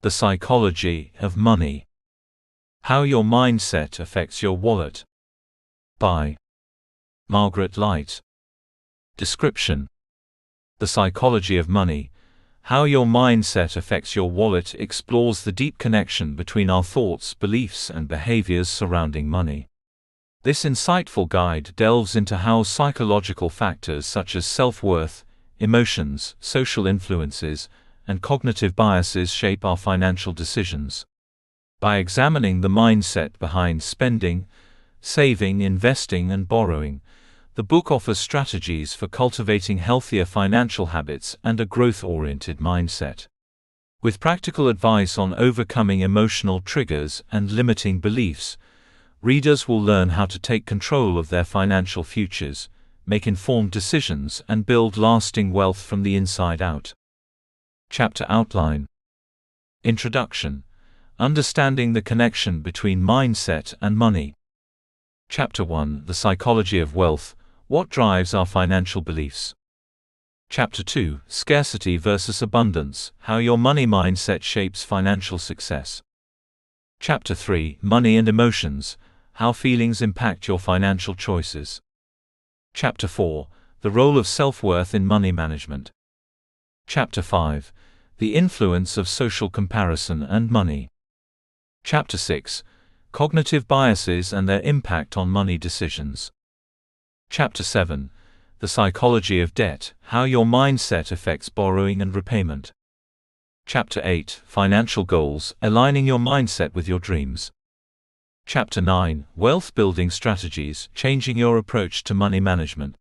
The Psychology of Money. How Your Mindset Affects Your Wallet. By Margaret Light. Description: The Psychology of Money. How Your Mindset Affects Your Wallet explores the deep connection between our thoughts, beliefs, and behaviors surrounding money. This insightful guide delves into how psychological factors such as self-worth, emotions, social influences, and cognitive biases shape our financial decisions. By examining the mindset behind spending, saving, investing, and borrowing, the book offers strategies for cultivating healthier financial habits and a growth-oriented mindset. With practical advice on overcoming emotional triggers and limiting beliefs, readers will learn how to take control of their financial futures, make informed decisions, and build lasting wealth from the inside out. Chapter Outline. Introduction: Understanding the connection between mindset and money. Chapter 1: The Psychology of Wealth. What drives our financial beliefs? Chapter 2: Scarcity versus Abundance. How your money mindset shapes financial success. Chapter 3: Money and Emotions. How feelings impact your financial choices. Chapter 4: The Role of Self-Worth in Money Management. Chapter 5: The Influence of Social Comparison and Money. Chapter 6: Cognitive Biases and Their Impact on Money Decisions. Chapter 7: The Psychology of Debt. How your mindset affects borrowing and repayment. Chapter 8: Financial Goals. Aligning your mindset with your dreams. Chapter 9: Wealth Building Strategies. Changing your approach to money management.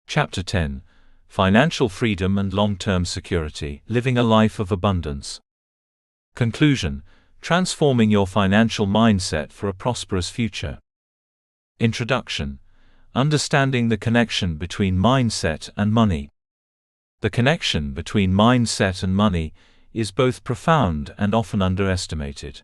Chapter 10: Financial Freedom and Long-Term Security. Living a Life of Abundance. Conclusion: Transforming your financial mindset for a prosperous future. Introduction: Understanding the connection between mindset and money. The connection between mindset and money is both profound and often underestimated.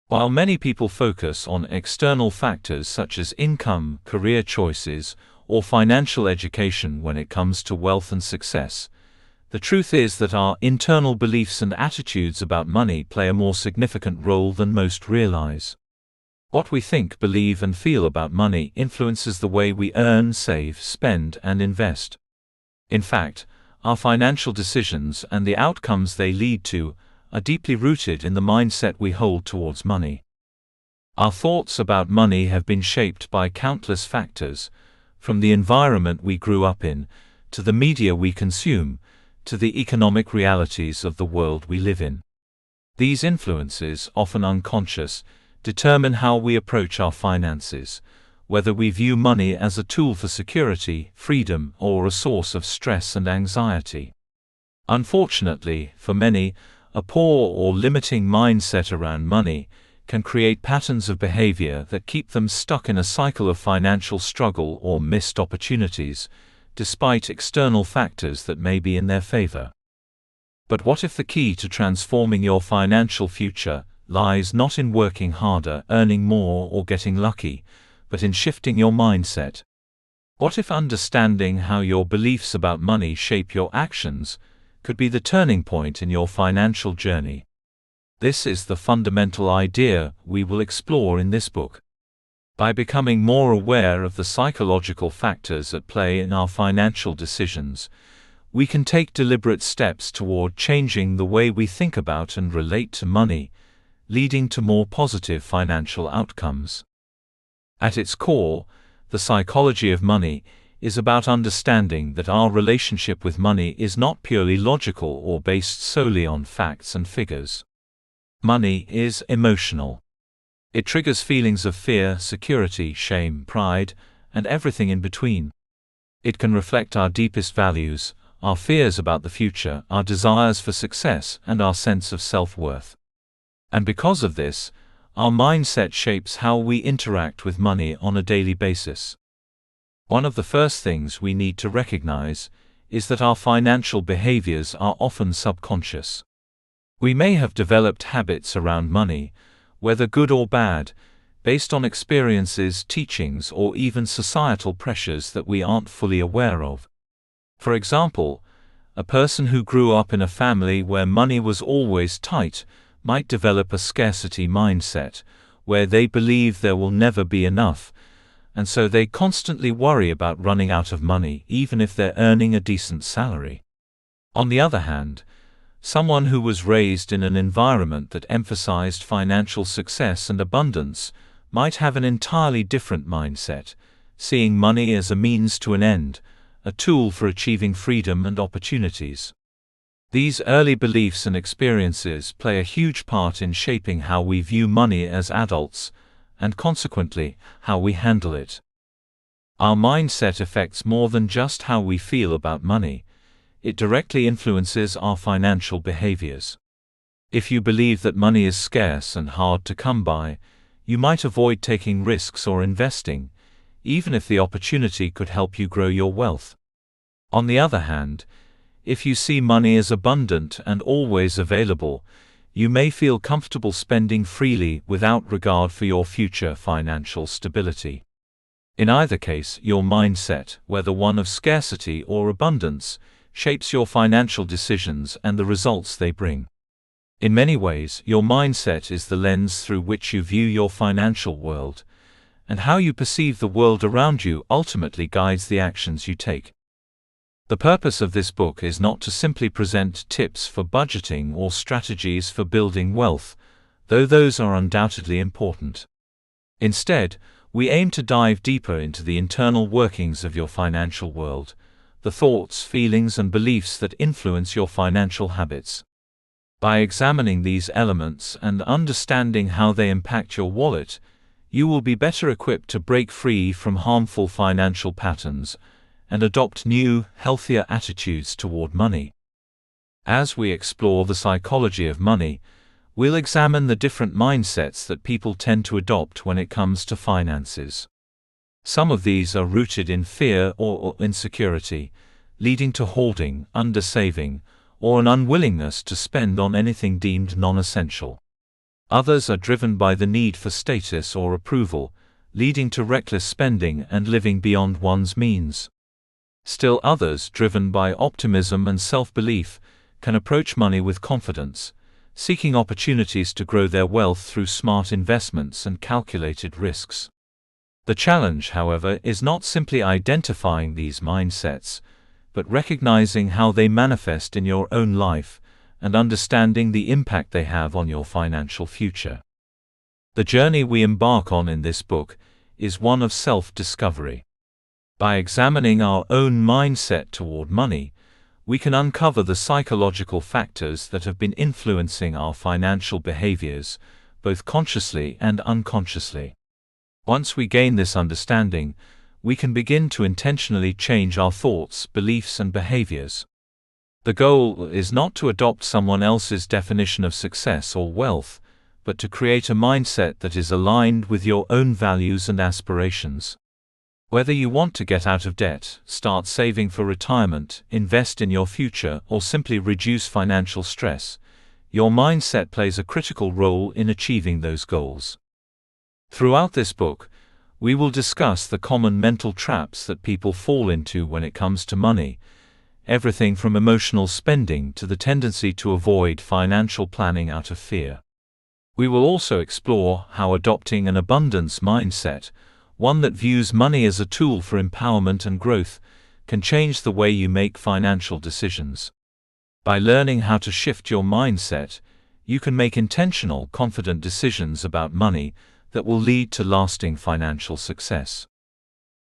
While many people focus on external factors such as income, career choices, or financial education when it comes to wealth and success, the truth is that our internal beliefs and attitudes about money play a more significant role than most realize. What we think, believe, and feel about money influences the way we earn, save, spend, and invest. In fact, our financial decisions and the outcomes they lead to are deeply rooted in the mindset we hold towards money. Our thoughts about money have been shaped by countless factors, from the environment we grew up in, to the media we consume, to the economic realities of the world we live in. These influences, often unconscious, determine how we approach our finances, whether we view money as a tool for security, freedom, or a source of stress and anxiety. Unfortunately, for many, a poor or limiting mindset around money can create patterns of behavior that keep them stuck in a cycle of financial struggle or missed opportunities, despite external factors that may be in their favor. But what if the key to transforming your financial future lies not in working harder, earning more, or getting lucky, but in shifting your mindset? What if understanding how your beliefs about money shape your actions could be the turning point in your financial journey? This is the fundamental idea we will explore in this book. By becoming more aware of the psychological factors at play in our financial decisions, we can take deliberate steps toward changing the way we think about and relate to money, leading to more positive financial outcomes. At its core, the psychology of money is about understanding that our relationship with money is not purely logical or based solely on facts and figures. Money is emotional. It triggers feelings of fear, security, shame, pride, and everything in between. It can reflect our deepest values, our fears about the future, our desires for success, and our sense of self-worth. And because of this, our mindset shapes how we interact with money on a daily basis. One of the first things we need to recognize is that our financial behaviors are often subconscious. We may have developed habits around money, whether good or bad, based on experiences, teachings, or even societal pressures that we aren't fully aware of. For example, A person who grew up in a family where money was always tight might develop a scarcity mindset, where they believe there will never be enough, and so they constantly worry about running out of money even if they're earning a decent salary. On the other hand, someone who was raised in an environment that emphasized financial success and abundance might have an entirely different mindset, seeing money as a means to an end, a tool for achieving freedom and opportunities. These early beliefs and experiences play a huge part in shaping how we view money as adults, and consequently, how we handle it. Our mindset affects more than just how we feel about money. It directly influences our financial behaviors. If you believe that money is scarce and hard to come by, you might avoid taking risks or investing, even if the opportunity could help you grow your wealth. On the other hand, if you see money as abundant and always available, you may feel comfortable spending freely without regard for your future financial stability. In either case, your mindset, whether one of scarcity or abundance, shapes your financial decisions and the results they bring. In many ways, your mindset is the lens through which you view your financial world, and how you perceive the world around you ultimately guides the actions you take. The purpose of this book is not to simply present tips for budgeting or strategies for building wealth, though those are undoubtedly important. Instead, we aim to dive deeper into the internal workings of your financial world, the thoughts, feelings, and beliefs that influence your financial habits. By examining these elements and understanding how they impact your wallet, you will be better equipped to break free from harmful financial patterns and adopt new, healthier attitudes toward money. As we explore the psychology of money, we'll examine the different mindsets that people tend to adopt when it comes to finances. Some of these are rooted in fear or insecurity, leading to hoarding, undersaving, or an unwillingness to spend on anything deemed non-essential. Others are driven by the need for status or approval, leading to reckless spending and living beyond one's means. Still others, driven by optimism and self-belief, can approach money with confidence, seeking opportunities to grow their wealth through smart investments and calculated risks. The challenge, however, is not simply identifying these mindsets, but recognizing how they manifest in your own life and understanding the impact they have on your financial future. The journey we embark on in this book is one of self-discovery. By examining our own mindset toward money, we can uncover the psychological factors that have been influencing our financial behaviors, both consciously and unconsciously. Once we gain this understanding, we can begin to intentionally change our thoughts, beliefs, and behaviors. The goal is not to adopt someone else's definition of success or wealth, but to create a mindset that is aligned with your own values and aspirations. Whether you want to get out of debt, start saving for retirement, invest in your future, or simply reduce financial stress, your mindset plays a critical role in achieving those goals. Throughout this book, we will discuss the common mental traps that people fall into when it comes to money, everything from emotional spending to the tendency to avoid financial planning out of fear. We will also explore how adopting an abundance mindset, one that views money as a tool for empowerment and growth, can change the way you make financial decisions. By learning how to shift your mindset, you can make intentional, confident decisions about money that will lead to lasting financial success.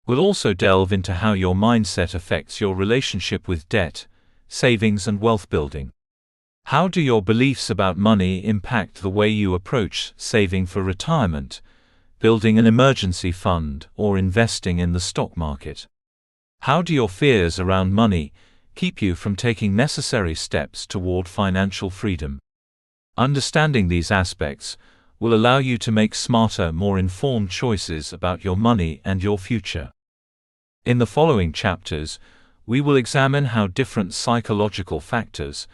We'll also delve into how your mindset affects your relationship with debt, savings, and wealth building. How do your beliefs about money impact the way you approach saving for retirement, building an emergency fund, or investing in the stock market? How do your fears around money keep you from taking necessary steps toward financial freedom? Understanding these aspects will allow you to make smarter, more informed choices about your money and your future. In the following chapters, we will examine how different psychological factors,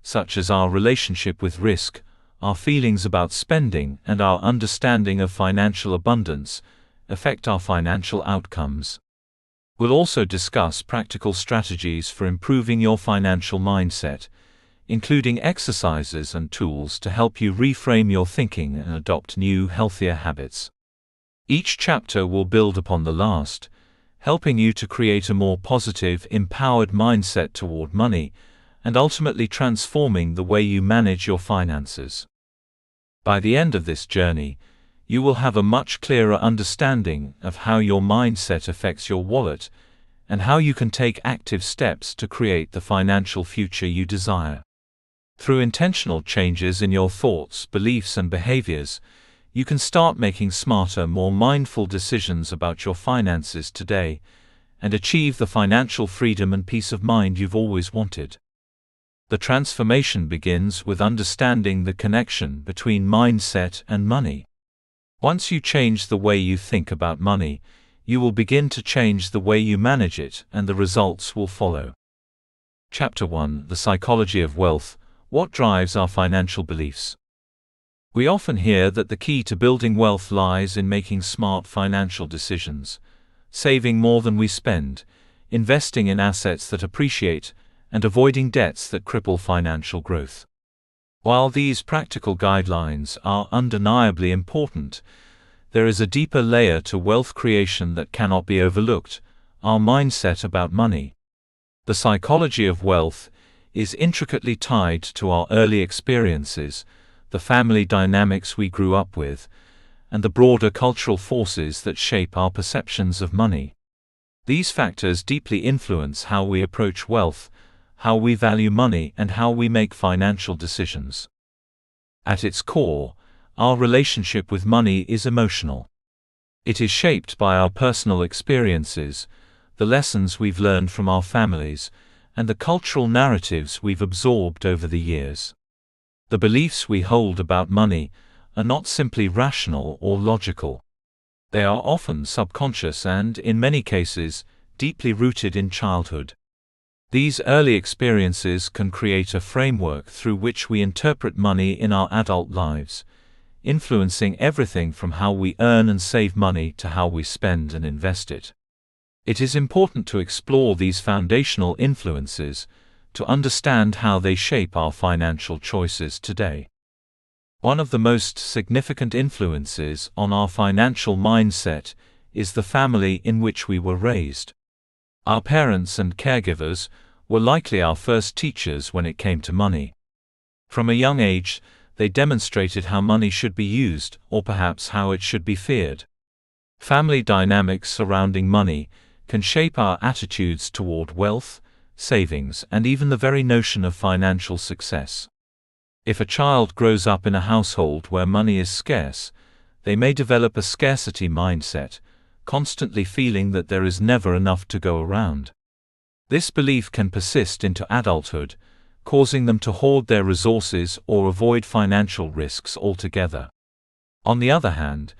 such as our relationship with risk, our feelings about spending, and our understanding of financial abundance, affect our financial outcomes. We'll also discuss practical strategies for improving your financial mindset, including exercises and tools to help you reframe your thinking and adopt new, healthier habits. Each chapter will build upon the last, helping you to create a more positive, empowered mindset toward money, and ultimately transforming the way you manage your finances. By the end of this journey, you will have a much clearer understanding of how your mindset affects your wallet, and how you can take active steps to create the financial future you desire. Through intentional changes in your thoughts, beliefs, and behaviors, you can start making smarter, more mindful decisions about your finances today, and achieve the financial freedom and peace of mind you've always wanted. The transformation begins with understanding the connection between mindset and money. Once you change the way you think about money, you will begin to change the way you manage it, and the results will follow. Chapter 1: The Psychology of Wealth. What drives our financial beliefs? We often hear that the key to building wealth lies in making smart financial decisions, saving more than we spend, investing in assets that appreciate, and avoiding debts that cripple financial growth. While these practical guidelines are undeniably important, there is a deeper layer to wealth creation that cannot be overlooked: our mindset about money. The psychology of wealth is intricately tied to our early experiences, the family dynamics we grew up with, and the broader cultural forces that shape our perceptions of money. These factors deeply influence how we approach wealth, how we value money, and how we make financial decisions. At its core, our relationship with money is emotional. It is shaped by our personal experiences, the lessons we've learned from our families, and the cultural narratives we've absorbed over the years. The beliefs we hold about money are not simply rational or logical. They are often subconscious and, in many cases, deeply rooted in childhood. These early experiences can create a framework through which we interpret money in our adult lives, influencing everything from how we earn and save money to how we spend and invest it. It is important to explore these foundational influences, to understand how they shape our financial choices today. One of the most significant influences on our financial mindset is the family in which we were raised. Our parents and caregivers were likely our first teachers when it came to money. From a young age, they demonstrated how money should be used, or perhaps how it should be feared. Family dynamics surrounding money can shape our attitudes toward wealth, savings, and even the very notion of financial success. If a child grows up in a household where money is scarce, they may develop a scarcity mindset, constantly feeling that there is never enough to go around. This belief can persist into adulthood, causing them to hoard their resources or avoid financial risks altogether. On the other hand,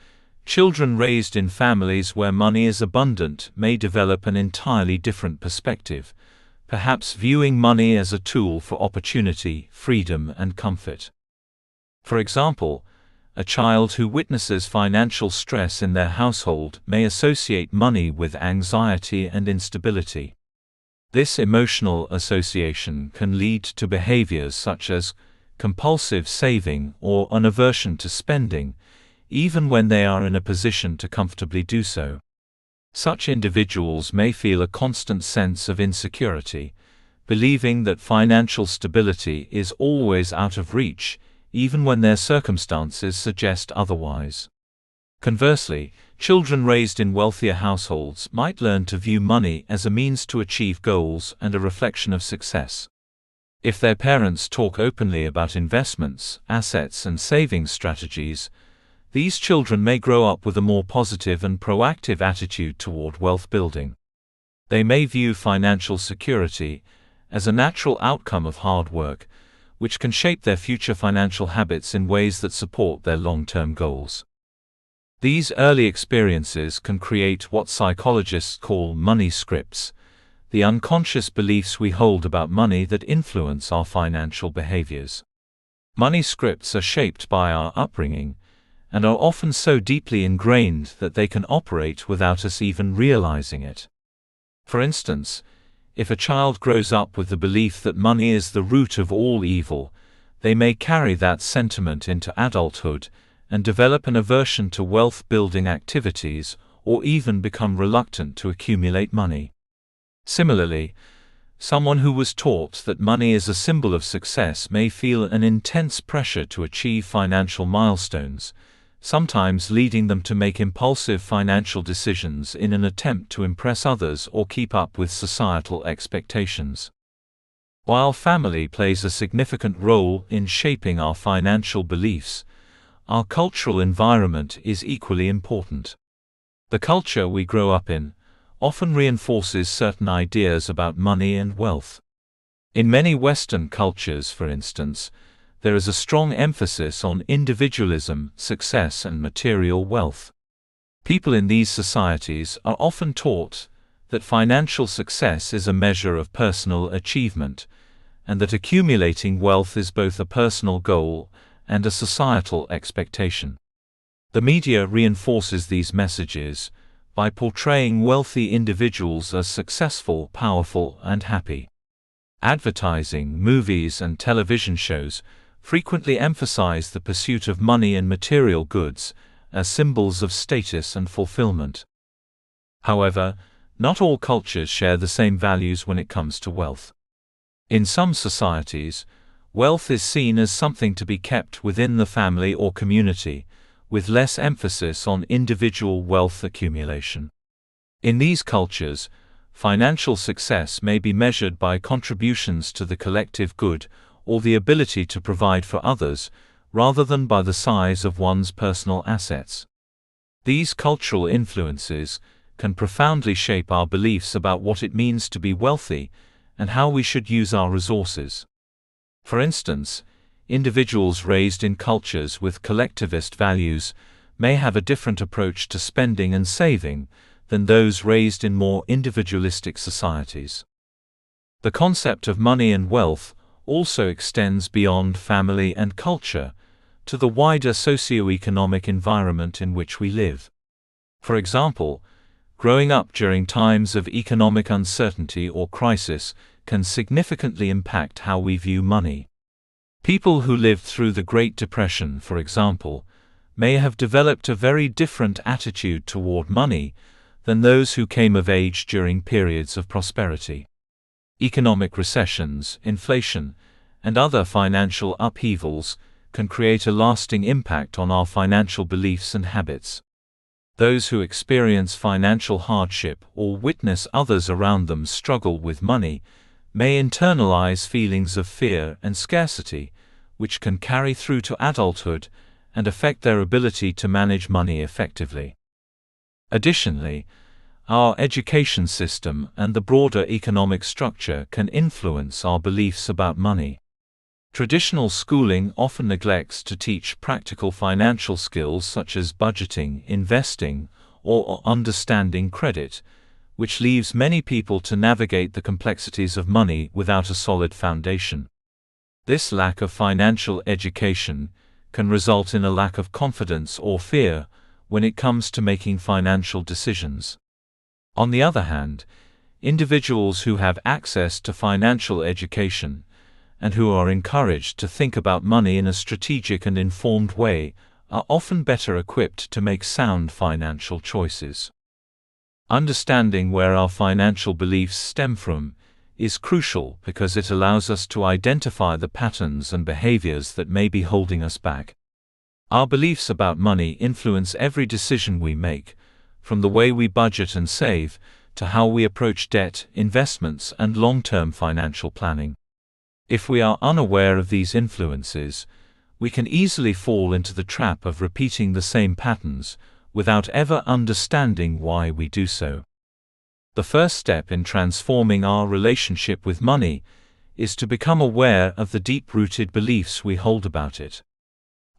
children raised in families where money is abundant may develop an entirely different perspective, perhaps viewing money as a tool for opportunity, freedom, and comfort. For example, a child who witnesses financial stress in their household may associate money with anxiety and instability. This emotional association can lead to behaviors such as compulsive saving or an aversion to spending, even when they are in a position to comfortably do so. Such individuals may feel a constant sense of insecurity, believing that financial stability is always out of reach, even when their circumstances suggest otherwise. Conversely, children raised in wealthier households might learn to view money as a means to achieve goals and a reflection of success. If their parents talk openly about investments, assets, and saving strategies, these children may grow up with a more positive and proactive attitude toward wealth building. They may view financial security as a natural outcome of hard work, which can shape their future financial habits in ways that support their long-term goals. These early experiences can create what psychologists call money scripts, the unconscious beliefs we hold about money that influence our financial behaviors. Money scripts are shaped by our upbringing, and are often so deeply ingrained that they can operate without us even realizing it. For instance, if a child grows up with the belief that money is the root of all evil, they may carry that sentiment into adulthood and develop an aversion to wealth-building activities, or even become reluctant to accumulate money. Similarly, someone who was taught that money is a symbol of success may feel an intense pressure to achieve financial milestones, sometimes leading them to make impulsive financial decisions in an attempt to impress others or keep up with societal expectations. While family plays a significant role in shaping our financial beliefs, our cultural environment is equally important. The culture we grow up in often reinforces certain ideas about money and wealth. In many Western cultures, for instance, there is a strong emphasis on individualism, success, and material wealth. People in these societies are often taught that financial success is a measure of personal achievement, and that accumulating wealth is both a personal goal and a societal expectation. The media reinforces these messages by portraying wealthy individuals as successful, powerful, and happy. Advertising, movies, and television shows frequently emphasize the pursuit of money and material goods as symbols of status and fulfillment. However, not all cultures share the same values when it comes to wealth. In some societies, wealth is seen as something to be kept within the family or community, with less emphasis on individual wealth accumulation. In these cultures, financial success may be measured by contributions to the collective good or the ability to provide for others, rather than by the size of one's personal assets. These cultural influences can profoundly shape our beliefs about what it means to be wealthy and how we should use our resources. For instance, individuals raised in cultures with collectivist values may have a different approach to spending and saving than those raised in more individualistic societies. The concept of money and wealth also extends beyond family and culture to the wider socio-economic environment in which we live. For example, growing up during times of economic uncertainty or crisis can significantly impact how we view money. People who lived through the Great Depression, for example, may have developed a very different attitude toward money than those who came of age during periods of prosperity. Economic recessions, inflation, and other financial upheavals can create a lasting impact on our financial beliefs and habits. Those who experience financial hardship or witness others around them struggle with money may internalize feelings of fear and scarcity, which can carry through to adulthood and affect their ability to manage money effectively. Additionally, our education system and the broader economic structure can influence our beliefs about money. Traditional schooling often neglects to teach practical financial skills such as budgeting, investing, or understanding credit, which leaves many people to navigate the complexities of money without a solid foundation. This lack of financial education can result in a lack of confidence or fear when it comes to making financial decisions. On the other hand, individuals who have access to financial education and who are encouraged to think about money in a strategic and informed way are often better equipped to make sound financial choices. Understanding where our financial beliefs stem from is crucial because it allows us to identify the patterns and behaviors that may be holding us back. Our beliefs about money influence every decision we make, from the way we budget and save to how we approach debt, investments, and long-term financial planning. If we are unaware of these influences, we can easily fall into the trap of repeating the same patterns without ever understanding why we do so. The first step in transforming our relationship with money is to become aware of the deep-rooted beliefs we hold about it.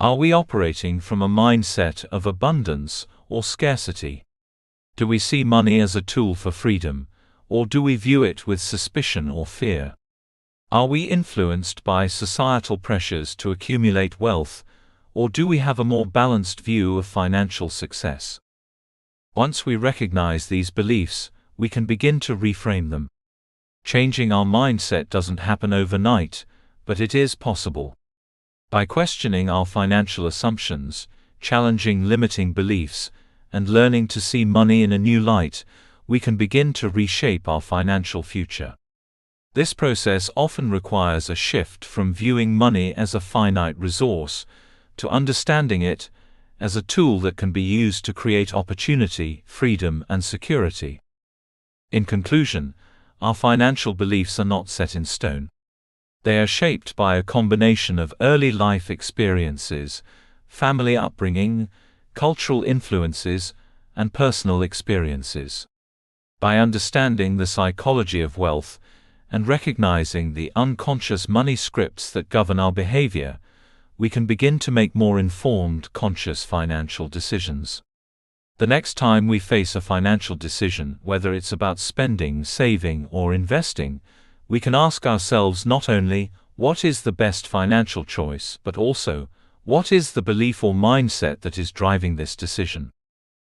Are we operating from a mindset of abundance or scarcity? Do we see money as a tool for freedom, or do we view it with suspicion or fear? Are we influenced by societal pressures to accumulate wealth, or do we have a more balanced view of financial success? Once we recognize these beliefs, we can begin to reframe them. Changing our mindset doesn't happen overnight, but it is possible. By questioning our financial assumptions, challenging limiting beliefs, and learning to see money in a new light, we can begin to reshape our financial future. This process often requires a shift from viewing money as a finite resource to understanding it as a tool that can be used to create opportunity, freedom, and security. In conclusion, our financial beliefs are not set in stone. They are shaped by a combination of early life experiences, family upbringing, cultural influences, and personal experiences. By understanding the psychology of wealth and recognizing the unconscious money scripts that govern our behavior, we can begin to make more informed, conscious financial decisions. The next time we face a financial decision, whether it's about spending, saving, or investing, we can ask ourselves not only, what is the best financial choice, but also, what is the belief or mindset that is driving this decision?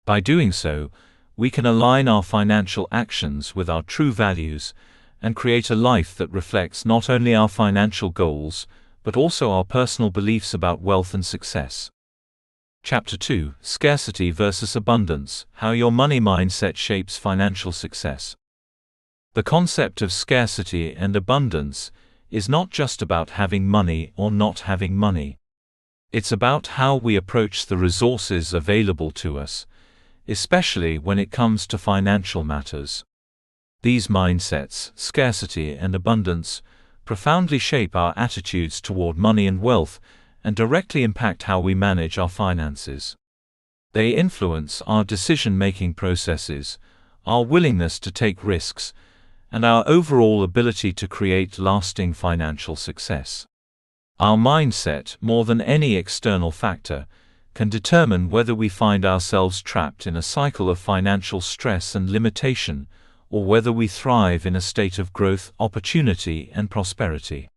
By doing so, we can align our financial actions with our true values and create a life that reflects not only our financial goals, but also our personal beliefs about wealth and success. Chapter 2: Scarcity versus Abundance: How Your Money Mindset Shapes Financial Success. The concept of scarcity and abundance is not just about having money or not having money. It's about how we approach the resources available to us, especially when it comes to financial matters. These mindsets, scarcity and abundance, profoundly shape our attitudes toward money and wealth, and directly impact how we manage our finances. They influence our decision-making processes, our willingness to take risks, and our overall ability to create lasting financial success. Our mindset, more than any external factor, can determine whether we find ourselves trapped in a cycle of financial stress and limitation, or whether we thrive in a state of growth, opportunity, and prosperity.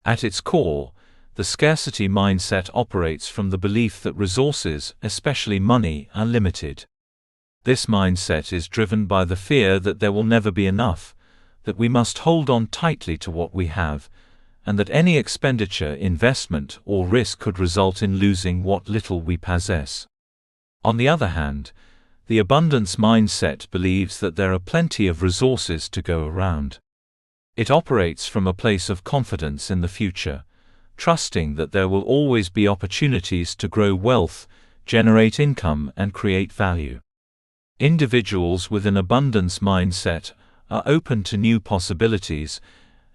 At its core, the scarcity mindset operates from the belief that resources, especially money, are limited. This mindset is driven by the fear that there will never be enough, that we must hold on tightly to what we have, and that any expenditure, investment, or risk could result in losing what little we possess. On the other hand, the abundance mindset believes that there are plenty of resources to go around. It operates from a place of confidence in the future, trusting that there will always be opportunities to grow wealth, generate income, and create value. Individuals with an abundance mindset are open to new possibilities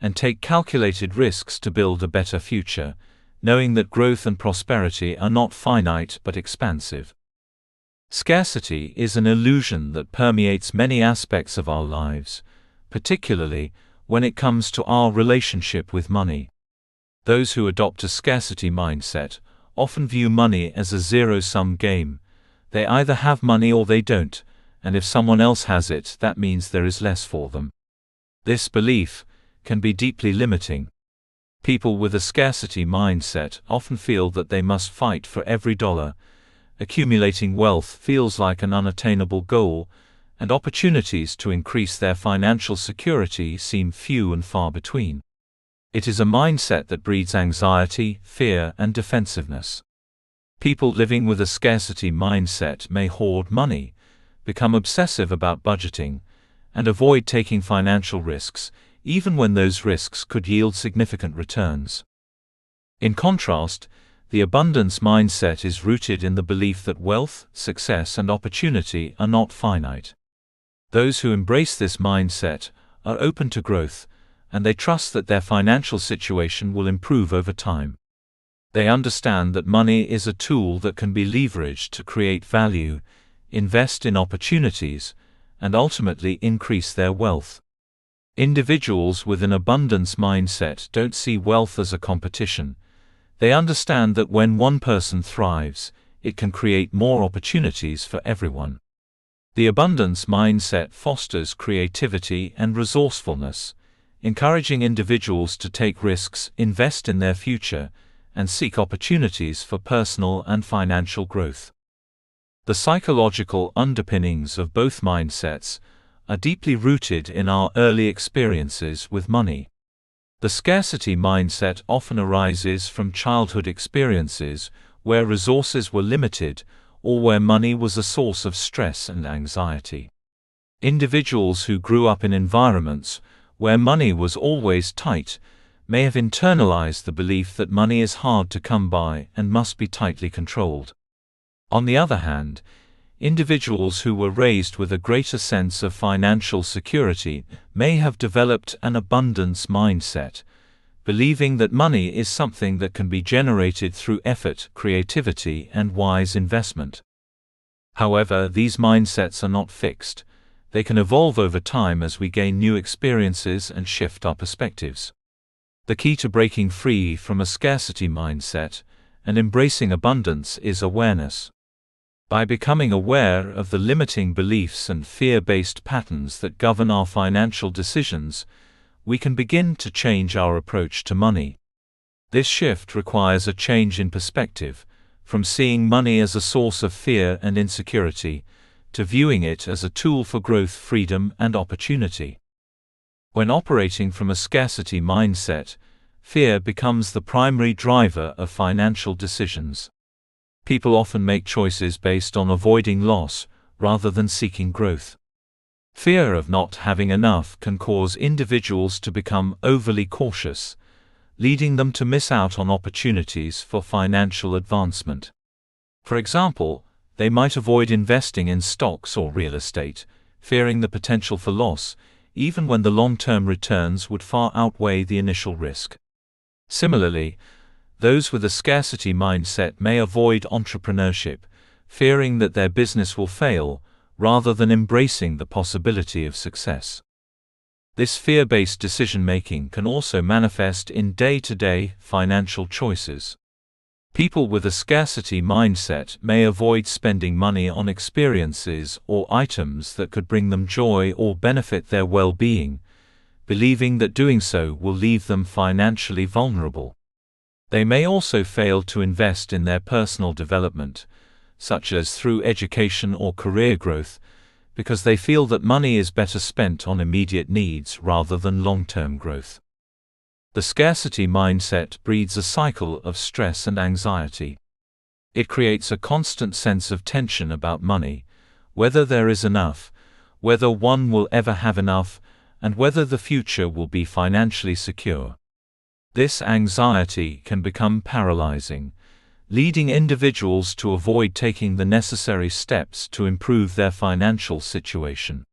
and take calculated risks to build a better future, knowing that growth and prosperity are not finite but expansive. Scarcity is an illusion that permeates many aspects of our lives, particularly when it comes to our relationship with money. Those who adopt a scarcity mindset often view money as a zero-sum game. They either have money or they don't, and if someone else has it, that means there is less for them. This belief can be deeply limiting. People with a scarcity mindset often feel that they must fight for every dollar. Accumulating wealth feels like an unattainable goal, and opportunities to increase their financial security seem few and far between. It is a mindset that breeds anxiety, fear, and defensiveness. People living with a scarcity mindset may hoard money, become obsessive about budgeting, and avoid taking financial risks, even when those risks could yield significant returns. In contrast, the abundance mindset is rooted in the belief that wealth, success, and opportunity are not finite. Those who embrace this mindset are open to growth, and they trust that their financial situation will improve over time. They understand that money is a tool that can be leveraged to create value, invest in opportunities, and ultimately increase their wealth. Individuals with an abundance mindset don't see wealth as a competition. They understand that when one person thrives, it can create more opportunities for everyone. The abundance mindset fosters creativity and resourcefulness, encouraging individuals to take risks, invest in their future, and seek opportunities for personal and financial growth. The psychological underpinnings of both mindsets are deeply rooted in our early experiences with money. The scarcity mindset often arises from childhood experiences where resources were limited or where money was a source of stress and anxiety. Individuals who grew up in environments where money was always tight may have internalized the belief that money is hard to come by and must be tightly controlled. On the other hand, individuals who were raised with a greater sense of financial security may have developed an abundance mindset, believing that money is something that can be generated through effort, creativity, and wise investment. However, these mindsets are not fixed. They can evolve over time as we gain new experiences and shift our perspectives. The key to breaking free from a scarcity mindset and embracing abundance is awareness. By becoming aware of the limiting beliefs and fear-based patterns that govern our financial decisions, we can begin to change our approach to money. This shift requires a change in perspective, from seeing money as a source of fear and insecurity, to viewing it as a tool for growth, freedom, and opportunity. When operating from a scarcity mindset, fear becomes the primary driver of financial decisions. People often make choices based on avoiding loss, rather than seeking growth. Fear of not having enough can cause individuals to become overly cautious, leading them to miss out on opportunities for financial advancement. For example, they might avoid investing in stocks or real estate, fearing the potential for loss, even when the long-term returns would far outweigh the initial risk. Similarly, those with a scarcity mindset may avoid entrepreneurship, fearing that their business will fail, rather than embracing the possibility of success. This fear-based decision-making can also manifest in day-to-day financial choices. People with a scarcity mindset may avoid spending money on experiences or items that could bring them joy or benefit their well-being, believing that doing so will leave them financially vulnerable. They may also fail to invest in their personal development, such as through education or career growth, because they feel that money is better spent on immediate needs rather than long-term growth. The scarcity mindset breeds a cycle of stress and anxiety. It creates a constant sense of tension about money, whether there is enough, whether one will ever have enough, and whether the future will be financially secure. This anxiety can become paralyzing, leading individuals to avoid taking the necessary steps to improve their financial situation.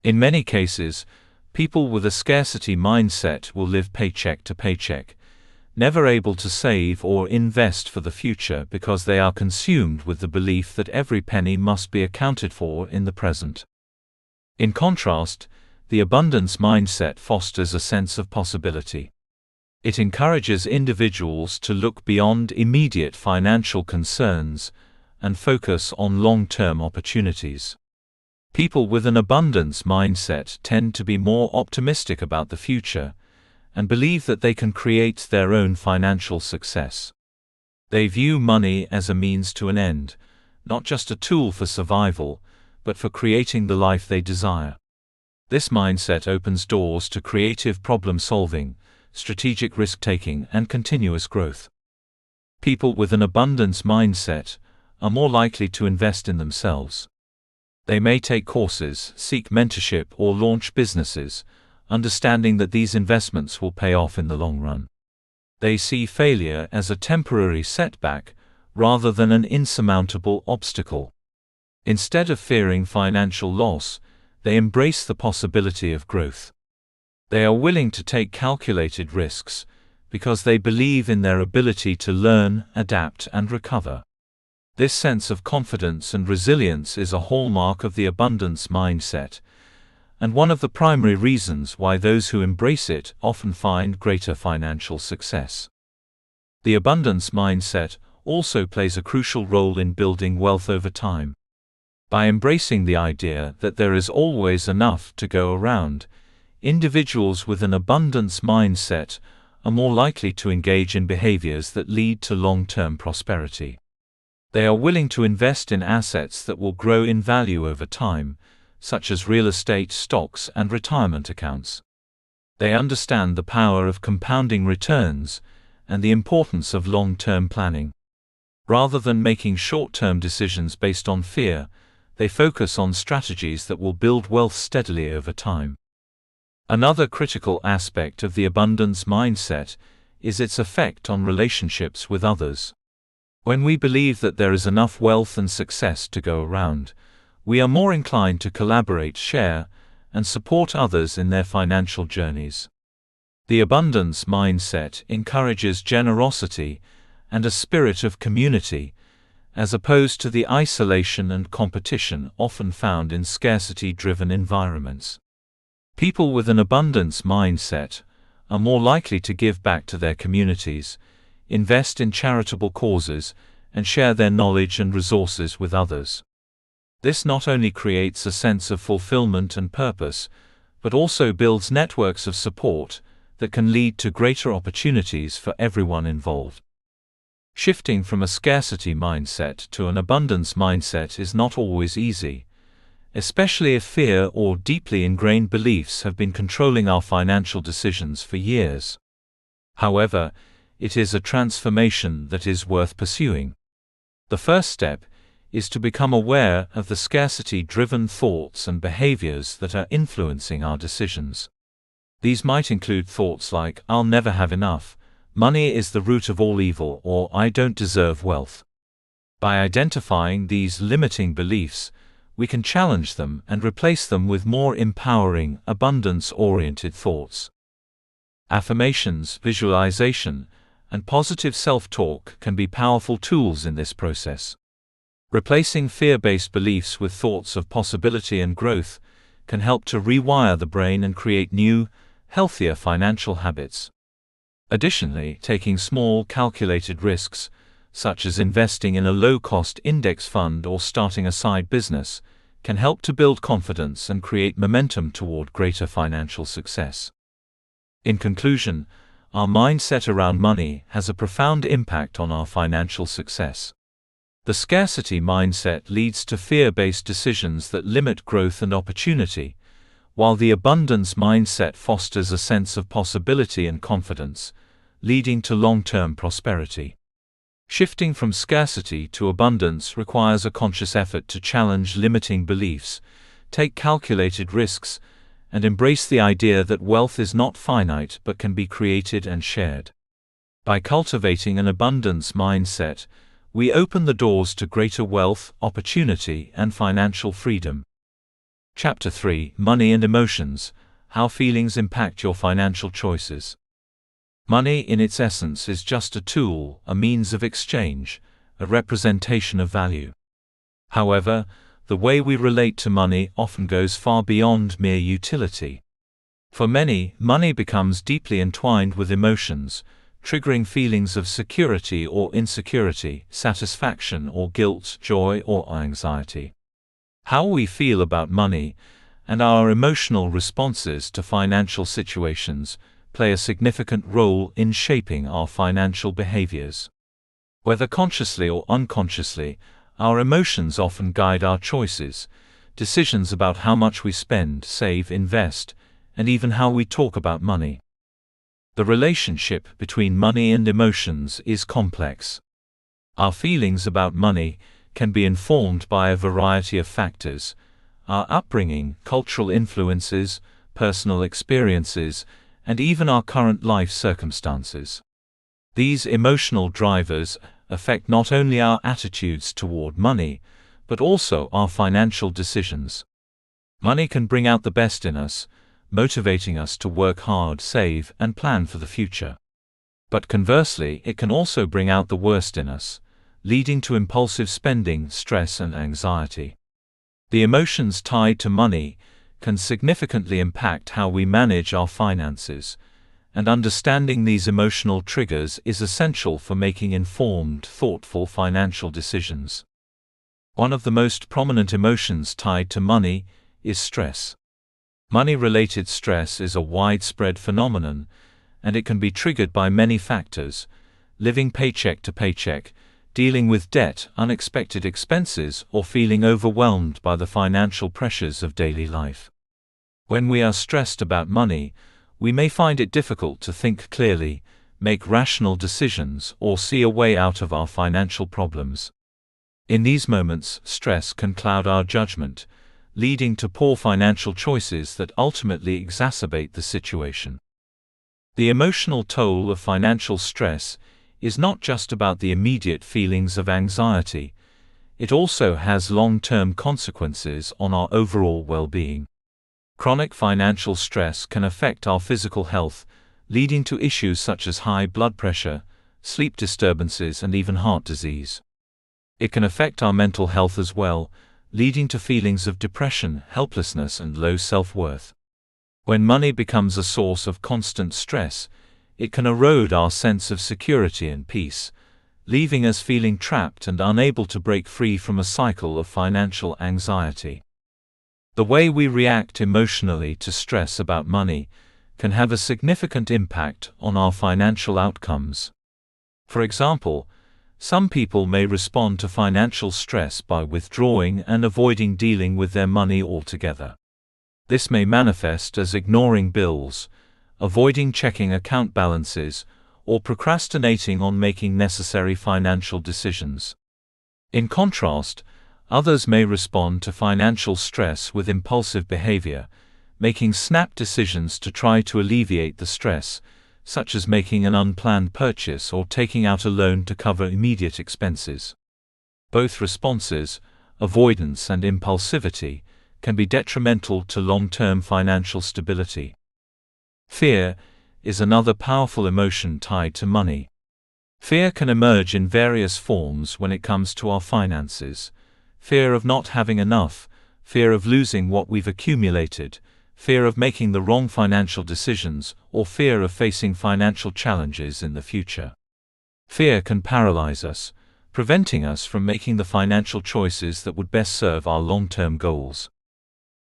In many cases, people with a scarcity mindset will live paycheck to paycheck, never able to save or invest for the future because they are consumed with the belief that every penny must be accounted for in the present. In contrast, the abundance mindset fosters a sense of possibility. It encourages individuals to look beyond immediate financial concerns and focus on long-term opportunities. People with an abundance mindset tend to be more optimistic about the future and believe that they can create their own financial success. They view money as a means to an end, not just a tool for survival, but for creating the life they desire. This mindset opens doors to creative problem-solving, strategic risk-taking, and continuous growth. People with an abundance mindset are more likely to invest in themselves. They may take courses, seek mentorship, or launch businesses, understanding that these investments will pay off in the long run. They see failure as a temporary setback rather than an insurmountable obstacle. Instead of fearing financial loss, they embrace the possibility of growth. They are willing to take calculated risks because they believe in their ability to learn, adapt, and recover. This sense of confidence and resilience is a hallmark of the abundance mindset, and one of the primary reasons why those who embrace it often find greater financial success. The abundance mindset also plays a crucial role in building wealth over time. By embracing the idea that there is always enough to go around, individuals with an abundance mindset are more likely to engage in behaviors that lead to long-term prosperity. They are willing to invest in assets that will grow in value over time, such as real estate, stocks, and retirement accounts. They understand the power of compounding returns and the importance of long-term planning. Rather than making short-term decisions based on fear, they focus on strategies that will build wealth steadily over time. Another critical aspect of the abundance mindset is its effect on relationships with others. When we believe that there is enough wealth and success to go around, we are more inclined to collaborate, share, and support others in their financial journeys. The abundance mindset encourages generosity and a spirit of community, as opposed to the isolation and competition often found in scarcity-driven environments. People with an abundance mindset are more likely to give back to their communities, invest in charitable causes, and share their knowledge and resources with others. This not only creates a sense of fulfillment and purpose, but also builds networks of support that can lead to greater opportunities for everyone involved. Shifting from a scarcity mindset to an abundance mindset is not always easy, especially if fear or deeply ingrained beliefs have been controlling our financial decisions for years. However, it is a transformation that is worth pursuing. The first step is to become aware of the scarcity-driven thoughts and behaviors that are influencing our decisions. These might include thoughts like, "I'll never have enough," "Money is the root of all evil," or "I don't deserve wealth." By identifying these limiting beliefs, we can challenge them and replace them with more empowering, abundance-oriented thoughts. Affirmations, visualization, and positive self-talk can be powerful tools in this process. Replacing fear-based beliefs with thoughts of possibility and growth can help to rewire the brain and create new, healthier financial habits. Additionally, taking small, calculated risks, such as investing in a low-cost index fund or starting a side business, can help to build confidence and create momentum toward greater financial success. In conclusion, our mindset around money has a profound impact on our financial success. The scarcity mindset leads to fear-based decisions that limit growth and opportunity, while the abundance mindset fosters a sense of possibility and confidence, leading to long-term prosperity. Shifting from scarcity to abundance requires a conscious effort to challenge limiting beliefs, take calculated risks, and embrace the idea that wealth is not finite but can be created and shared. By cultivating an abundance mindset, we open the doors to greater wealth, opportunity, and financial freedom. Chapter 3: Money and Emotions – How Feelings Impact Your Financial Choices. Money in its essence is just a tool, a means of exchange, a representation of value. However, the way we relate to money often goes far beyond mere utility. For many, money becomes deeply entwined with emotions, triggering feelings of security or insecurity, satisfaction or guilt, joy or anxiety. How we feel about money, and our emotional responses to financial situations, play a significant role in shaping our financial behaviors. Whether consciously or unconsciously, our emotions often guide our choices, decisions about how much we spend, save, invest, and even how we talk about money. The relationship between money and emotions is complex. Our feelings about money can be informed by a variety of factors: our upbringing, cultural influences, personal experiences, and even our current life circumstances. These emotional drivers affect not only our attitudes toward money, but also our financial decisions. Money can bring out the best in us, motivating us to work hard, save, and plan for the future. But conversely, it can also bring out the worst in us, leading to impulsive spending, stress, and anxiety. The emotions tied to money can significantly impact how we manage our finances, and understanding these emotional triggers is essential for making informed, thoughtful financial decisions. One of the most prominent emotions tied to money is stress. Money-related stress is a widespread phenomenon, and it can be triggered by many factors: living paycheck to paycheck, dealing with debt, unexpected expenses, or feeling overwhelmed by the financial pressures of daily life. When we are stressed about money, we may find it difficult to think clearly, make rational decisions, or see a way out of our financial problems. In these moments, stress can cloud our judgment, leading to poor financial choices that ultimately exacerbate the situation. The emotional toll of financial stress is not just about the immediate feelings of anxiety, it also has long-term consequences on our overall well-being. Chronic financial stress can affect our physical health, leading to issues such as high blood pressure, sleep disturbances, and even heart disease. It can affect our mental health as well, leading to feelings of depression, helplessness, and low self-worth. When money becomes a source of constant stress, it can erode our sense of security and peace, leaving us feeling trapped and unable to break free from a cycle of financial anxiety. The way we react emotionally to stress about money can have a significant impact on our financial outcomes. For example, some people may respond to financial stress by withdrawing and avoiding dealing with their money altogether. This may manifest as ignoring bills, avoiding checking account balances, or procrastinating on making necessary financial decisions. In contrast, others may respond to financial stress with impulsive behavior, making snap decisions to try to alleviate the stress, such as making an unplanned purchase or taking out a loan to cover immediate expenses. Both responses, avoidance and impulsivity, can be detrimental to long-term financial stability. Fear is another powerful emotion tied to money. Fear can emerge in various forms when it comes to our finances. Fear of not having enough, fear of losing what we've accumulated, fear of making the wrong financial decisions, or fear of facing financial challenges in the future. Fear can paralyze us, preventing us from making the financial choices that would best serve our long-term goals.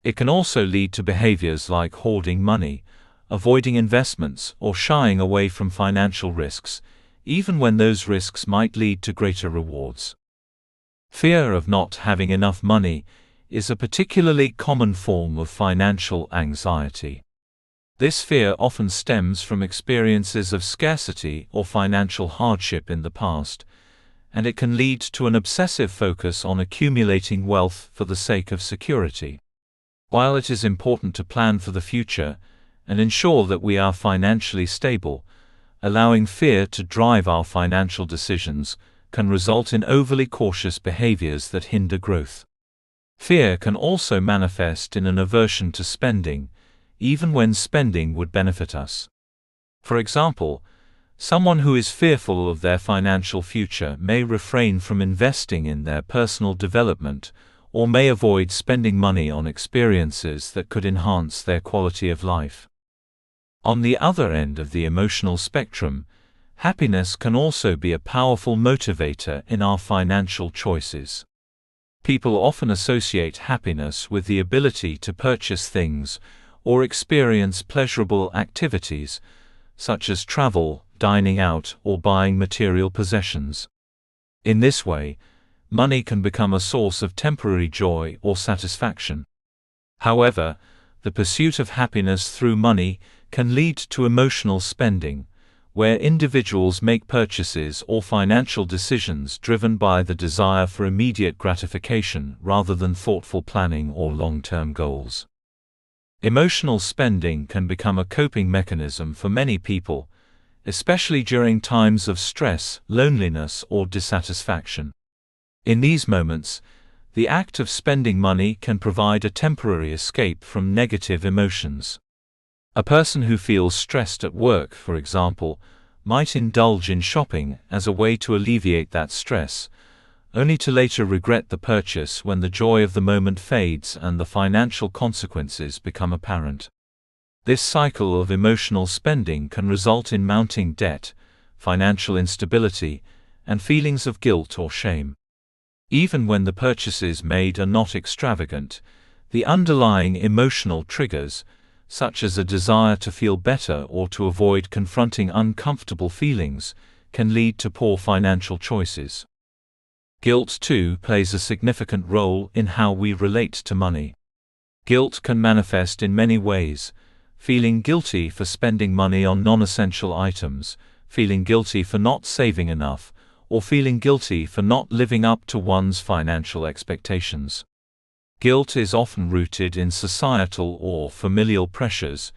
It can also lead to behaviors like hoarding money, avoiding investments, or shying away from financial risks, even when those risks might lead to greater rewards. Fear of not having enough money is a particularly common form of financial anxiety. This fear often stems from experiences of scarcity or financial hardship in the past, and it can lead to an obsessive focus on accumulating wealth for the sake of security. While it is important to plan for the future and ensure that we are financially stable, allowing fear to drive our financial decisions can result in overly cautious behaviors that hinder growth. Fear can also manifest in an aversion to spending, even when spending would benefit us. For example, someone who is fearful of their financial future may refrain from investing in their personal development, or may avoid spending money on experiences that could enhance their quality of life. On the other end of the emotional spectrum, happiness can also be a powerful motivator in our financial choices. People often associate happiness with the ability to purchase things or experience pleasurable activities, such as travel, dining out, or buying material possessions. In this way, money can become a source of temporary joy or satisfaction. However, the pursuit of happiness through money can lead to emotional spending, where individuals make purchases or financial decisions driven by the desire for immediate gratification rather than thoughtful planning or long-term goals. Emotional spending can become a coping mechanism for many people, especially during times of stress, loneliness, or dissatisfaction. In these moments, the act of spending money can provide a temporary escape from negative emotions. A person who feels stressed at work, for example, might indulge in shopping as a way to alleviate that stress, only to later regret the purchase when the joy of the moment fades and the financial consequences become apparent. This cycle of emotional spending can result in mounting debt, financial instability, and feelings of guilt or shame. Even when the purchases made are not extravagant, the underlying emotional triggers, such as a desire to feel better or to avoid confronting uncomfortable feelings, can lead to poor financial choices. Guilt, too, plays a significant role in how we relate to money. Guilt can manifest in many ways: feeling guilty for spending money on non-essential items, feeling guilty for not saving enough, or feeling guilty for not living up to one's financial expectations. Guilt is often rooted in societal or familial pressures,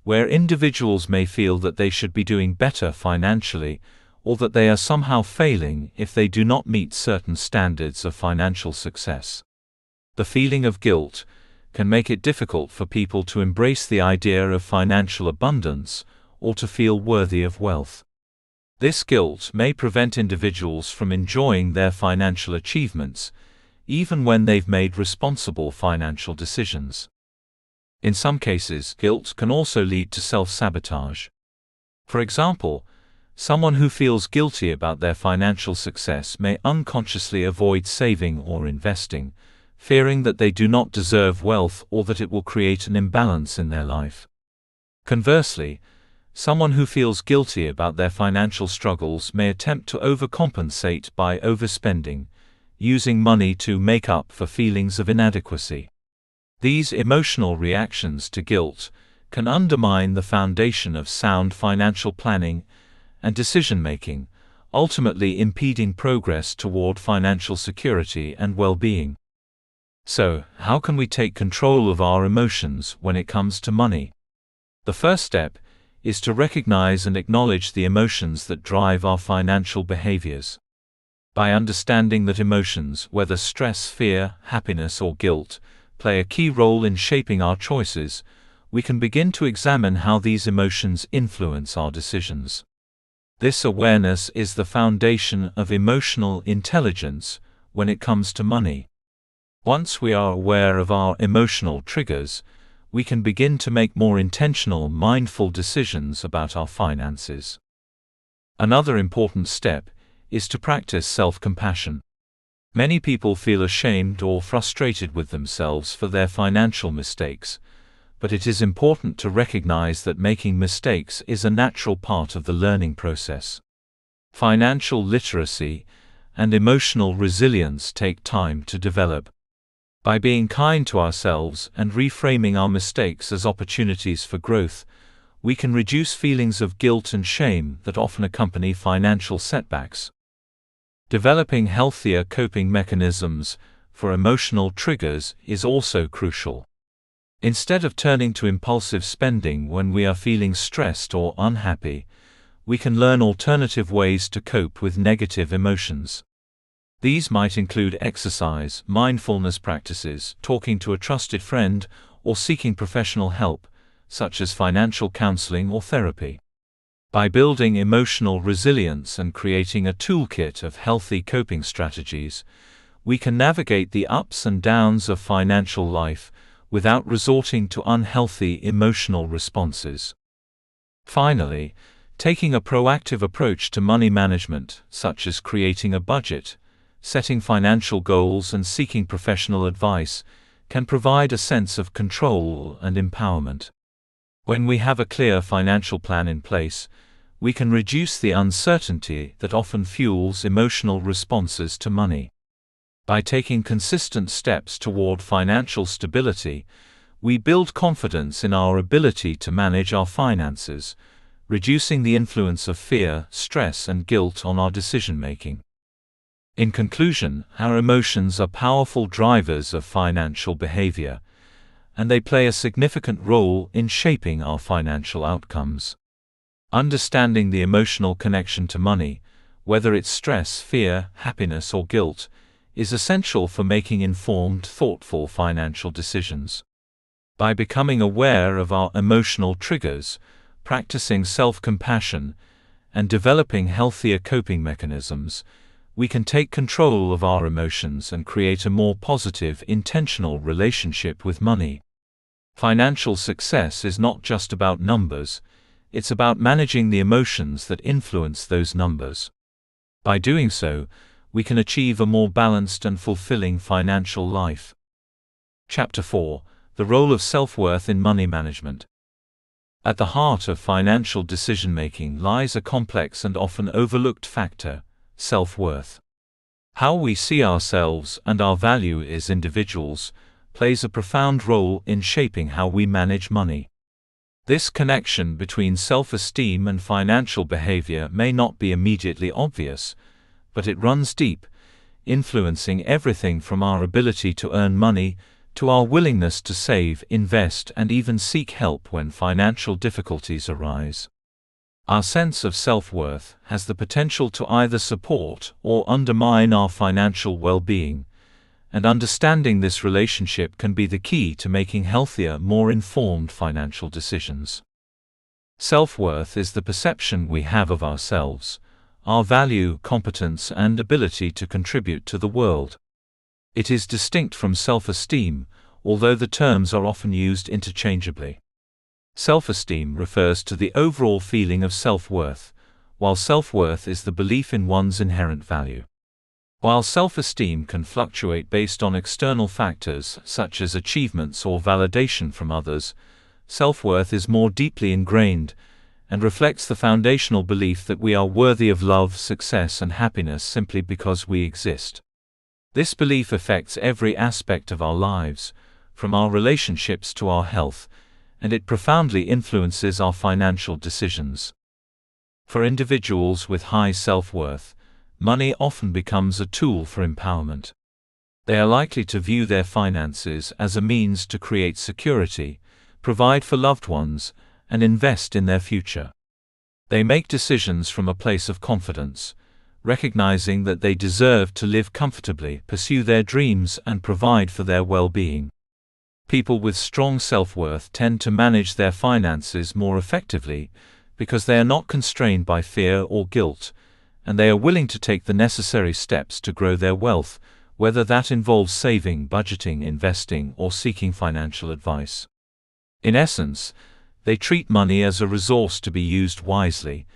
where individuals may feel that they should be doing better financially, or that they are somehow failing if they do not meet certain standards of financial success. The feeling of guilt can make it difficult for people to embrace the idea of financial abundance or to feel worthy of wealth. This guilt may prevent individuals from enjoying their financial achievements, even when they've made responsible financial decisions. In some cases, guilt can also lead to self-sabotage. For example, someone who feels guilty about their financial success may unconsciously avoid saving or investing, fearing that they do not deserve wealth or that it will create an imbalance in their life. Conversely, someone who feels guilty about their financial struggles may attempt to overcompensate by overspending, using money to make up for feelings of inadequacy. These emotional reactions to guilt can undermine the foundation of sound financial planning and decision-making, ultimately impeding progress toward financial security and well-being. So, how can we take control of our emotions when it comes to money? The first step is to recognize and acknowledge the emotions that drive our financial behaviors. By understanding that emotions, whether stress, fear, happiness, or guilt, play a key role in shaping our choices, we can begin to examine how these emotions influence our decisions. This awareness is the foundation of emotional intelligence when it comes to money. Once we are aware of our emotional triggers, we can begin to make more intentional, mindful decisions about our finances. Another important step is to practice self-compassion. Many people feel ashamed or frustrated with themselves for their financial mistakes, but it is important to recognize that making mistakes is a natural part of the learning process. Financial literacy and emotional resilience take time to develop. By being kind to ourselves and reframing our mistakes as opportunities for growth, we can reduce feelings of guilt and shame that often accompany financial setbacks. Developing healthier coping mechanisms for emotional triggers is also crucial. Instead of turning to impulsive spending when we are feeling stressed or unhappy, we can learn alternative ways to cope with negative emotions. These might include exercise, mindfulness practices, talking to a trusted friend, or seeking professional help, such as financial counseling or therapy. By building emotional resilience and creating a toolkit of healthy coping strategies, we can navigate the ups and downs of financial life without resorting to unhealthy emotional responses. Finally, taking a proactive approach to money management, such as creating a budget, setting financial goals, and seeking professional advice, can provide a sense of control and empowerment. When we have a clear financial plan in place, we can reduce the uncertainty that often fuels emotional responses to money. By taking consistent steps toward financial stability, we build confidence in our ability to manage our finances, reducing the influence of fear, stress, and guilt on our decision-making. In conclusion, our emotions are powerful drivers of financial behavior, and they play a significant role in shaping our financial outcomes. Understanding the emotional connection to money, whether it's stress, fear, happiness, or guilt, is essential for making informed, thoughtful financial decisions. By becoming aware of our emotional triggers, practicing self-compassion, and developing healthier coping mechanisms, we can take control of our emotions and create a more positive, intentional relationship with money. Financial success is not just about numbers, it's about managing the emotions that influence those numbers. By doing so, we can achieve a more balanced and fulfilling financial life. Chapter 4: The Role of Self-Worth in Money Management. At the heart of financial decision-making lies a complex and often overlooked factor: self-worth. How we see ourselves and our value as individuals plays a profound role in shaping how we manage money. This connection between self-esteem and financial behavior may not be immediately obvious, but it runs deep, influencing everything from our ability to earn money to our willingness to save, invest, and even seek help when financial difficulties arise. Our sense of self-worth has the potential to either support or undermine our financial well-being, and understanding this relationship can be the key to making healthier, more informed financial decisions. Self-worth is the perception we have of ourselves, our value, competence, and ability to contribute to the world. It is distinct from self-esteem, although the terms are often used interchangeably. Self-esteem refers to the overall feeling of self-worth, while self-worth is the belief in one's inherent value. While self-esteem can fluctuate based on external factors such as achievements or validation from others, self-worth is more deeply ingrained and reflects the foundational belief that we are worthy of love, success, and happiness simply because we exist. This belief affects every aspect of our lives, from our relationships to our health, and it profoundly influences our financial decisions. For individuals with high self-worth, money often becomes a tool for empowerment. They are likely to view their finances as a means to create security, provide for loved ones, and invest in their future. They make decisions from a place of confidence, recognizing that they deserve to live comfortably, pursue their dreams, and provide for their well-being. People with strong self-worth tend to manage their finances more effectively because they are not constrained by fear or guilt, and they are willing to take the necessary steps to grow their wealth, whether that involves saving, budgeting, investing, or seeking financial advice. In essence, they treat money as a resource to be used wisely,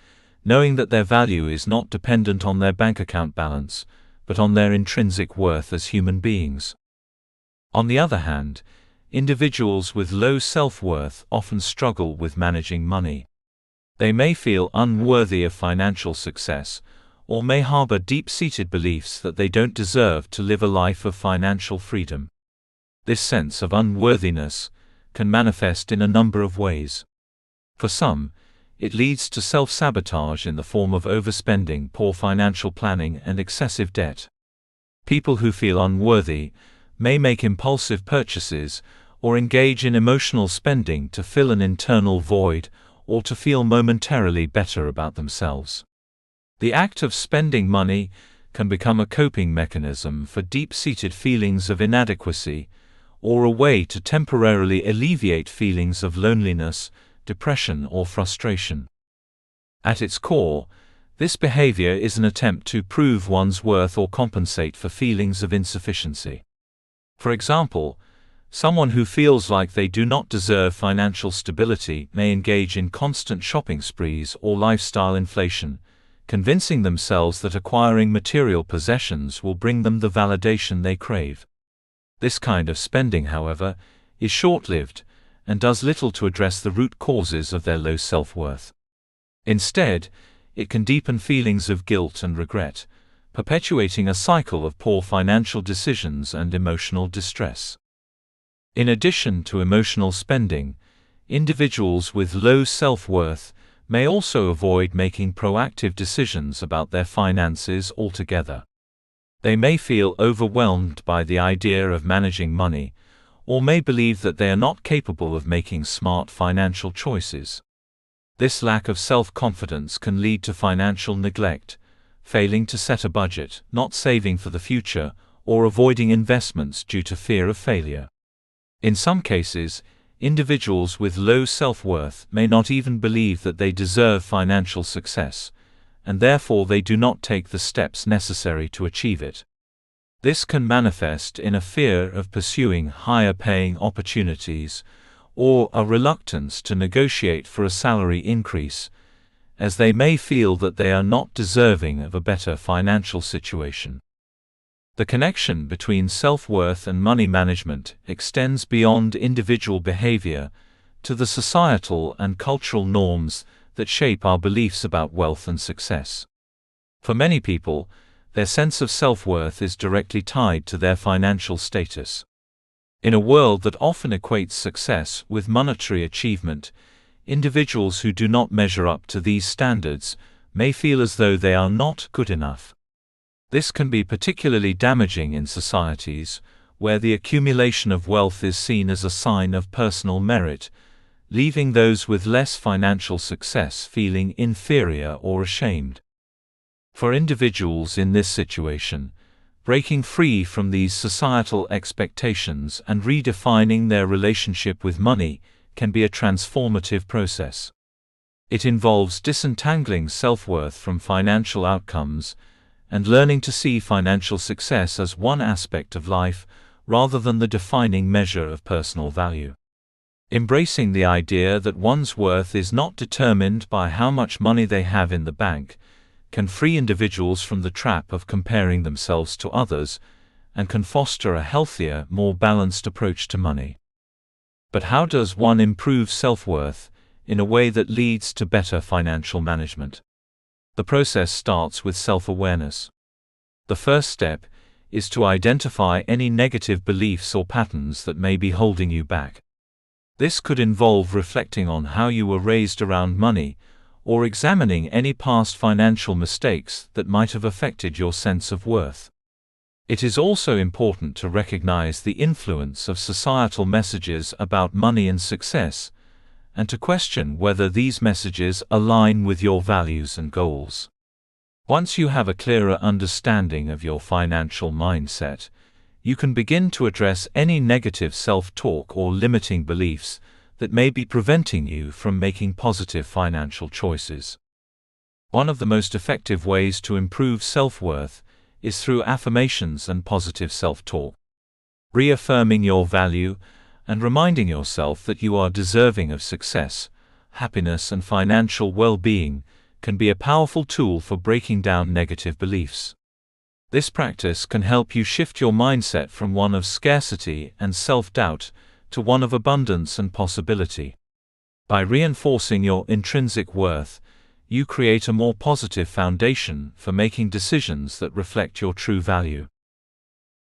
knowing that their value is not dependent on their bank account balance, but on their intrinsic worth as human beings. On the other hand, individuals with low self-worth often struggle with managing money. They may feel unworthy of financial success, or may harbor deep-seated beliefs that they don't deserve to live a life of financial freedom. This sense of unworthiness can manifest in a number of ways. For some, it leads to self-sabotage in the form of overspending, poor financial planning, and excessive debt. People who feel unworthy may make impulsive purchases or engage in emotional spending to fill an internal void or to feel momentarily better about themselves. The act of spending money can become a coping mechanism for deep-seated feelings of inadequacy, or a way to temporarily alleviate feelings of loneliness, depression, or frustration. At its core, this behavior is an attempt to prove one's worth or compensate for feelings of insufficiency. For example, someone who feels like they do not deserve financial stability may engage in constant shopping sprees or lifestyle inflation, convincing themselves that acquiring material possessions will bring them the validation they crave. This kind of spending, however, is short-lived and does little to address the root causes of their low self-worth. Instead, it can deepen feelings of guilt and regret, perpetuating a cycle of poor financial decisions and emotional distress. In addition to emotional spending, individuals with low self-worth may also avoid making proactive decisions about their finances altogether. They may feel overwhelmed by the idea of managing money, or may believe that they are not capable of making smart financial choices. This lack of self-confidence can lead to financial neglect, failing to set a budget, not saving for the future, or avoiding investments due to fear of failure. In some cases, individuals with low self-worth may not even believe that they deserve financial success, and therefore they do not take the steps necessary to achieve it. This can manifest in a fear of pursuing higher-paying opportunities, or a reluctance to negotiate for a salary increase, as they may feel that they are not deserving of a better financial situation. The connection between self-worth and money management extends beyond individual behavior to the societal and cultural norms that shape our beliefs about wealth and success. For many people, Their sense of self-worth is directly tied to their financial status. In a world that often equates success with monetary achievement, individuals who do not measure up to these standards may feel as though they are not good enough. This can be particularly damaging in societies where the accumulation of wealth is seen as a sign of personal merit, leaving those with less financial success feeling inferior or ashamed. For individuals in this situation, breaking free from these societal expectations and redefining their relationship with money can be a transformative process. It involves disentangling self-worth from financial outcomes and learning to see financial success as one aspect of life rather than the defining measure of personal value. Embracing the idea that one's worth is not determined by how much money they have in the bank can free individuals from the trap of comparing themselves to others and can foster a healthier, more balanced approach to money. But how does one improve self-worth in a way that leads to better financial management? The process starts with self-awareness. The first step is to identify any negative beliefs or patterns that may be holding you back. This could involve reflecting on how you were raised around money, or examining any past financial mistakes that might have affected your sense of worth. It is also important to recognize the influence of societal messages about money and success, and to question whether these messages align with your values and goals. Once you have a clearer understanding of your financial mindset, you can begin to address any negative self-talk or limiting beliefs that may be preventing you from making positive financial choices. One of the most effective ways to improve self-worth is through affirmations and positive self-talk. Reaffirming your value and reminding yourself that you are deserving of success, happiness, and financial well-being can be a powerful tool for breaking down negative beliefs. This practice can help you shift your mindset from one of scarcity and self-doubt to one of abundance and possibility. By reinforcing your intrinsic worth, you create a more positive foundation for making decisions that reflect your true value.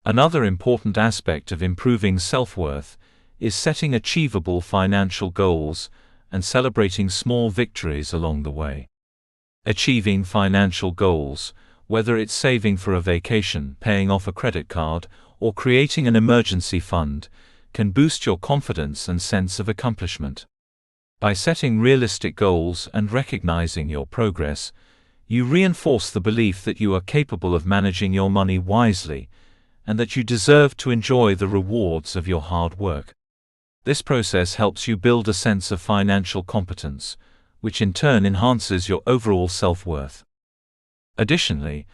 Another important aspect of improving self-worth is setting achievable financial goals and celebrating small victories along the way. Achieving financial goals, whether it's saving for a vacation, paying off a credit card, or creating an emergency fund, can boost your confidence and sense of accomplishment. By setting realistic goals and recognizing your progress, you reinforce the belief that you are capable of managing your money wisely and that you deserve to enjoy the rewards of your hard work. This process helps you build a sense of financial competence, which in turn enhances your overall self-worth. Additionally,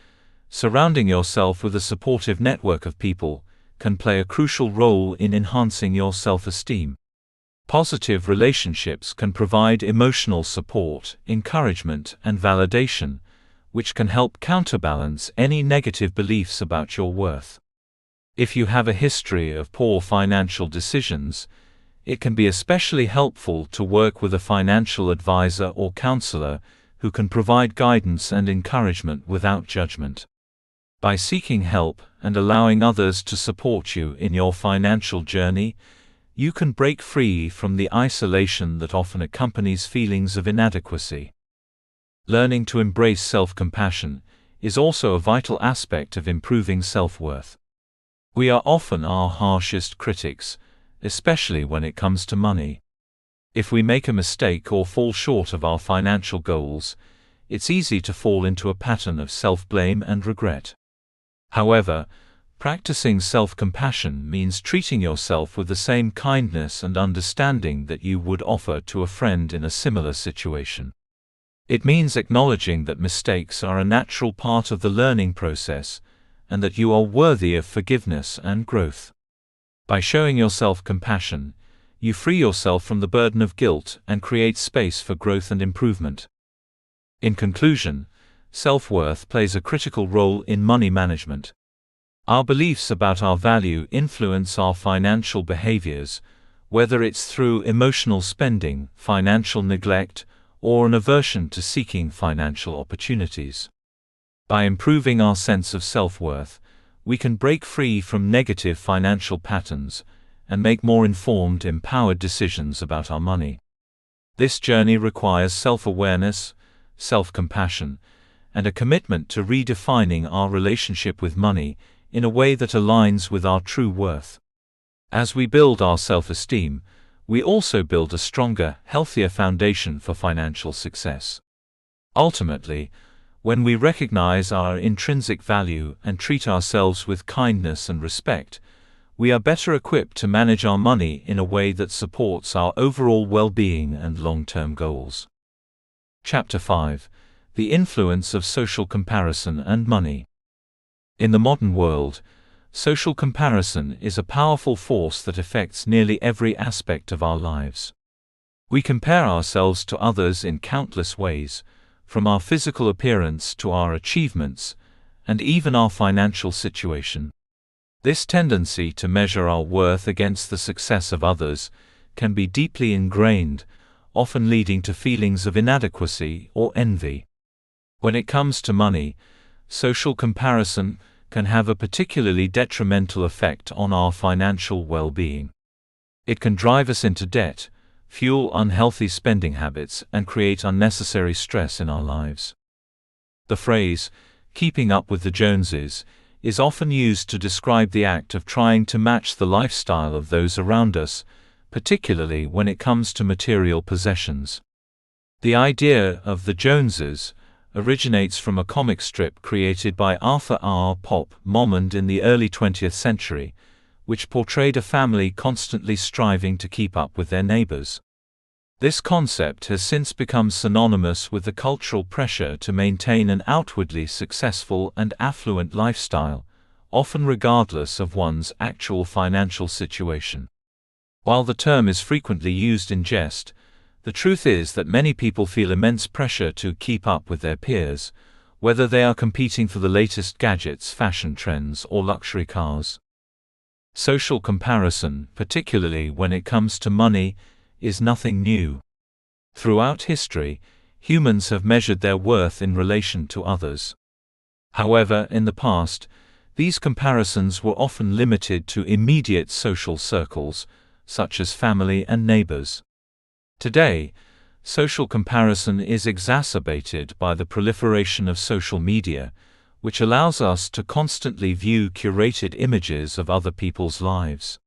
surrounding yourself with a supportive network of people can play a crucial role in enhancing your self-esteem. Positive relationships can provide emotional support, encouragement, and validation, which can help counterbalance any negative beliefs about your worth. If you have a history of poor financial decisions, it can be especially helpful to work with a financial advisor or counselor who can provide guidance and encouragement without judgment. By seeking help and allowing others to support you in your financial journey, you can break free from the isolation that often accompanies feelings of inadequacy. Learning to embrace self-compassion is also a vital aspect of improving self-worth. We are often our harshest critics, especially when it comes to money. If we make a mistake or fall short of our financial goals, it's easy to fall into a pattern of self-blame and regret. However, practicing self-compassion means treating yourself with the same kindness and understanding that you would offer to a friend in a similar situation. It means acknowledging that mistakes are a natural part of the learning process and that you are worthy of forgiveness and growth. By showing yourself compassion, you free yourself from the burden of guilt and create space for growth and improvement. In conclusion, self-worth plays a critical role in money management. Our beliefs about our value influence our financial behaviors, whether it's through emotional spending, financial neglect, or an aversion to seeking financial opportunities. By improving our sense of self-worth, we can break free from negative financial patterns and make more informed, empowered decisions about our money. This journey requires self-awareness, self-compassion, and a commitment to redefining our relationship with money in a way that aligns with our true worth. As we build our self-esteem, we also build a stronger, healthier foundation for financial success. Ultimately, when we recognize our intrinsic value and treat ourselves with kindness and respect, we are better equipped to manage our money in a way that supports our overall well-being and long-term goals. Chapter 5: The Influence of Social Comparison and Money. In the modern world, social comparison is a powerful force that affects nearly every aspect of our lives. We compare ourselves to others in countless ways, from our physical appearance to our achievements, and even our financial situation. This tendency to measure our worth against the success of others can be deeply ingrained, often leading to feelings of inadequacy or envy. When it comes to money, social comparison can have a particularly detrimental effect on our financial well-being. It can drive us into debt, fuel unhealthy spending habits, and create unnecessary stress in our lives. The phrase, "keeping up with the Joneses," is often used to describe the act of trying to match the lifestyle of those around us, particularly when it comes to material possessions. The idea of the Joneses originates from a comic strip created by Arthur R. Pop Momond in the early 20th century, which portrayed a family constantly striving to keep up with their neighbors. This concept has since become synonymous with the cultural pressure to maintain an outwardly successful and affluent lifestyle, often regardless of one's actual financial situation. While the term is frequently used in jest, the truth is that many people feel immense pressure to keep up with their peers, whether they are competing for the latest gadgets, fashion trends, or luxury cars. Social comparison, particularly when it comes to money, is nothing new. Throughout history, humans have measured their worth in relation to others. However, in the past, these comparisons were often limited to immediate social circles, such as family and neighbors. Today, social comparison is exacerbated by the proliferation of social media, which allows us to constantly view curated images of other people's lives.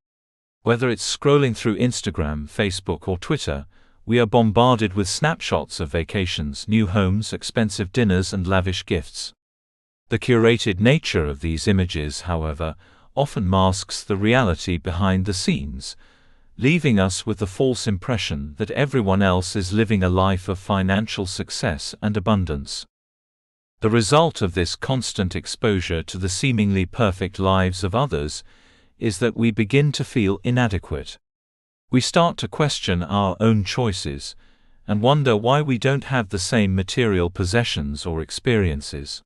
Whether it's scrolling through Instagram, Facebook, or Twitter, we are bombarded with snapshots of vacations, new homes, expensive dinners, and lavish gifts. The curated nature of these images, however, often masks the reality behind the scenes, leaving us with the false impression that everyone else is living a life of financial success and abundance. The result of this constant exposure to the seemingly perfect lives of others is that we begin to feel inadequate. We start to question our own choices and wonder why we don't have the same material possessions or experiences.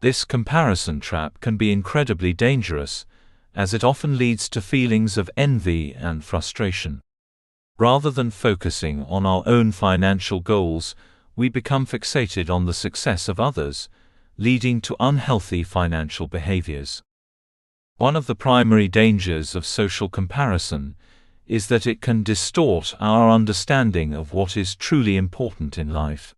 This comparison trap can be incredibly dangerous, as it often leads to feelings of envy and frustration. Rather than focusing on our own financial goals, we become fixated on the success of others, leading to unhealthy financial behaviors. One of the primary dangers of social comparison is that it can distort our understanding of what is truly important in life.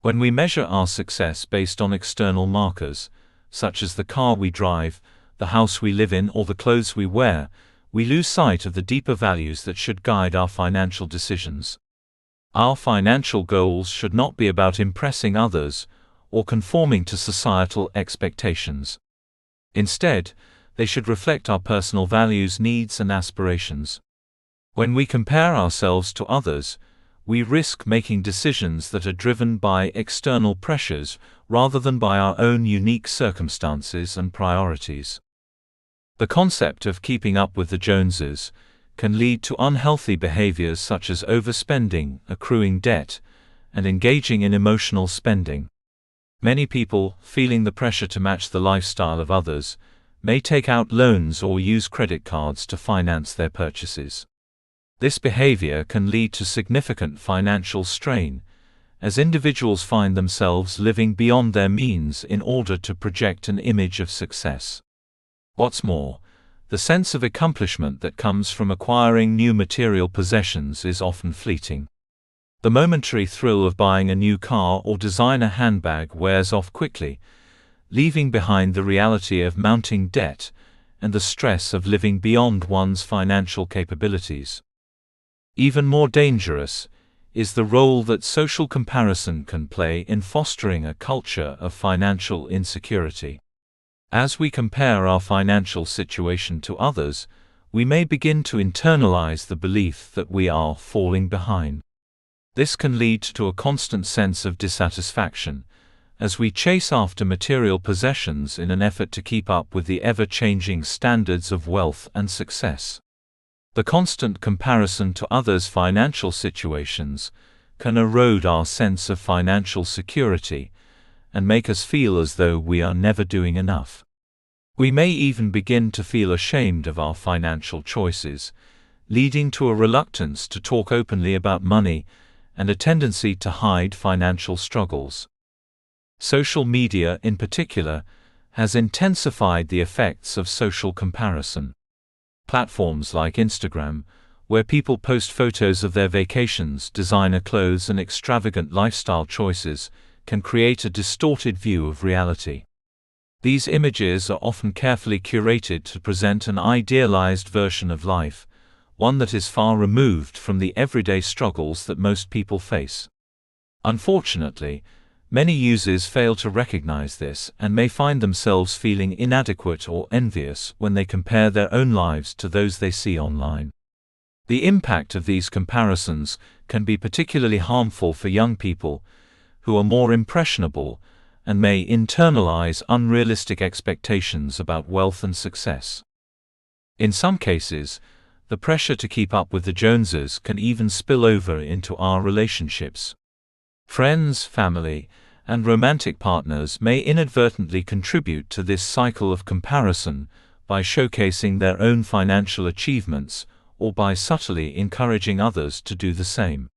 When we measure our success based on external markers, such as the car we drive, the house we live in, or the clothes we wear, we lose sight of the deeper values that should guide our financial decisions. Our financial goals should not be about impressing others or conforming to societal expectations. Instead, they should reflect our personal values, needs, and aspirations. When we compare ourselves to others, we risk making decisions that are driven by external pressures rather than by our own unique circumstances and priorities. The concept of keeping up with the Joneses can lead to unhealthy behaviors such as overspending, accruing debt, and engaging in emotional spending. Many people, feeling the pressure to match the lifestyle of others, may take out loans or use credit cards to finance their purchases. This behavior can lead to significant financial strain, as individuals find themselves living beyond their means in order to project an image of success. What's more, the sense of accomplishment that comes from acquiring new material possessions is often fleeting. The momentary thrill of buying a new car or designer handbag wears off quickly, leaving behind the reality of mounting debt and the stress of living beyond one's financial capabilities. Even more dangerous is the role that social comparison can play in fostering a culture of financial insecurity. As we compare our financial situation to others, we may begin to internalize the belief that we are falling behind. This can lead to a constant sense of dissatisfaction, as we chase after material possessions in an effort to keep up with the ever-changing standards of wealth and success. The constant comparison to others' financial situations can erode our sense of financial security and make us feel as though we are never doing enough. We may even begin to feel ashamed of our financial choices, leading to a reluctance to talk openly about money and a tendency to hide financial struggles. Social media, in particular, has intensified the effects of social comparison. Platforms like Instagram, where people post photos of their vacations, designer clothes, and extravagant lifestyle choices, can create a distorted view of reality. These images are often carefully curated to present an idealized version of life, one that is far removed from the everyday struggles that most people face. Unfortunately, many users fail to recognize this and may find themselves feeling inadequate or envious when they compare their own lives to those they see online. The impact of these comparisons can be particularly harmful for young people, who are more impressionable and may internalize unrealistic expectations about wealth and success. In some cases, the pressure to keep up with the Joneses can even spill over into our relationships. Friends, family, and romantic partners may inadvertently contribute to this cycle of comparison by showcasing their own financial achievements or by subtly encouraging others to do the same.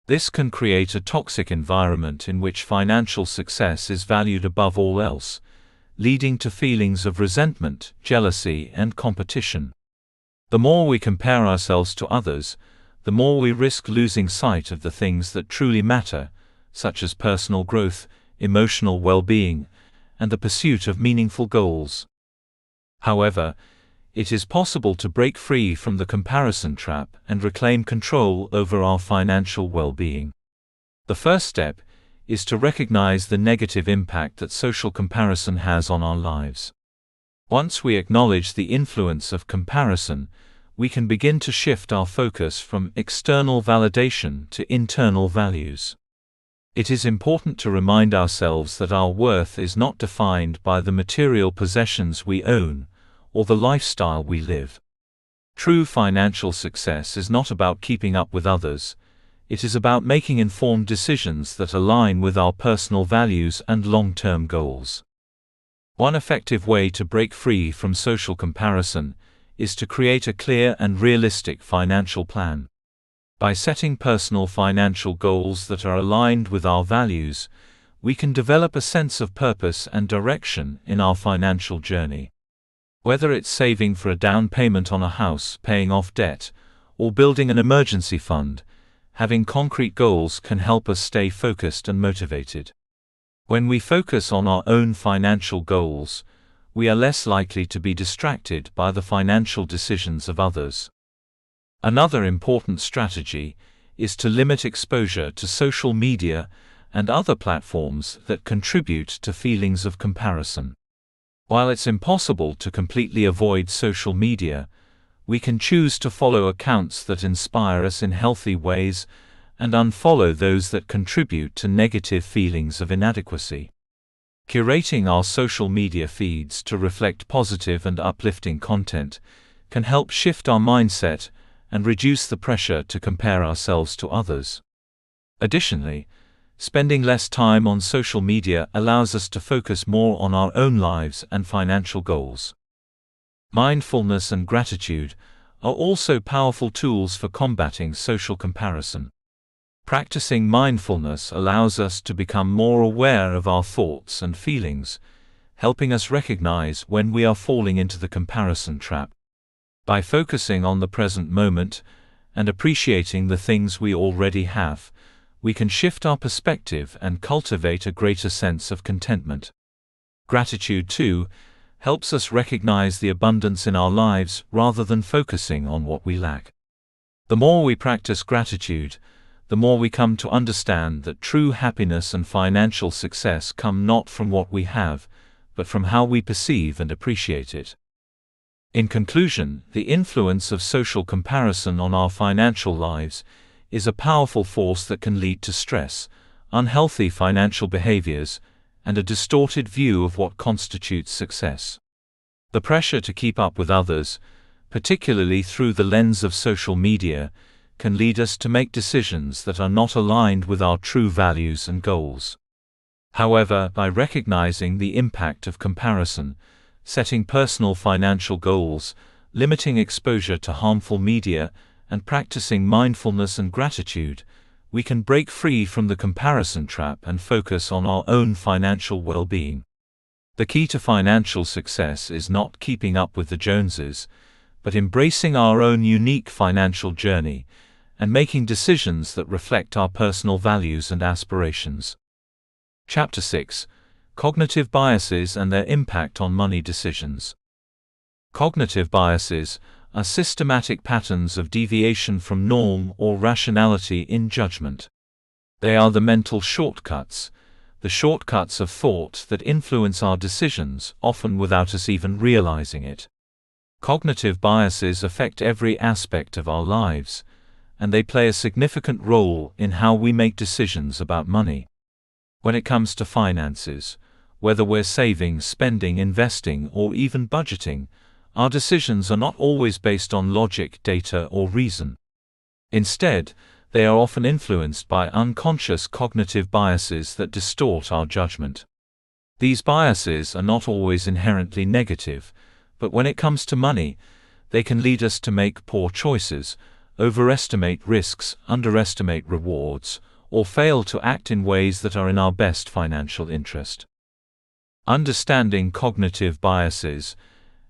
This can create a toxic environment in which financial success is valued above all else, leading to feelings of resentment, jealousy, and competition. The more we compare ourselves to others, the more we risk losing sight of the things that truly matter, such as personal growth, emotional well-being, and the pursuit of meaningful goals. However, it is possible to break free from the comparison trap and reclaim control over our financial well-being. The first step is to recognize the negative impact that social comparison has on our lives. Once we acknowledge the influence of comparison, we can begin to shift our focus from external validation to internal values. It is important to remind ourselves that our worth is not defined by the material possessions we own or the lifestyle we live. True financial success is not about keeping up with others. It is about making informed decisions that align with our personal values and long-term goals. One effective way to break free from social comparison is to create a clear and realistic financial plan. By setting personal financial goals that are aligned with our values, we can develop a sense of purpose and direction in our financial journey. Whether it's saving for a down payment on a house, paying off debt, or building an emergency fund, having concrete goals can help us stay focused and motivated. When we focus on our own financial goals, we are less likely to be distracted by the financial decisions of others. Another important strategy is to limit exposure to social media and other platforms that contribute to feelings of comparison. While it's impossible to completely avoid social media, we can choose to follow accounts that inspire us in healthy ways and unfollow those that contribute to negative feelings of inadequacy. Curating our social media feeds to reflect positive and uplifting content can help shift our mindset and reduce the pressure to compare ourselves to others. Additionally, spending less time on social media allows us to focus more on our own lives and financial goals. Mindfulness and gratitude are also powerful tools for combating social comparison. Practicing mindfulness allows us to become more aware of our thoughts and feelings, helping us recognize when we are falling into the comparison trap. By focusing on the present moment and appreciating the things we already have, we can shift our perspective and cultivate a greater sense of contentment. Gratitude, too, helps us recognize the abundance in our lives rather than focusing on what we lack. The more we practice gratitude, the more we come to understand that true happiness and financial success come not from what we have, but from how we perceive and appreciate it. In conclusion, the influence of social comparison on our financial lives is a powerful force that can lead to stress, unhealthy financial behaviors, and a distorted view of what constitutes success. The pressure to keep up with others, particularly through the lens of social media, can lead us to make decisions that are not aligned with our true values and goals. However, by recognizing the impact of comparison, setting personal financial goals, limiting exposure to harmful media, and practicing mindfulness and gratitude, we can break free from the comparison trap and focus on our own financial well-being. The key to financial success is not keeping up with the Joneses, but embracing our own unique financial journey and making decisions that reflect our personal values and aspirations. Chapter 6: Cognitive Biases and Their Impact on Money Decisions. Cognitive biases are systematic patterns of deviation from norm or rationality in judgment. They are the mental shortcuts, the shortcuts of thought that influence our decisions, often without us even realizing it. Cognitive biases affect every aspect of our lives, and they play a significant role in how we make decisions about money. When it comes to finances, whether we're saving, spending, investing, or even budgeting, our decisions are not always based on logic, data, or reason. Instead, they are often influenced by unconscious cognitive biases that distort our judgment. These biases are not always inherently negative, but when it comes to money, they can lead us to make poor choices, overestimate risks, underestimate rewards, or fail to act in ways that are in our best financial interest. Understanding cognitive biases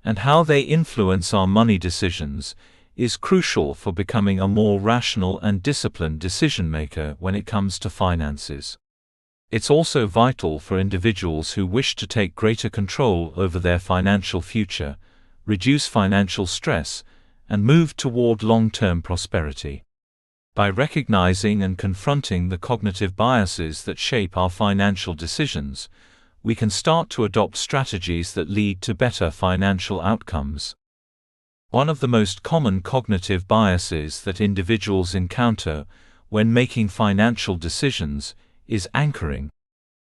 and how they influence our money decisions is crucial for becoming a more rational and disciplined decision-maker when it comes to finances. It's also vital for individuals who wish to take greater control over their financial future, reduce financial stress, and move toward long-term prosperity. By recognizing and confronting the cognitive biases that shape our financial decisions, we can start to adopt strategies that lead to better financial outcomes. One of the most common cognitive biases that individuals encounter when making financial decisions is anchoring.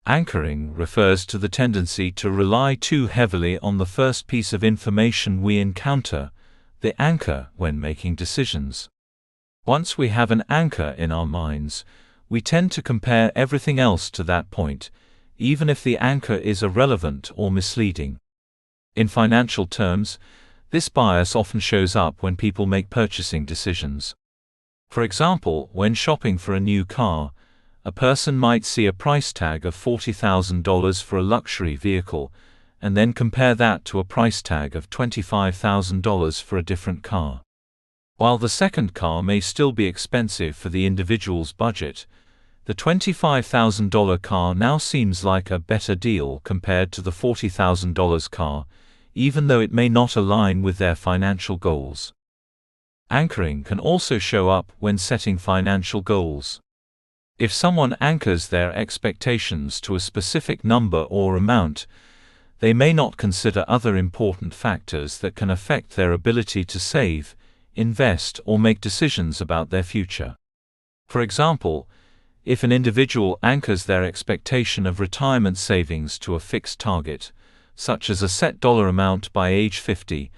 Anchoring refers to the tendency to rely too heavily on the first piece of information we encounter, the anchor, when making decisions. Once we have an anchor in our minds, we tend to compare everything else to that point, even if the anchor is irrelevant or misleading. In financial terms, this bias often shows up when people make purchasing decisions. For example, when shopping for a new car, a person might see a price tag of $40,000 for a luxury vehicle, and then compare that to a price tag of $25,000 for a different car. While the second car may still be expensive for the individual's budget, the $25,000 car now seems like a better deal compared to the $40,000 car, even though it may not align with their financial goals. Anchoring can also show up when setting financial goals. If someone anchors their expectations to a specific number or amount, they may not consider other important factors that can affect their ability to save, invest, or make decisions about their future. For example, if an individual anchors their expectation of retirement savings to a fixed target, such as a set dollar amount by age 50,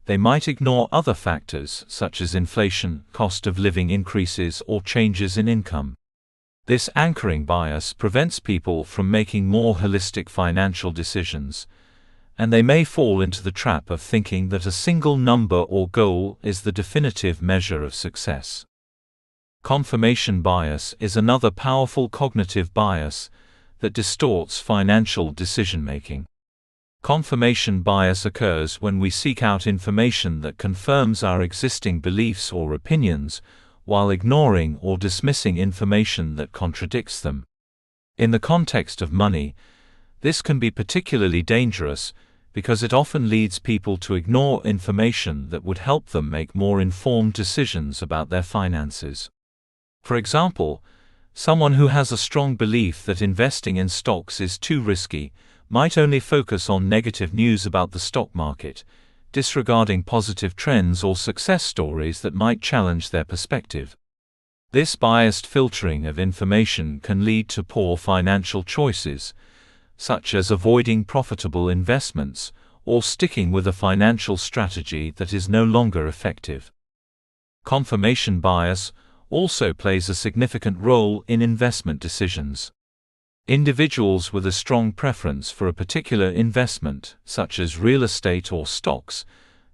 they might ignore other factors such as inflation, cost of living increases, or changes in income. This anchoring bias prevents people from making more holistic financial decisions, and they may fall into the trap of thinking that a single number or goal is the definitive measure of success. Confirmation bias is another powerful cognitive bias that distorts financial decision-making. Confirmation bias occurs when we seek out information that confirms our existing beliefs or opinions, while ignoring or dismissing information that contradicts them. In the context of money, this can be particularly dangerous because it often leads people to ignore information that would help them make more informed decisions about their finances. For example, someone who has a strong belief that investing in stocks is too risky might only focus on negative news about the stock market, disregarding positive trends or success stories that might challenge their perspective. This biased filtering of information can lead to poor financial choices, such as avoiding profitable investments or sticking with a financial strategy that is no longer effective. Confirmation bias also plays a significant role in investment decisions. Individuals with a strong preference for a particular investment, such as real estate or stocks,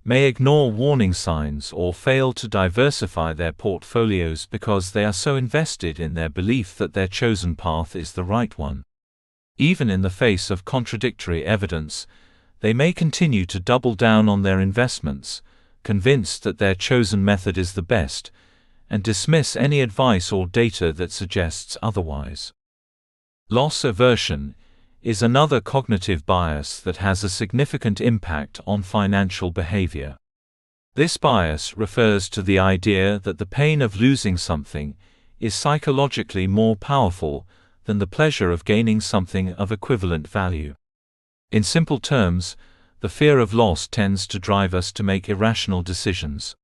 may ignore warning signs or fail to diversify their portfolios because they are so invested in their belief that their chosen path is the right one. Even in the face of contradictory evidence, they may continue to double down on their investments, convinced that their chosen method is the best, and dismiss any advice or data that suggests otherwise. Loss aversion is another cognitive bias that has a significant impact on financial behavior. This bias refers to the idea that the pain of losing something is psychologically more powerful than the pleasure of gaining something of equivalent value. In simple terms, the fear of loss tends to drive us to make irrational decisions.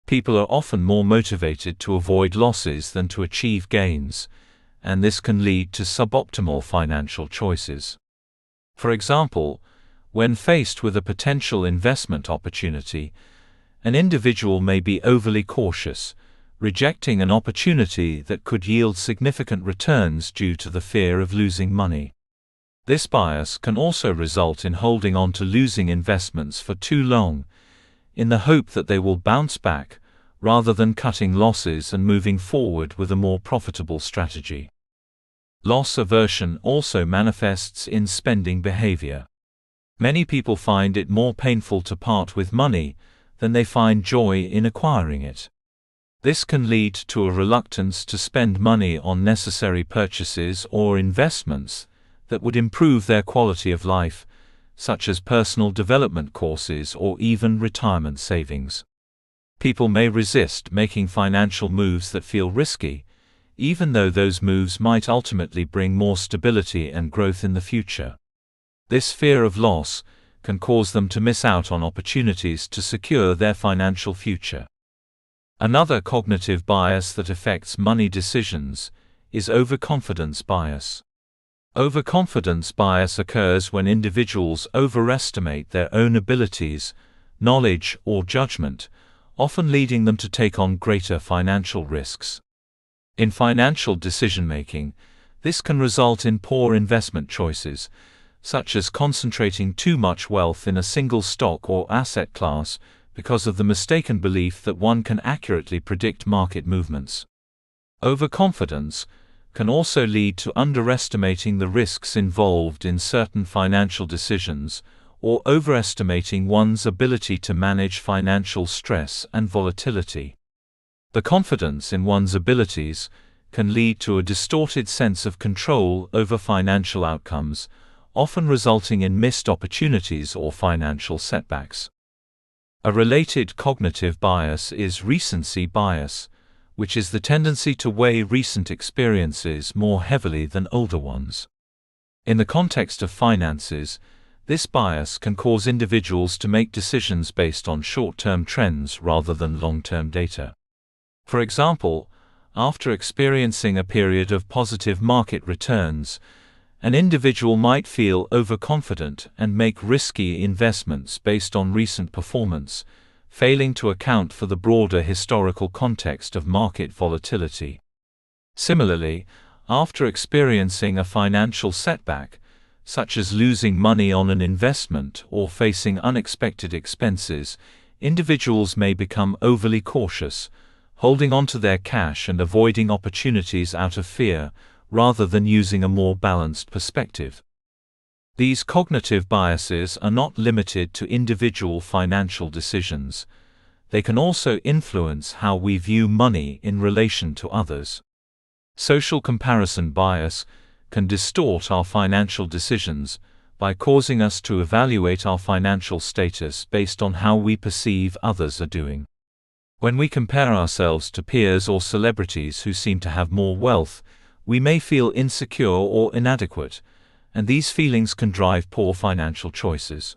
People are often more motivated to avoid losses than to achieve gains, and this can lead to suboptimal financial choices. For example, when faced with a potential investment opportunity, an individual may be overly cautious, rejecting an opportunity that could yield significant returns due to the fear of losing money. This bias can also result in holding on to losing investments for too long, in the hope that they will bounce back, rather than cutting losses and moving forward with a more profitable strategy. Loss aversion also manifests in spending behavior. Many people find it more painful to part with money than they find joy in acquiring it. This can lead to a reluctance to spend money on necessary purchases or investments that would improve their quality of life, such as personal development courses or even retirement savings. People may resist making financial moves that feel risky, even though those moves might ultimately bring more stability and growth in the future. This fear of loss can cause them to miss out on opportunities to secure their financial future. Another cognitive bias that affects money decisions is overconfidence bias. Overconfidence bias occurs when individuals overestimate their own abilities, knowledge, or judgment, often leading them to take on greater financial risks. In financial decision-making, this can result in poor investment choices, such as concentrating too much wealth in a single stock or asset class because of the mistaken belief that one can accurately predict market movements. Overconfidence can also lead to underestimating the risks involved in certain financial decisions, or overestimating one's ability to manage financial stress and volatility. The confidence in one's abilities can lead to a distorted sense of control over financial outcomes, often resulting in missed opportunities or financial setbacks. A related cognitive bias is recency bias, which is the tendency to weigh recent experiences more heavily than older ones. In the context of finances, this bias can cause individuals to make decisions based on short-term trends rather than long-term data. For example, after experiencing a period of positive market returns, an individual might feel overconfident and make risky investments based on recent performance, failing to account for the broader historical context of market volatility. Similarly, after experiencing a financial setback, such as losing money on an investment or facing unexpected expenses, individuals may become overly cautious, holding onto their cash and avoiding opportunities out of fear, rather than using a more balanced perspective. These cognitive biases are not limited to individual financial decisions. They can also influence how we view money in relation to others. Social comparison bias can distort our financial decisions by causing us to evaluate our financial status based on how we perceive others are doing. When we compare ourselves to peers or celebrities who seem to have more wealth, we may feel insecure or inadequate, and these feelings can drive poor financial choices.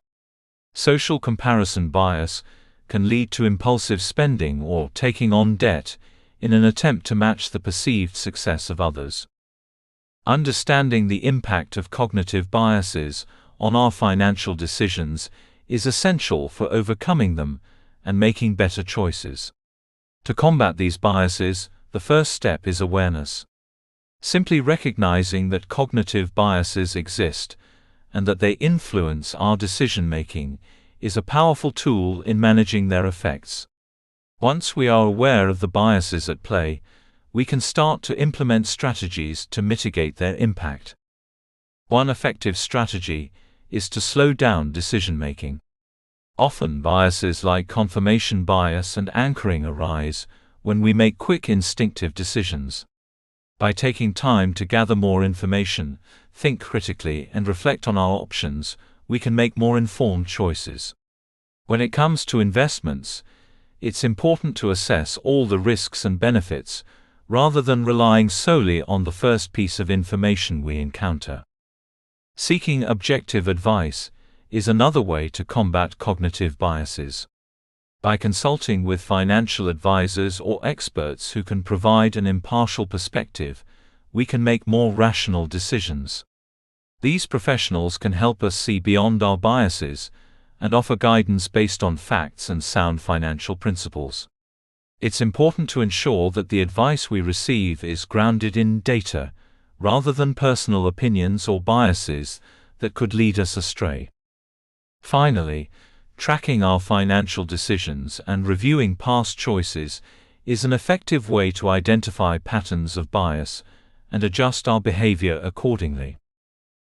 Social comparison bias can lead to impulsive spending or taking on debt in an attempt to match the perceived success of others. Understanding the impact of cognitive biases on our financial decisions is essential for overcoming them and making better choices. To combat these biases, the first step is awareness. Simply recognizing that cognitive biases exist and that they influence our decision-making is a powerful tool in managing their effects. Once we are aware of the biases at play, we can start to implement strategies to mitigate their impact. One effective strategy is to slow down decision-making. Often biases like confirmation bias and anchoring arise when we make quick instinctive decisions. By taking time to gather more information, think critically, and reflect on our options, we can make more informed choices. When it comes to investments, it's important to assess all the risks and benefits, rather than relying solely on the first piece of information we encounter. Seeking objective advice is another way to combat cognitive biases. By consulting with financial advisors or experts who can provide an impartial perspective, we can make more rational decisions. These professionals can help us see beyond our biases and offer guidance based on facts and sound financial principles. It's important to ensure that the advice we receive is grounded in data, rather than personal opinions or biases that could lead us astray. Finally, tracking our financial decisions and reviewing past choices is an effective way to identify patterns of bias and adjust our behavior accordingly.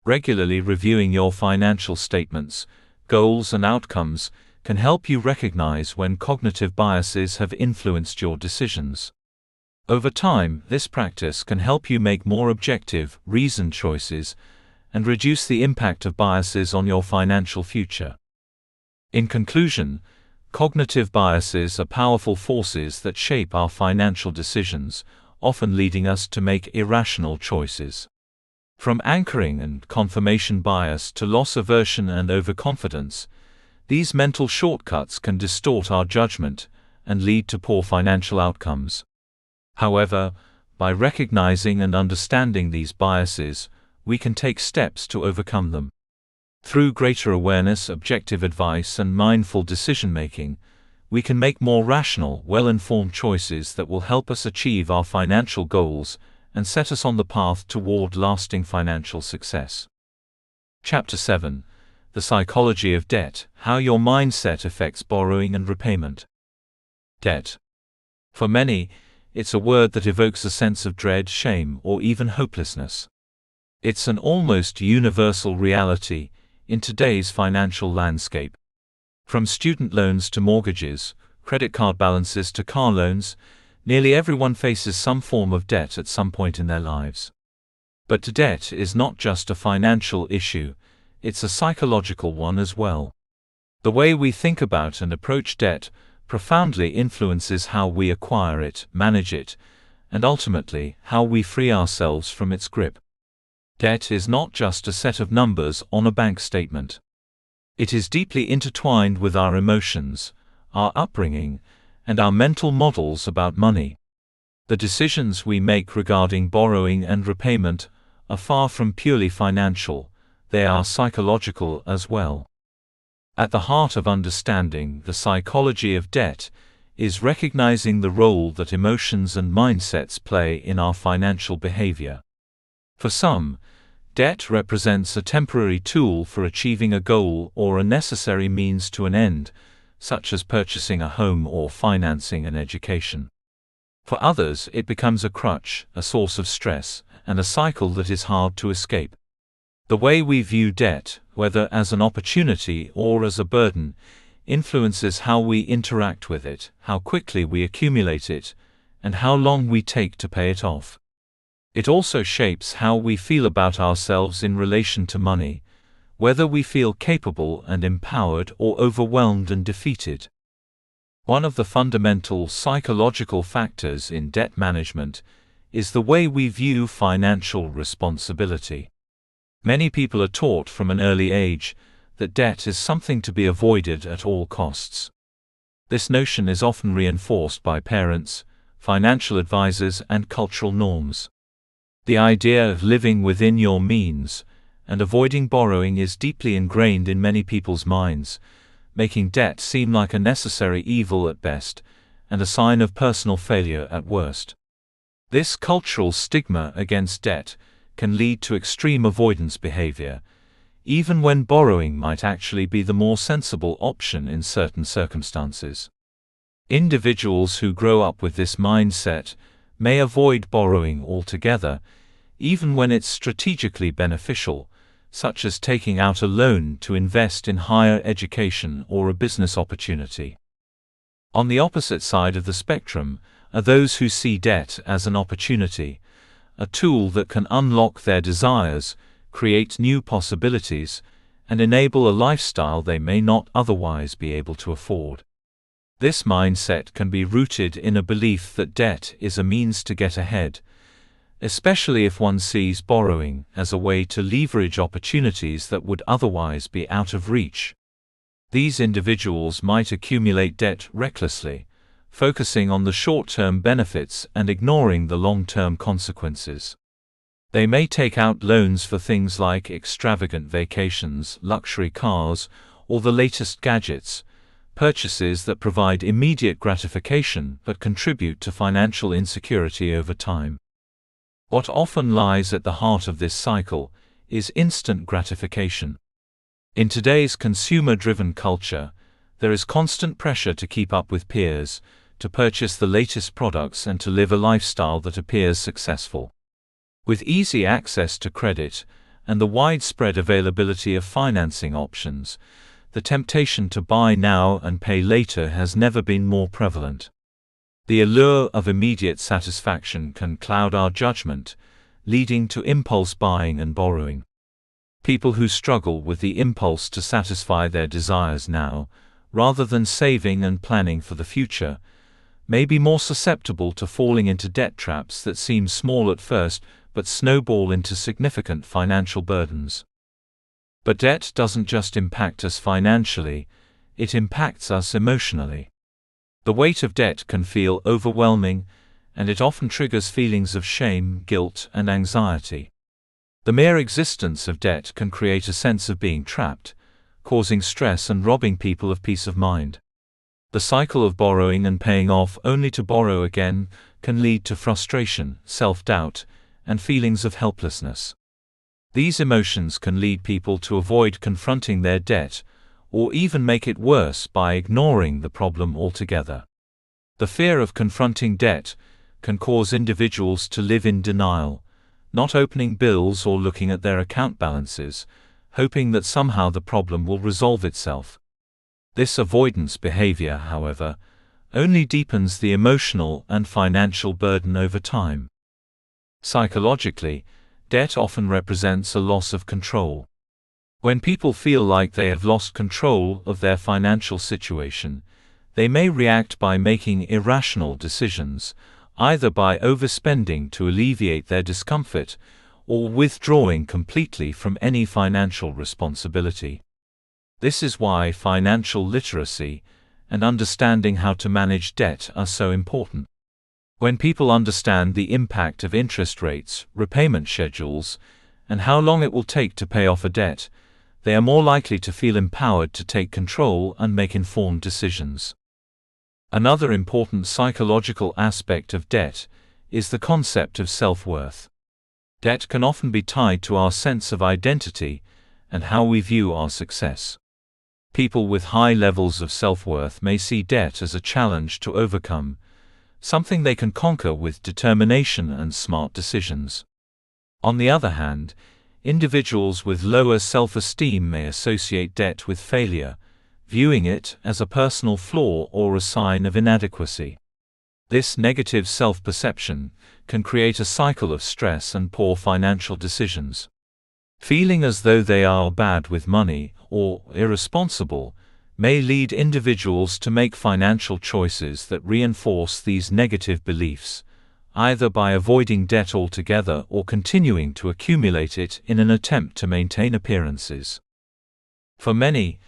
Regularly reviewing your financial statements, goals, and outcomes can help you recognize when cognitive biases have influenced your decisions. Over time, this practice can help you make more objective, reasoned choices and reduce the impact of biases on your financial future. In conclusion, cognitive biases are powerful forces that shape our financial decisions, often leading us to make irrational choices. From anchoring and confirmation bias to loss aversion and overconfidence, these mental shortcuts can distort our judgment and lead to poor financial outcomes. However, by recognizing and understanding these biases, we can take steps to overcome them. Through greater awareness, objective advice, and mindful decision-making, we can make more rational, well-informed choices that will help us achieve our financial goals and set us on the path toward lasting financial success. Chapter 7: The Psychology of Debt: How Your Mindset Affects Borrowing and Repayment. Debt. For many, it's a word that evokes a sense of dread, shame, or even hopelessness. It's an almost universal reality in today's financial landscape. From student loans to mortgages, credit card balances to car loans, nearly everyone faces some form of debt at some point in their lives. But debt is not just a financial issue, it's a psychological one as well. The way we think about and approach debt profoundly influences how we acquire it, manage it, and ultimately, how we free ourselves from its grip. Debt is not just a set of numbers on a bank statement. It is deeply intertwined with our emotions, our upbringing, and our mental models about money. The decisions we make regarding borrowing and repayment are far from purely financial, they are psychological as well. At the heart of understanding the psychology of debt is recognizing the role that emotions and mindsets play in our financial behavior. For some, debt represents a temporary tool for achieving a goal or a necessary means to an end, such as purchasing a home or financing an education. For others, it becomes a crutch, a source of stress, and a cycle that is hard to escape. The way we view debt, whether as an opportunity or as a burden, influences how we interact with it, how quickly we accumulate it, and how long we take to pay it off. It also shapes how we feel about ourselves in relation to money, whether we feel capable and empowered or overwhelmed and defeated. One of the fundamental psychological factors in debt management is the way we view financial responsibility. Many people are taught from an early age that debt is something to be avoided at all costs. This notion is often reinforced by parents, financial advisors, and cultural norms. The idea of living within your means and avoiding borrowing is deeply ingrained in many people's minds, making debt seem like a necessary evil at best and a sign of personal failure at worst. This cultural stigma against debt can lead to extreme avoidance behavior, even when borrowing might actually be the more sensible option in certain circumstances. Individuals who grow up with this mindset may avoid borrowing altogether, even when it's strategically beneficial, such as taking out a loan to invest in higher education or a business opportunity. On the opposite side of the spectrum are those who see debt as an opportunity, a tool that can unlock their desires, create new possibilities, and enable a lifestyle they may not otherwise be able to afford. This mindset can be rooted in a belief that debt is a means to get ahead, especially if one sees borrowing as a way to leverage opportunities that would otherwise be out of reach. These individuals might accumulate debt recklessly, focusing on the short-term benefits and ignoring the long-term consequences. They may take out loans for things like extravagant vacations, luxury cars, or the latest gadgets, purchases that provide immediate gratification but contribute to financial insecurity over time. What often lies at the heart of this cycle is instant gratification. In today's consumer-driven culture, there is constant pressure to keep up with peers, to purchase the latest products, and to live a lifestyle that appears successful. With easy access to credit and the widespread availability of financing options, the temptation to buy now and pay later has never been more prevalent. The allure of immediate satisfaction can cloud our judgment, leading to impulse buying and borrowing. People who struggle with the impulse to satisfy their desires now, rather than saving and planning for the future, may be more susceptible to falling into debt traps that seem small at first but snowball into significant financial burdens. But debt doesn't just impact us financially, it impacts us emotionally. The weight of debt can feel overwhelming, and it often triggers feelings of shame, guilt, and anxiety. The mere existence of debt can create a sense of being trapped, causing stress and robbing people of peace of mind. The cycle of borrowing and paying off only to borrow again can lead to frustration, self-doubt, and feelings of helplessness. These emotions can lead people to avoid confronting their debt, or even make it worse by ignoring the problem altogether. The fear of confronting debt can cause individuals to live in denial, not opening bills or looking at their account balances, hoping that somehow the problem will resolve itself. This avoidance behavior, however, only deepens the emotional and financial burden over time. Psychologically, debt often represents a loss of control. When people feel like they have lost control of their financial situation, they may react by making irrational decisions, either by overspending to alleviate their discomfort, or withdrawing completely from any financial responsibility. This is why financial literacy and understanding how to manage debt are so important. When people understand the impact of interest rates, repayment schedules, and how long it will take to pay off a debt, they are more likely to feel empowered to take control and make informed decisions. Another important psychological aspect of debt is the concept of self-worth. Debt can often be tied to our sense of identity and how we view our success. People with high levels of self-worth may see debt as a challenge to overcome, something they can conquer with determination and smart decisions. On the other hand, individuals with lower self-esteem may associate debt with failure, viewing it as a personal flaw or a sign of inadequacy. This negative self-perception can create a cycle of stress and poor financial decisions. Feeling as though they are bad with money or irresponsible may lead individuals to make financial choices that reinforce these negative beliefs, either by avoiding debt altogether or continuing to accumulate it in an attempt to maintain appearances. For many,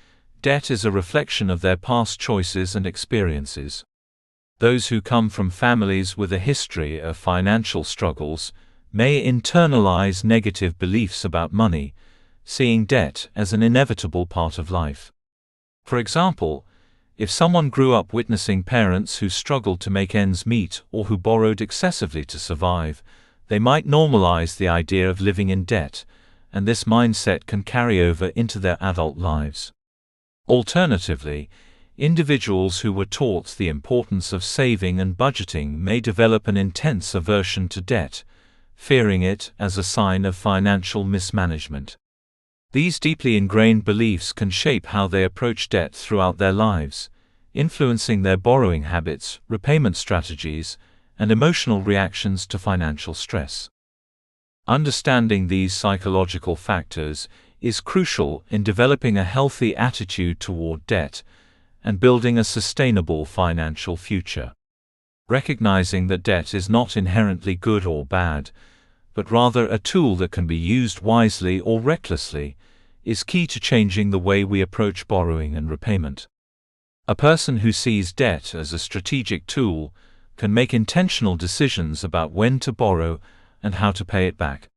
debt is a reflection of their past choices and experiences. Those who come from families with a history of financial struggles may internalize negative beliefs about money, seeing debt as an inevitable part of life. For example, if someone grew up witnessing parents who struggled to make ends meet or who borrowed excessively to survive, they might normalize the idea of living in debt, and this mindset can carry over into their adult lives. Alternatively, individuals who were taught the importance of saving and budgeting may develop an intense aversion to debt, fearing it as a sign of financial mismanagement. These deeply ingrained beliefs can shape how they approach debt throughout their lives, influencing their borrowing habits, repayment strategies, and emotional reactions to financial stress. Understanding these psychological factors is crucial in developing a healthy attitude toward debt and building a sustainable financial future. Recognizing that debt is not inherently good or bad, but rather a tool that can be used wisely or recklessly, is key to changing the way we approach borrowing and repayment. A person who sees debt as a strategic tool can make intentional decisions about when to borrow and how to pay it back.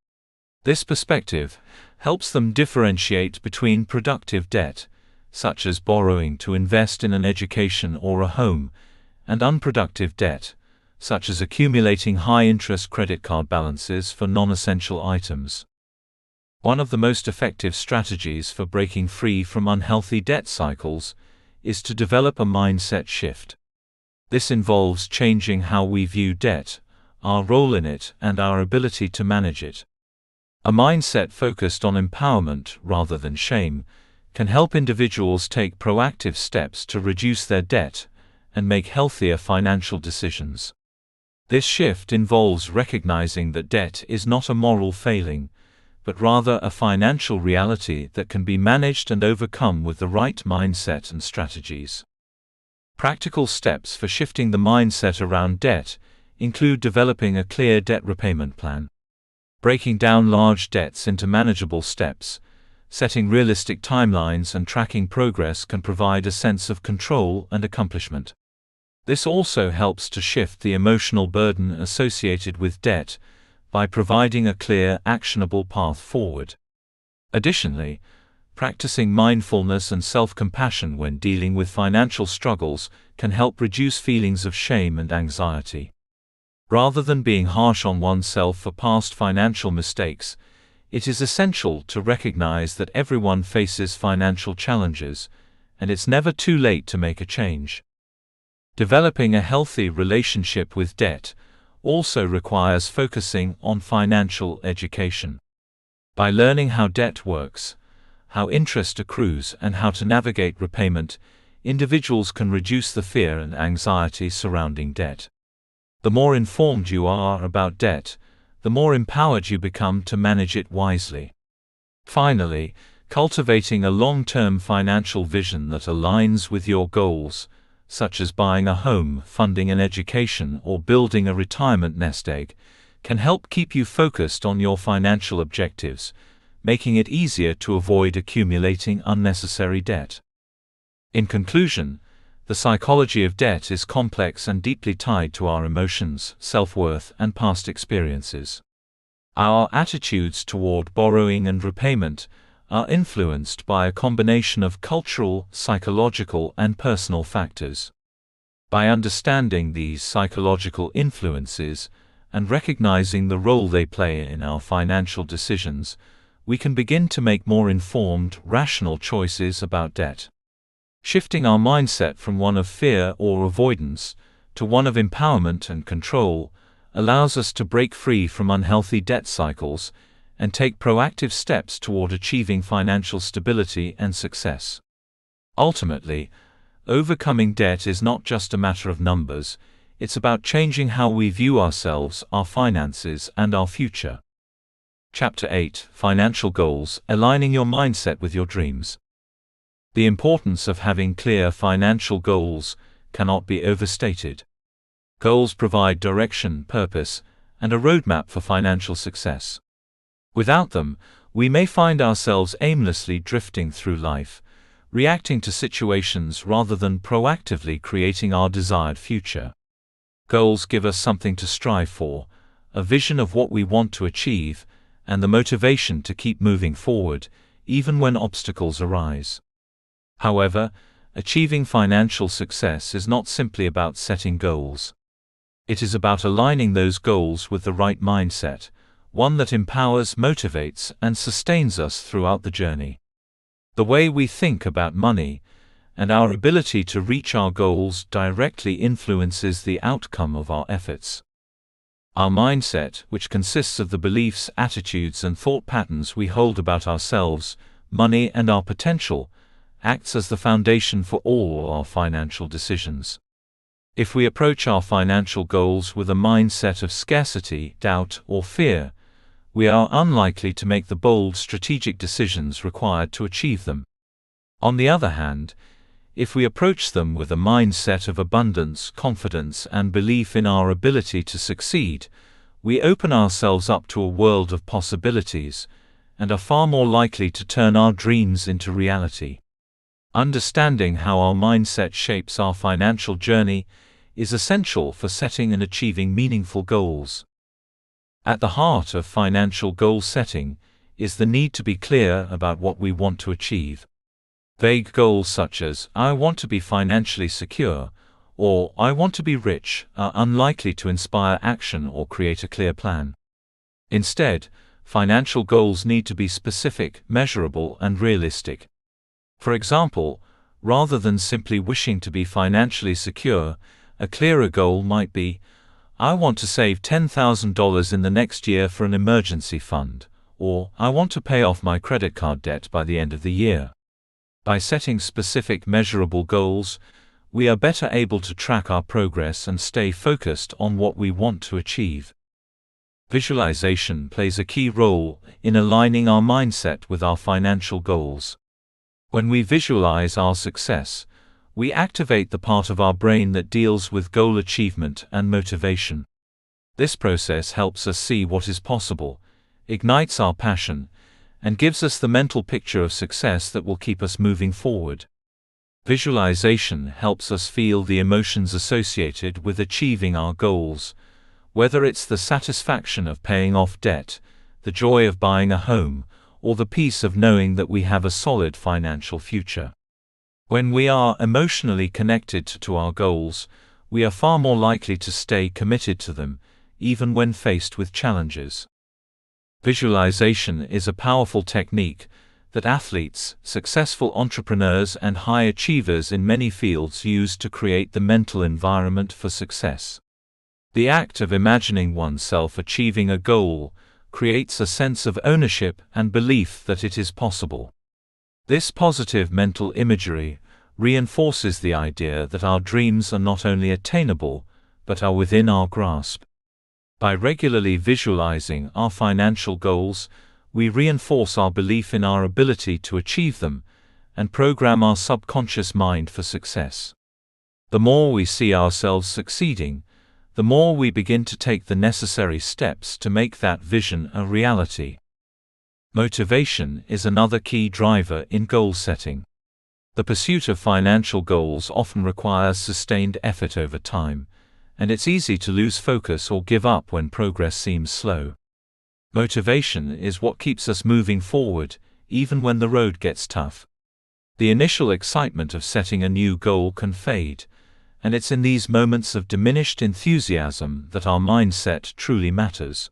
This perspective helps them differentiate between productive debt, such as borrowing to invest in an education or a home, and unproductive debt, such as accumulating high-interest credit card balances for non-essential items. One of the most effective strategies for breaking free from unhealthy debt cycles is to develop a mindset shift. This involves changing how we view debt, our role in it, and our ability to manage it. A mindset focused on empowerment rather than shame can help individuals take proactive steps to reduce their debt and make healthier financial decisions. This shift involves recognizing that debt is not a moral failing, but rather a financial reality that can be managed and overcome with the right mindset and strategies. Practical steps for shifting the mindset around debt include developing a clear debt repayment plan. Breaking down large debts into manageable steps, setting realistic timelines and tracking progress can provide a sense of control and accomplishment. This also helps to shift the emotional burden associated with debt by providing a clear, actionable path forward. Additionally, practicing mindfulness and self-compassion when dealing with financial struggles can help reduce feelings of shame and anxiety. Rather than being harsh on oneself for past financial mistakes, it is essential to recognize that everyone faces financial challenges, and it's never too late to make a change. Developing a healthy relationship with debt also requires focusing on financial education. By learning how debt works, how interest accrues, and how to navigate repayment, individuals can reduce the fear and anxiety surrounding debt. The more informed you are about debt, the more empowered you become to manage it wisely. Finally, cultivating a long-term financial vision that aligns with your goals, such as buying a home, funding an education, or building a retirement nest egg, can help keep you focused on your financial objectives, making it easier to avoid accumulating unnecessary debt. In conclusion, the psychology of debt is complex and deeply tied to our emotions, self-worth, and past experiences. Our attitudes toward borrowing and repayment are influenced by a combination of cultural, psychological, and personal factors. By understanding these psychological influences and recognizing the role they play in our financial decisions, we can begin to make more informed, rational choices about debt. Shifting our mindset from one of fear or avoidance to one of empowerment and control, allows us to break free from unhealthy debt cycles and take proactive steps toward achieving financial stability and success. Ultimately, overcoming debt is not just a matter of numbers, it's about changing how we view ourselves, our finances, and our future. Chapter 8: Financial Goals: Aligning Your Mindset with Your Dreams. The importance of having clear financial goals cannot be overstated. Goals provide direction, purpose, and a roadmap for financial success. Without them, we may find ourselves aimlessly drifting through life, reacting to situations rather than proactively creating our desired future. Goals give us something to strive for, a vision of what we want to achieve, and the motivation to keep moving forward, even when obstacles arise. However, achieving financial success is not simply about setting goals. It is about aligning those goals with the right mindset, one that empowers, motivates, and sustains us throughout the journey. The way we think about money and our ability to reach our goals directly influences the outcome of our efforts. Our mindset, which consists of the beliefs, attitudes, and thought patterns we hold about ourselves, money, and our potential, acts as the foundation for all our financial decisions. If we approach our financial goals with a mindset of scarcity, doubt, or fear, we are unlikely to make the bold strategic decisions required to achieve them. On the other hand, if we approach them with a mindset of abundance, confidence, and belief in our ability to succeed, we open ourselves up to a world of possibilities, and are far more likely to turn our dreams into reality. Understanding how our mindset shapes our financial journey is essential for setting and achieving meaningful goals. At the heart of financial goal setting is the need to be clear about what we want to achieve. Vague goals such as, "I want to be financially secure," or "I want to be rich," are unlikely to inspire action or create a clear plan. Instead, financial goals need to be specific, measurable, and realistic. For example, rather than simply wishing to be financially secure, a clearer goal might be, "I want to save $10,000 in the next year for an emergency fund," or "I want to pay off my credit card debt by the end of the year." By setting specific, measurable goals, we are better able to track our progress and stay focused on what we want to achieve. Visualization plays a key role in aligning our mindset with our financial goals. When we visualize our success, we activate the part of our brain that deals with goal achievement and motivation. This process helps us see what is possible, ignites our passion, and gives us the mental picture of success that will keep us moving forward. Visualization helps us feel the emotions associated with achieving our goals, whether it's the satisfaction of paying off debt, the joy of buying a home, or the peace of knowing that we have a solid financial future. When we are emotionally connected to our goals, we are far more likely to stay committed to them, even when faced with challenges. Visualization is a powerful technique that athletes, successful entrepreneurs, and high achievers in many fields use to create the mental environment for success. The act of imagining oneself achieving a goal creates a sense of ownership and belief that it is possible. This positive mental imagery reinforces the idea that our dreams are not only attainable, but are within our grasp. By regularly visualizing our financial goals, we reinforce our belief in our ability to achieve them, and program our subconscious mind for success. The more we see ourselves succeeding, the more we begin to take the necessary steps to make that vision a reality. Motivation is another key driver in goal setting. The pursuit of financial goals often requires sustained effort over time, and it's easy to lose focus or give up when progress seems slow. Motivation is what keeps us moving forward, even when the road gets tough. The initial excitement of setting a new goal can fade, and it's in these moments of diminished enthusiasm that our mindset truly matters.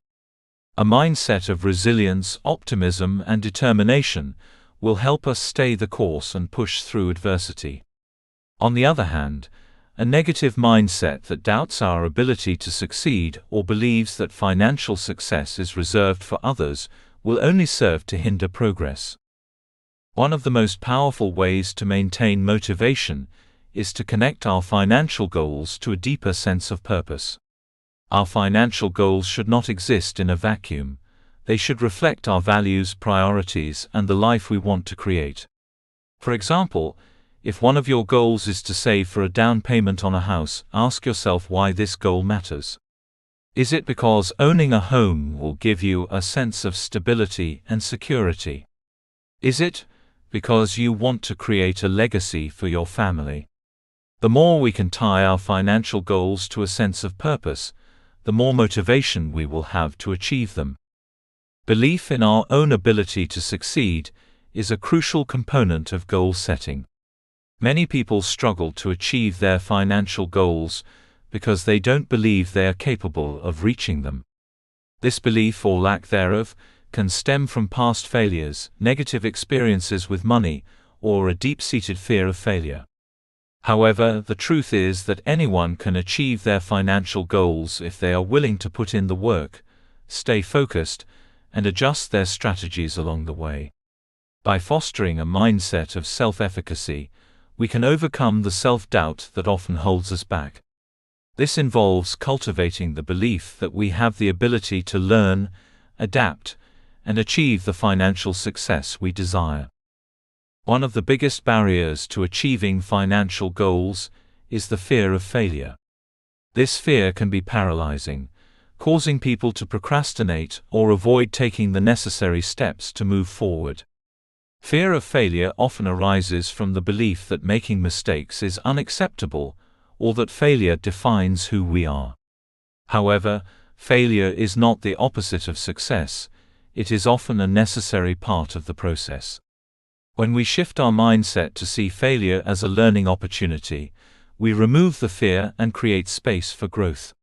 A mindset of resilience, optimism, and determination will help us stay the course and push through adversity. On the other hand, A negative mindset that doubts our ability to succeed or believes that financial success is reserved for others will only serve to hinder progress. One of the most powerful ways to maintain motivation is to connect our financial goals to a deeper sense of purpose. Our financial goals should not exist in a vacuum. They should reflect our values, priorities, and the life we want to create. For example, if one of your goals is to save for a down payment on a house, ask yourself why this goal matters. Is it because owning a home will give you a sense of stability and security? Is it because you want to create a legacy for your family? The more we can tie our financial goals to a sense of purpose, the more motivation we will have to achieve them. Belief in our own ability to succeed is a crucial component of goal setting. Many people struggle to achieve their financial goals because they don't believe they are capable of reaching them. This belief, or lack thereof, can stem from past failures, negative experiences with money, or a deep-seated fear of failure. However, the truth is that anyone can achieve their financial goals if they are willing to put in the work, stay focused, and adjust their strategies along the way. By fostering a mindset of self-efficacy, we can overcome the self-doubt that often holds us back. This involves cultivating the belief that we have the ability to learn, adapt, and achieve the financial success we desire. One of the biggest barriers to achieving financial goals is the fear of failure. This fear can be paralyzing, causing people to procrastinate or avoid taking the necessary steps to move forward. Fear of failure often arises from the belief that making mistakes is unacceptable, or that failure defines who we are. However, failure is not the opposite of success. It is often a necessary part of the process. When we shift our mindset to see failure as a learning opportunity, we remove the fear and create space for growth.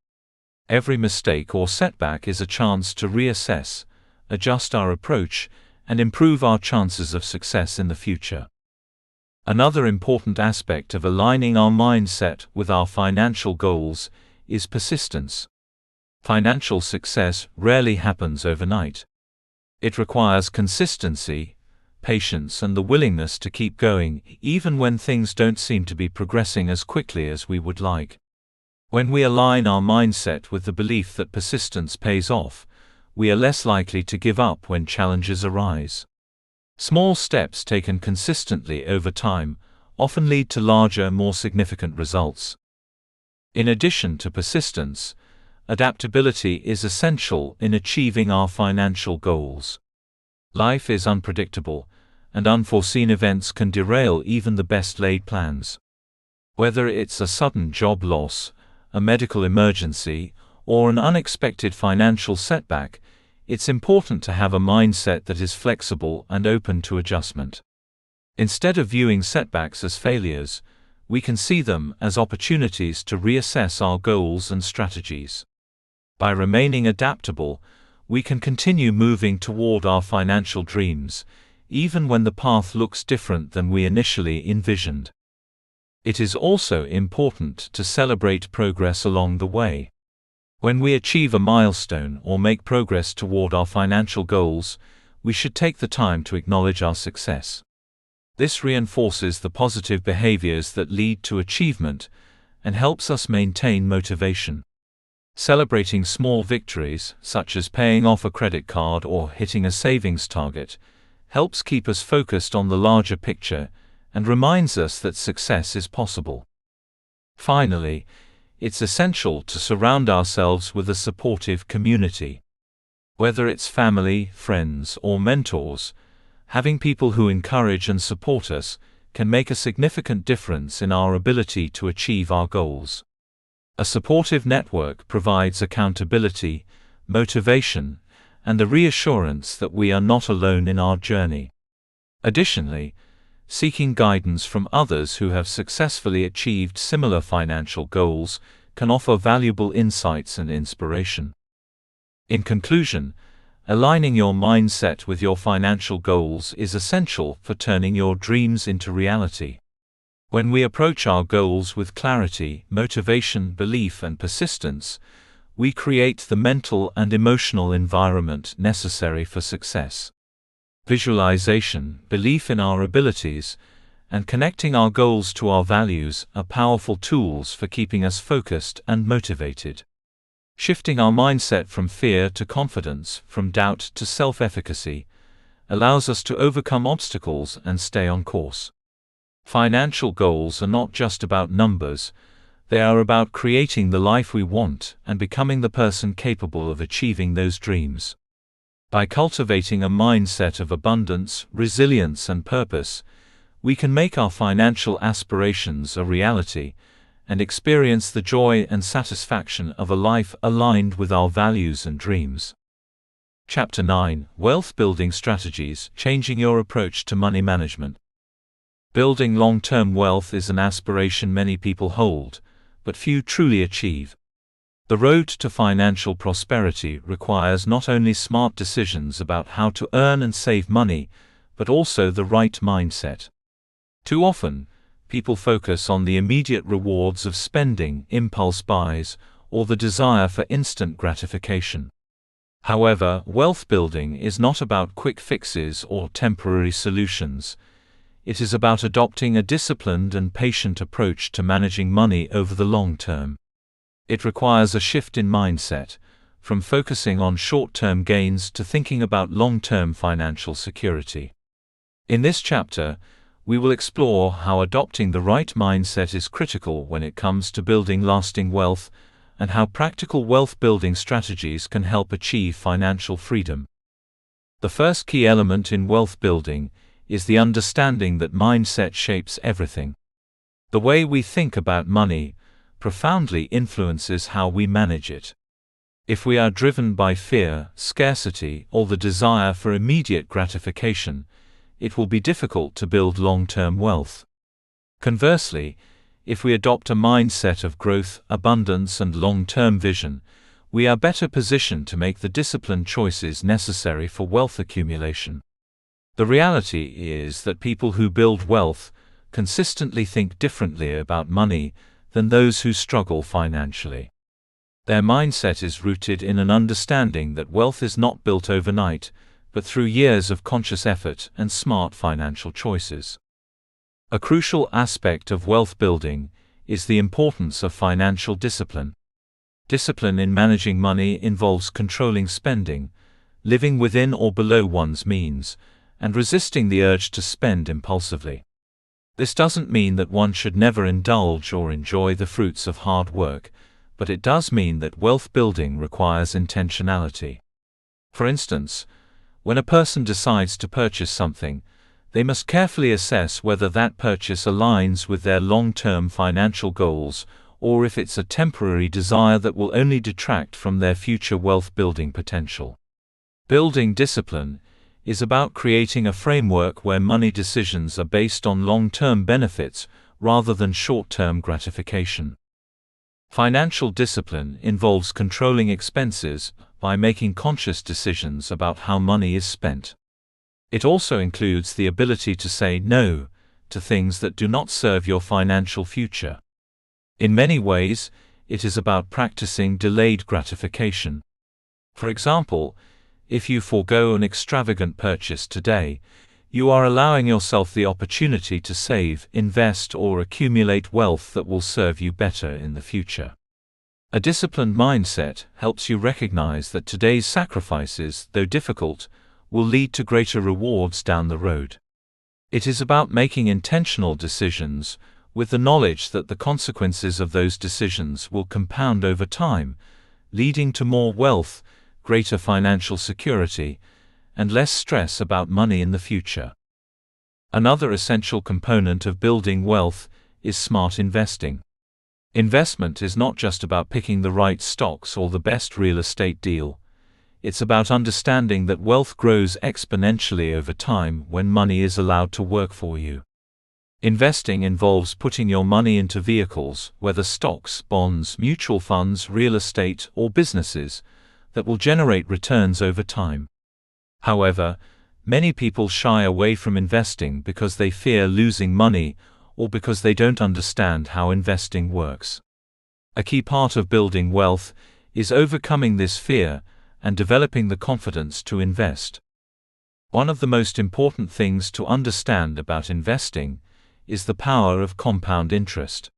Every mistake or setback is a chance to reassess, adjust our approach, and improve our chances of success in the future. Another important aspect of aligning our mindset with our financial goals is persistence. Financial success rarely happens overnight. It requires consistency, patience, and the willingness to keep going, even when things don't seem to be progressing as quickly as we would like. When we align our mindset with the belief that persistence pays off, we are less likely to give up when challenges arise. Small steps taken consistently over time often lead to larger, more significant results. In addition to persistence, adaptability is essential in achieving our financial goals. Life is unpredictable, and unforeseen events can derail even the best-laid plans. Whether it's a sudden job loss, a medical emergency, or an unexpected financial setback, it's important to have a mindset that is flexible and open to adjustment. Instead of viewing setbacks as failures, we can see them as opportunities to reassess our goals and strategies. By remaining adaptable, we can continue moving toward our financial dreams, even when the path looks different than we initially envisioned. It is also important to celebrate progress along the way. When we achieve a milestone or make progress toward our financial goals, we should take the time to acknowledge our success. This reinforces the positive behaviors that lead to achievement and helps us maintain motivation. Celebrating small victories, such as paying off a credit card or hitting a savings target, helps keep us focused on the larger picture and reminds us that success is possible. Finally, it's essential to surround ourselves with a supportive community. Whether it's family, friends, or mentors, having people who encourage and support us can make a significant difference in our ability to achieve our goals. A supportive network provides accountability, motivation, and the reassurance that we are not alone in our journey. Additionally, seeking guidance from others who have successfully achieved similar financial goals can offer valuable insights and inspiration. In conclusion, aligning your mindset with your financial goals is essential for turning your dreams into reality. When we approach our goals with clarity, motivation, belief, and persistence, we create the mental and emotional environment necessary for success. Visualization, belief in our abilities, and connecting our goals to our values are powerful tools for keeping us focused and motivated. Shifting our mindset from fear to confidence, from doubt to self-efficacy, allows us to overcome obstacles and stay on course. Financial goals are not just about numbers, they are about creating the life we want and becoming the person capable of achieving those dreams. By cultivating a mindset of abundance, resilience, and purpose, we can make our financial aspirations a reality and experience the joy and satisfaction of a life aligned with our values and dreams. Chapter 9: Wealth Building Strategies, Changing Your Approach to Money Management. Building long-term wealth is an aspiration many people hold, but few truly achieve. The road to financial prosperity requires not only smart decisions about how to earn and save money, but also the right mindset. Too often, people focus on the immediate rewards of spending, impulse buys, or the desire for instant gratification. However, wealth building is not about quick fixes or temporary solutions. It is about adopting a disciplined and patient approach to managing money over the long term. It requires a shift in mindset, from focusing on short-term gains to thinking about long-term financial security. In this chapter, we will explore how adopting the right mindset is critical when it comes to building lasting wealth, and how practical wealth-building strategies can help achieve financial freedom. The first key element in wealth building is the understanding that mindset shapes everything. The way we think about money profoundly influences how we manage it. If we are driven by fear, scarcity, or the desire for immediate gratification, it will be difficult to build long-term wealth. Conversely, if we adopt a mindset of growth, abundance, and long-term vision, we are better positioned to make the disciplined choices necessary for wealth accumulation. The reality is that people who build wealth consistently think differently about money than those who struggle financially. Their mindset is rooted in an understanding that wealth is not built overnight, but through years of conscious effort and smart financial choices. A crucial aspect of wealth building is the importance of financial discipline. Discipline in managing money involves controlling spending, living within or below one's means, and resisting the urge to spend impulsively. This doesn't mean that one should never indulge or enjoy the fruits of hard work, but it does mean that wealth building requires intentionality. For instance, when a person decides to purchase something, they must carefully assess whether that purchase aligns with their long-term financial goals, or if it's a temporary desire that will only detract from their future wealth-building potential. Building discipline is about creating a framework where money decisions are based on long-term benefits rather than short-term gratification. Financial discipline involves controlling expenses by making conscious decisions about how money is spent. It also includes the ability to say no to things that do not serve your financial future. In many ways, it is about practicing delayed gratification. For example, if you forego an extravagant purchase today, you are allowing yourself the opportunity to save, invest, or accumulate wealth that will serve you better in the future. A disciplined mindset helps you recognize that today's sacrifices, though difficult, will lead to greater rewards down the road. It is about making intentional decisions, with the knowledge that the consequences of those decisions will compound over time, leading to more wealth, greater financial security, and less stress about money in the future. Another essential component of building wealth is smart investing. Investment is not just about picking the right stocks or the best real estate deal. It's about understanding that wealth grows exponentially over time when money is allowed to work for you. Investing involves putting your money into vehicles, whether stocks, bonds, mutual funds, real estate, or businesses, that will generate returns over time. However, many people shy away from investing because they fear losing money or because they don't understand how investing works. A key part of building wealth is overcoming this fear and developing the confidence to invest. One of the most important things to understand about investing is the power of compound interest.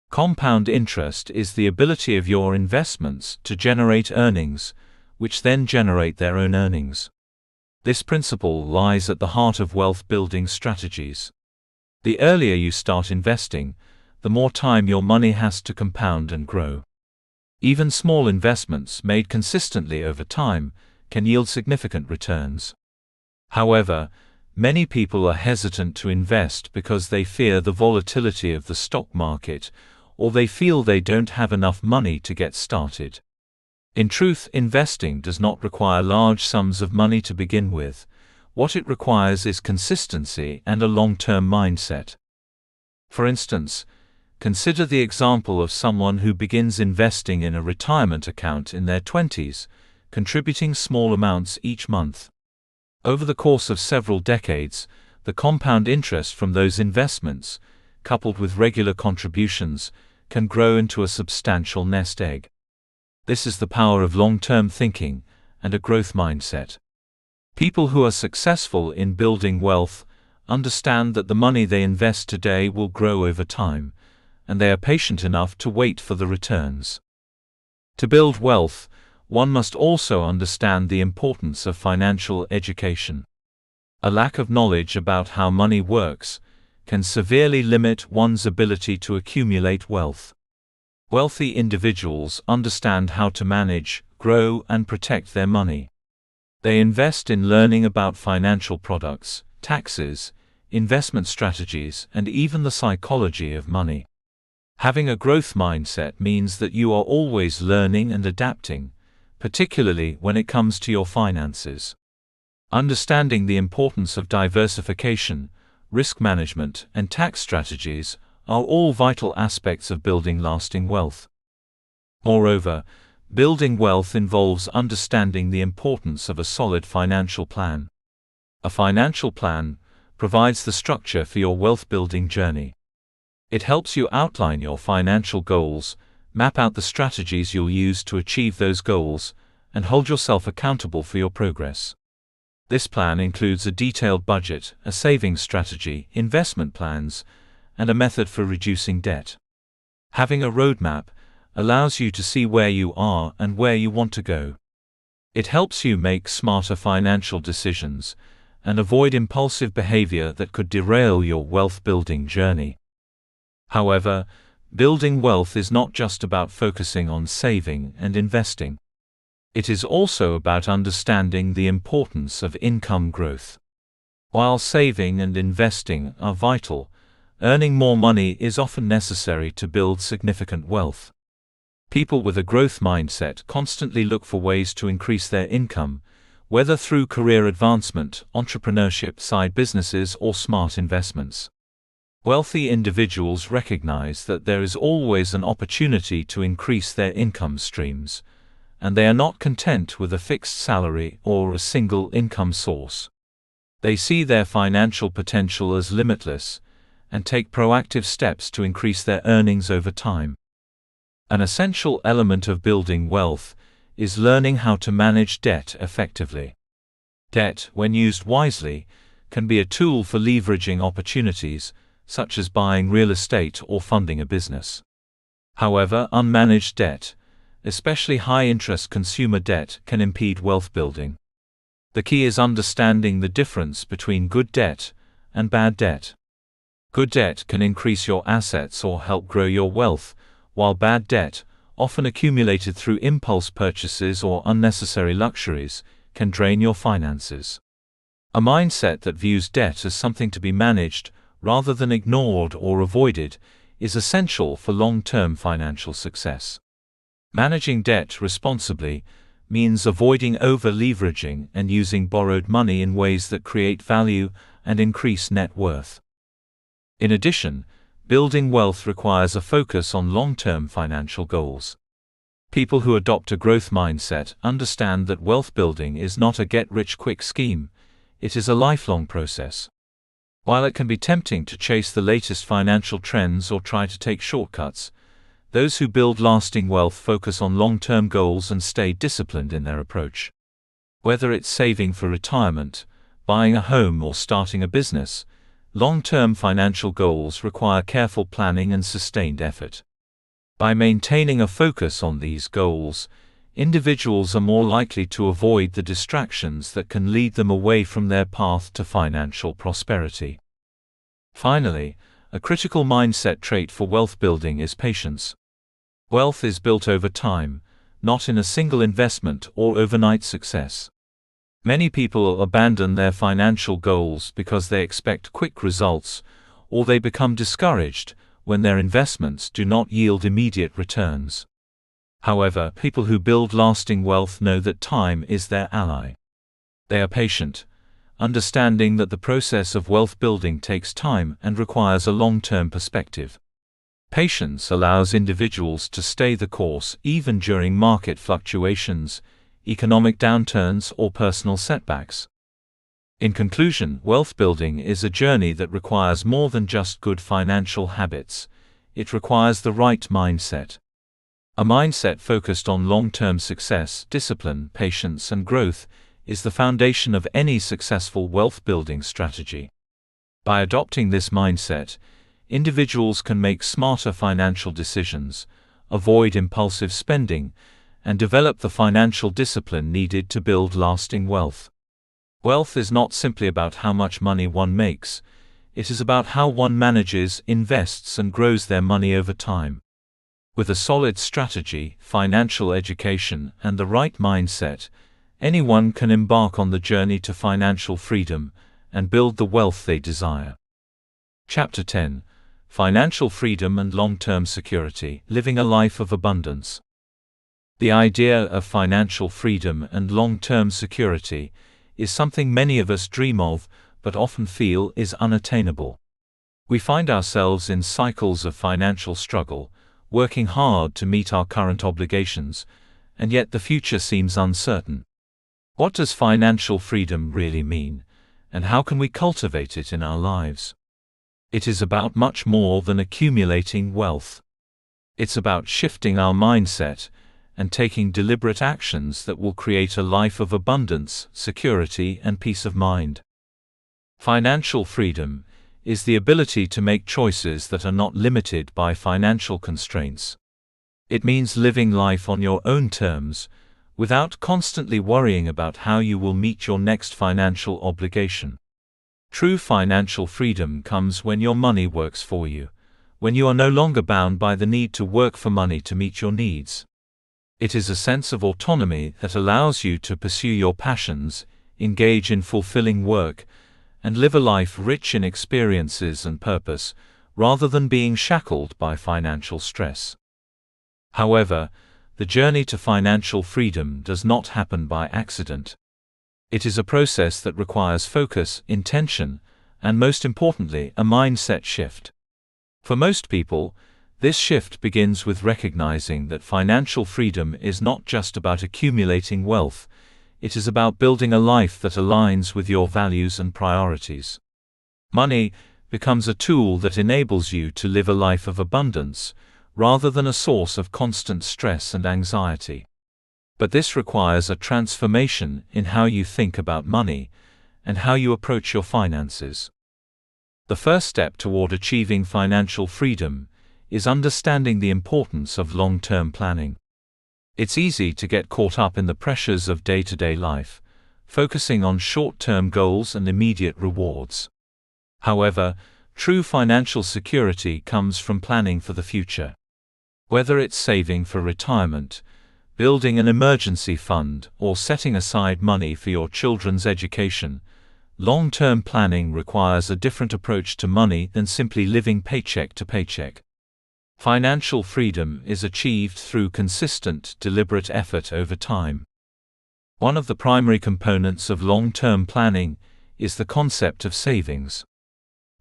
Compound interest is the ability of your investments to generate earnings, which then generate their own earnings. This principle lies at the heart of wealth-building strategies. The earlier you start investing, the more time your money has to compound and grow. Even small investments made consistently over time can yield significant returns. However, many people are hesitant to invest because they fear the volatility of the stock market, or they feel they don't have enough money to get started. In truth, investing does not require large sums of money to begin with. What it requires is consistency and a long-term mindset. For instance, consider the example of someone who begins investing in a retirement account in their 20s, contributing small amounts each month. Over the course of several decades, the compound interest from those investments, coupled with regular contributions, can grow into a substantial nest egg. This is the power of long-term thinking and a growth mindset. People who are successful in building wealth understand that the money they invest today will grow over time, and they are patient enough to wait for the returns. To build wealth, one must also understand the importance of financial education. A lack of knowledge about how money works can severely limit one's ability to accumulate wealth. Wealthy individuals understand how to manage, grow, and protect their money. They invest in learning about financial products, taxes, investment strategies, and even the psychology of money. Having a growth mindset means that you are always learning and adapting, particularly when it comes to your finances. Understanding the importance of diversification, risk management, and tax strategies are all vital aspects of building lasting wealth. Moreover, building wealth involves understanding the importance of a solid financial plan. A financial plan provides the structure for your wealth-building journey. It helps you outline your financial goals, map out the strategies you'll use to achieve those goals, and hold yourself accountable for your progress. This plan includes a detailed budget, a savings strategy, investment plans, and a method for reducing debt. Having a roadmap allows you to see where you are and where you want to go. It helps you make smarter financial decisions and avoid impulsive behavior that could derail your wealth-building journey. However, building wealth is not just about focusing on saving and investing. It is also about understanding the importance of income growth. While saving and investing are vital, earning more money is often necessary to build significant wealth. People with a growth mindset constantly look for ways to increase their income, whether through career advancement, entrepreneurship, side businesses, or smart investments. Wealthy individuals recognize that there is always an opportunity to increase their income streams, and they are not content with a fixed salary or a single income source. They see their financial potential as limitless and take proactive steps to increase their earnings over time. An essential element of building wealth is learning how to manage debt effectively. Debt, when used wisely, can be a tool for leveraging opportunities, such as buying real estate or funding a business. However, unmanaged debt, especially high-interest consumer debt, can impede wealth building. The key is understanding the difference between good debt and bad debt. Good debt can increase your assets or help grow your wealth, while bad debt, often accumulated through impulse purchases or unnecessary luxuries, can drain your finances. A mindset that views debt as something to be managed, rather than ignored or avoided, is essential for long-term financial success. Managing debt responsibly means avoiding over-leveraging and using borrowed money in ways that create value and increase net worth. In addition, building wealth requires a focus on long-term financial goals. People who adopt a growth mindset understand that wealth building is not a get-rich-quick scheme, it is a lifelong process. While it can be tempting to chase the latest financial trends or try to take shortcuts, those who build lasting wealth focus on long-term goals and stay disciplined in their approach. Whether it's saving for retirement, buying a home, or starting a business, long-term financial goals require careful planning and sustained effort. By maintaining a focus on these goals, individuals are more likely to avoid the distractions that can lead them away from their path to financial prosperity. Finally, a critical mindset trait for wealth building is patience. Wealth is built over time, not in a single investment or overnight success. Many people abandon their financial goals because they expect quick results, or they become discouraged when their investments do not yield immediate returns. However, people who build lasting wealth know that time is their ally. They are patient, understanding that the process of wealth building takes time and requires a long-term perspective. Patience allows individuals to stay the course even during market fluctuations, economic downturns, or personal setbacks. In conclusion, wealth building is a journey that requires more than just good financial habits. It requires the right mindset. A mindset focused on long-term success, discipline, patience, and growth is the foundation of any successful wealth-building strategy. By adopting this mindset, individuals can make smarter financial decisions, avoid impulsive spending, and develop the financial discipline needed to build lasting wealth. Wealth is not simply about how much money one makes, it is about how one manages, invests, and grows their money over time. With a solid strategy, financial education, and the right mindset, anyone can embark on the journey to financial freedom and build the wealth they desire. Chapter 10: Financial Freedom and Long-Term Security, Living a Life of Abundance. The idea of financial freedom and long-term security is something many of us dream of, but often feel is unattainable. We find ourselves in cycles of financial struggle, working hard to meet our current obligations, and yet the future seems uncertain. What does financial freedom really mean, and how can we cultivate it in our lives? It is about much more than accumulating wealth. It's about shifting our mindset and taking deliberate actions that will create a life of abundance, security, and peace of mind. Financial freedom is the ability to make choices that are not limited by financial constraints. It means living life on your own terms, without constantly worrying about how you will meet your next financial obligation. True financial freedom comes when your money works for you, when you are no longer bound by the need to work for money to meet your needs. It is a sense of autonomy that allows you to pursue your passions, engage in fulfilling work, and live a life rich in experiences and purpose, rather than being shackled by financial stress. However, the journey to financial freedom does not happen by accident. It is a process that requires focus, intention, and most importantly, a mindset shift. For most people, this shift begins with recognizing that financial freedom is not just about accumulating wealth, it is about building a life that aligns with your values and priorities. Money becomes a tool that enables you to live a life of abundance, rather than a source of constant stress and anxiety. But this requires a transformation in how you think about money and how you approach your finances. The first step toward achieving financial freedom is understanding the importance of long-term planning. It's easy to get caught up in the pressures of day-to-day life, focusing on short-term goals and immediate rewards. However, true financial security comes from planning for the future. Whether it's saving for retirement, building an emergency fund, or setting aside money for your children's education, long-term planning requires a different approach to money than simply living paycheck to paycheck. Financial freedom is achieved through consistent, deliberate effort over time. One of the primary components of long-term planning is the concept of savings.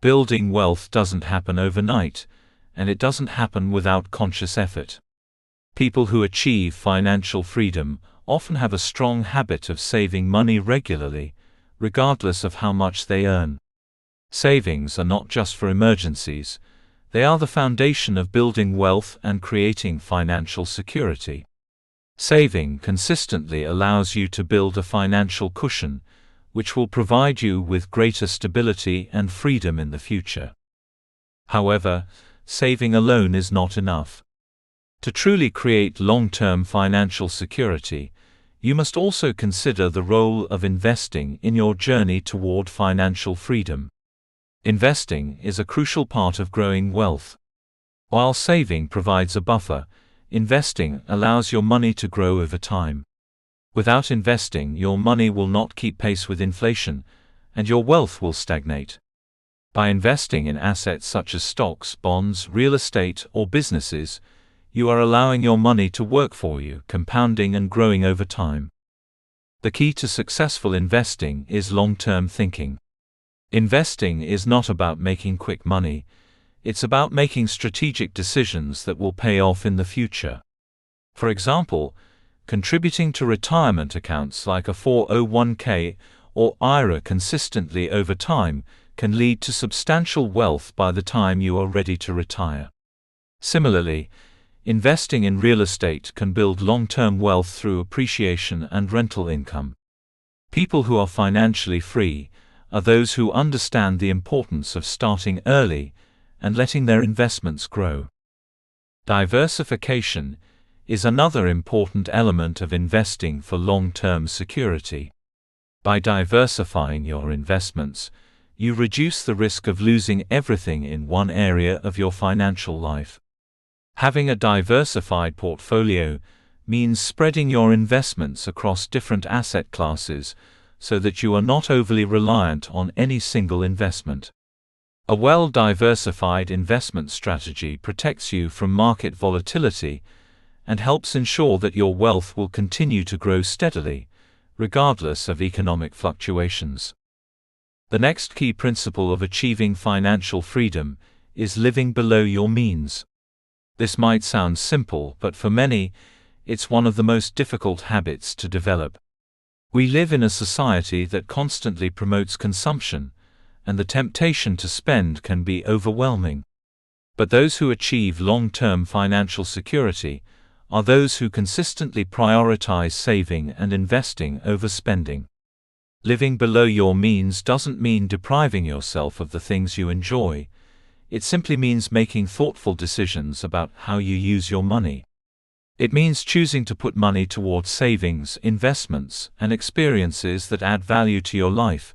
Building wealth doesn't happen overnight, and it doesn't happen without conscious effort. People who achieve financial freedom often have a strong habit of saving money regularly, regardless of how much they earn. Savings are not just for emergencies, they are the foundation of building wealth and creating financial security. Saving consistently allows you to build a financial cushion, which will provide you with greater stability and freedom in the future. However, saving alone is not enough. To truly create long-term financial security, you must also consider the role of investing in your journey toward financial freedom. Investing is a crucial part of growing wealth. While saving provides a buffer, investing allows your money to grow over time. Without investing, your money will not keep pace with inflation, and your wealth will stagnate. By investing in assets such as stocks, bonds, real estate, or businesses, you are allowing your money to work for you, compounding and growing over time. The key to successful investing is long-term thinking. Investing is not about making quick money, it's about making strategic decisions that will pay off in the future. For example, contributing to retirement accounts like a 401k or IRA consistently over time can lead to substantial wealth by the time you are ready to retire. Similarly, investing in real estate can build long-term wealth through appreciation and rental income. People who are financially free are those who understand the importance of starting early and letting their investments grow. Diversification is another important element of investing for long-term security. By diversifying your investments, you reduce the risk of losing everything in one area of your financial life. Having a diversified portfolio means spreading your investments across different asset classes so that you are not overly reliant on any single investment. A well-diversified investment strategy protects you from market volatility and helps ensure that your wealth will continue to grow steadily, regardless of economic fluctuations. The next key principle of achieving financial freedom is living below your means. This might sound simple, but for many, it's one of the most difficult habits to develop. We live in a society that constantly promotes consumption, and the temptation to spend can be overwhelming. But those who achieve long-term financial security are those who consistently prioritize saving and investing over spending. Living below your means doesn't mean depriving yourself of the things you enjoy. It simply means making thoughtful decisions about how you use your money. It means choosing to put money towards savings, investments, and experiences that add value to your life,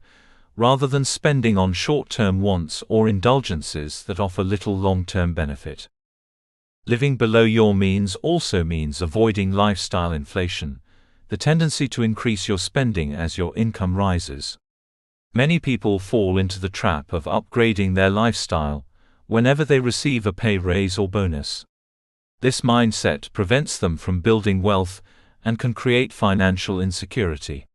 rather than spending on short-term wants or indulgences that offer little long-term benefit. Living below your means also means avoiding lifestyle inflation, the tendency to increase your spending as your income rises. Many people fall into the trap of upgrading their lifestyle whenever they receive a pay raise or bonus. This mindset prevents them from building wealth and can create financial insecurity.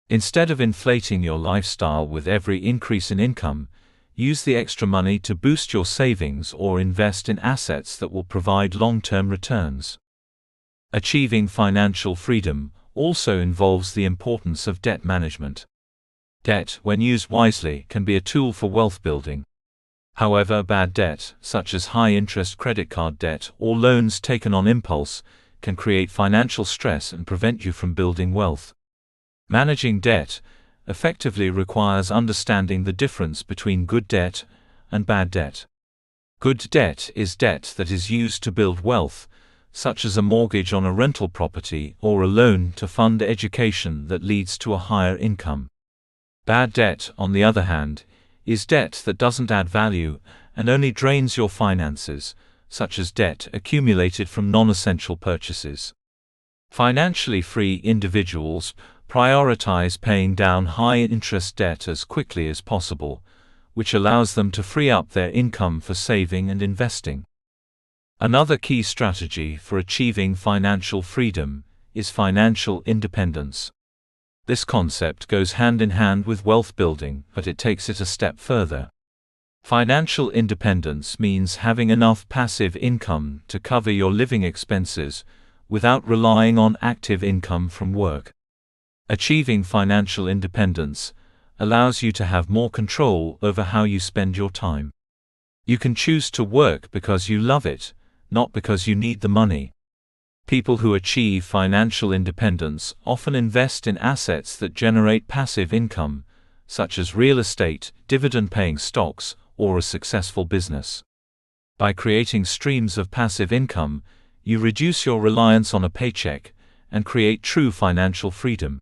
Instead of inflating your lifestyle with every increase in income, use the extra money to boost your savings or invest in assets that will provide long-term returns. Achieving financial freedom also involves the importance of debt management. Debt, when used wisely, can be a tool for wealth building. However, bad debt, such as high-interest credit card debt or loans taken on impulse, can create financial stress and prevent you from building wealth. Managing debt effectively requires understanding the difference between good debt and bad debt. Good debt is debt that is used to build wealth, such as a mortgage on a rental property or a loan to fund education that leads to a higher income. Bad debt, on the other hand, is debt that doesn't add value and only drains your finances, such as debt accumulated from non-essential purchases. Financially free individuals prioritize paying down high-interest debt as quickly as possible, which allows them to free up their income for saving and investing. Another key strategy for achieving financial freedom is financial independence. This concept goes hand in hand with wealth building, but it takes it a step further. Financial independence means having enough passive income to cover your living expenses without relying on active income from work. Achieving financial independence allows you to have more control over how you spend your time. You can choose to work because you love it, not because you need the money. People who achieve financial independence often invest in assets that generate passive income, such as real estate, dividend-paying stocks, or a successful business. By creating streams of passive income, you reduce your reliance on a paycheck and create true financial freedom.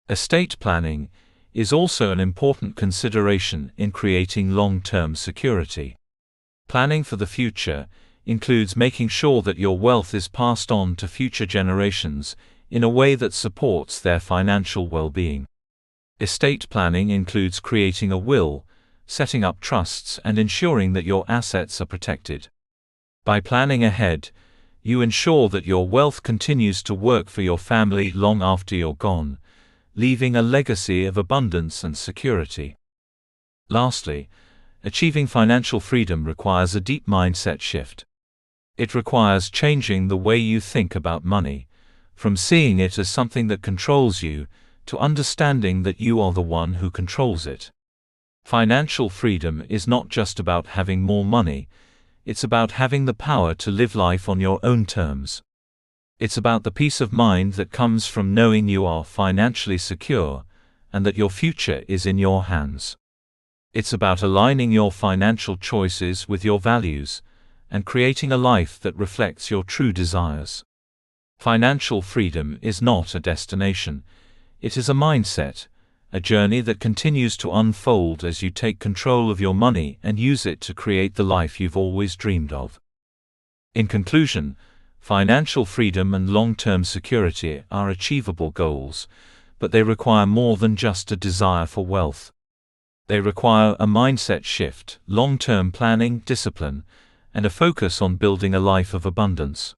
Estate planning is also an important consideration in creating long-term security. Planning for the future includes making sure that your wealth is passed on to future generations in a way that supports their financial well-being. Estate planning includes creating a will, setting up trusts, and ensuring that your assets are protected. By planning ahead, you ensure that your wealth continues to work for your family long after you're gone, leaving a legacy of abundance and security. Lastly, achieving financial freedom requires a deep mindset shift. It requires changing the way you think about money, from seeing it as something that controls you, to understanding that you are the one who controls it. Financial freedom is not just about having more money, it's about having the power to live life on your own terms. It's about the peace of mind that comes from knowing you are financially secure, and that your future is in your hands. It's about aligning your financial choices with your values, and creating a life that reflects your true desires. Financial freedom is not a destination, it is a mindset, a journey that continues to unfold as you take control of your money and use it to create the life you've always dreamed of. In conclusion, financial freedom and long-term security are achievable goals, but they require more than just a desire for wealth. They require a mindset shift, long-term planning, discipline, and a focus on building a life of abundance.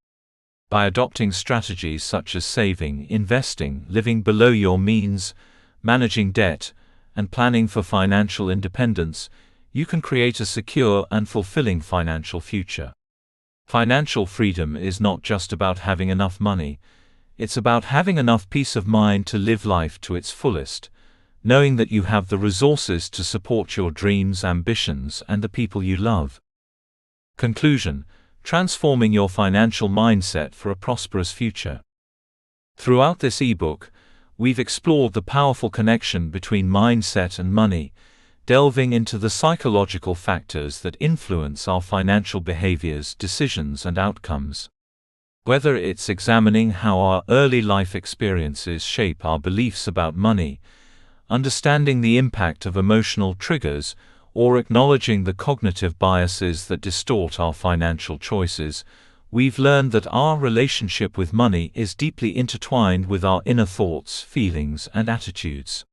By adopting strategies such as saving, investing, living below your means, managing debt, and planning for financial independence, you can create a secure and fulfilling financial future. Financial freedom is not just about having enough money, it's about having enough peace of mind to live life to its fullest, knowing that you have the resources to support your dreams, ambitions, and the people you love. Conclusion: transforming your financial mindset for a prosperous future. Throughout this ebook, we've explored the powerful connection between mindset and money, delving into the psychological factors that influence our financial behaviors, decisions, and outcomes. Whether it's examining how our early life experiences shape our beliefs about money, understanding the impact of emotional triggers, or acknowledging the cognitive biases that distort our financial choices, we've learned that our relationship with money is deeply intertwined with our inner thoughts, feelings, and attitudes.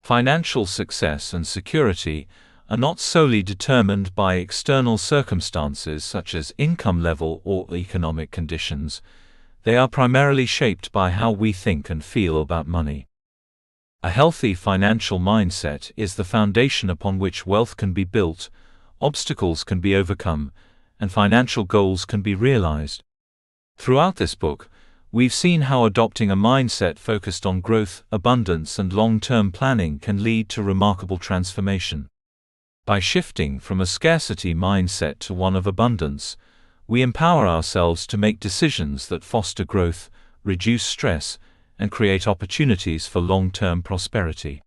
Financial success and security are not solely determined by external circumstances such as income level or economic conditions, they are primarily shaped by how we think and feel about money. A healthy financial mindset is the foundation upon which wealth can be built, obstacles can be overcome, and financial goals can be realized. Throughout this book, we've seen how adopting a mindset focused on growth, abundance, and long-term planning can lead to remarkable transformation. By shifting from a scarcity mindset to one of abundance, we empower ourselves to make decisions that foster growth, reduce stress, and create opportunities for long-term prosperity.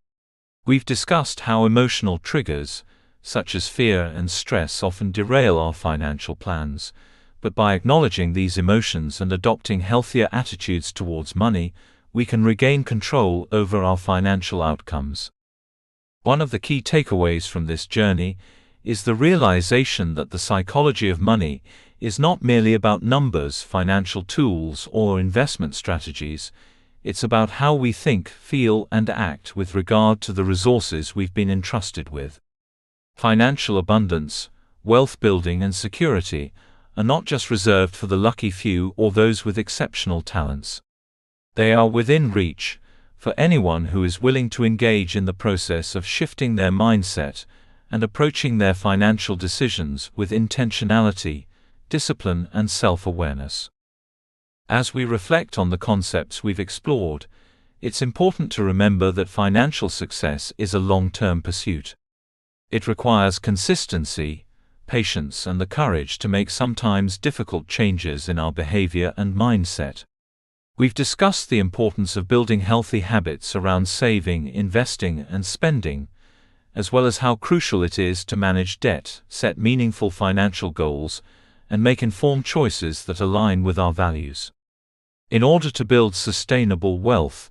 We've discussed how emotional triggers, such as fear and stress, often derail our financial plans, but by acknowledging these emotions and adopting healthier attitudes towards money, we can regain control over our financial outcomes. One of the key takeaways from this journey is the realization that the psychology of money is not merely about numbers, financial tools, or investment strategies. It's about how we think, feel, and act with regard to the resources we've been entrusted with. Financial abundance, wealth building, and security are not just reserved for the lucky few or those with exceptional talents. They are within reach for anyone who is willing to engage in the process of shifting their mindset and approaching their financial decisions with intentionality, discipline, and self-awareness. As we reflect on the concepts we've explored, it's important to remember that financial success is a long-term pursuit. It requires consistency, patience, and the courage to make sometimes difficult changes in our behavior and mindset. We've discussed the importance of building healthy habits around saving, investing, and spending, as well as how crucial it is to manage debt, set meaningful financial goals, and make informed choices that align with our values. In order to build sustainable wealth,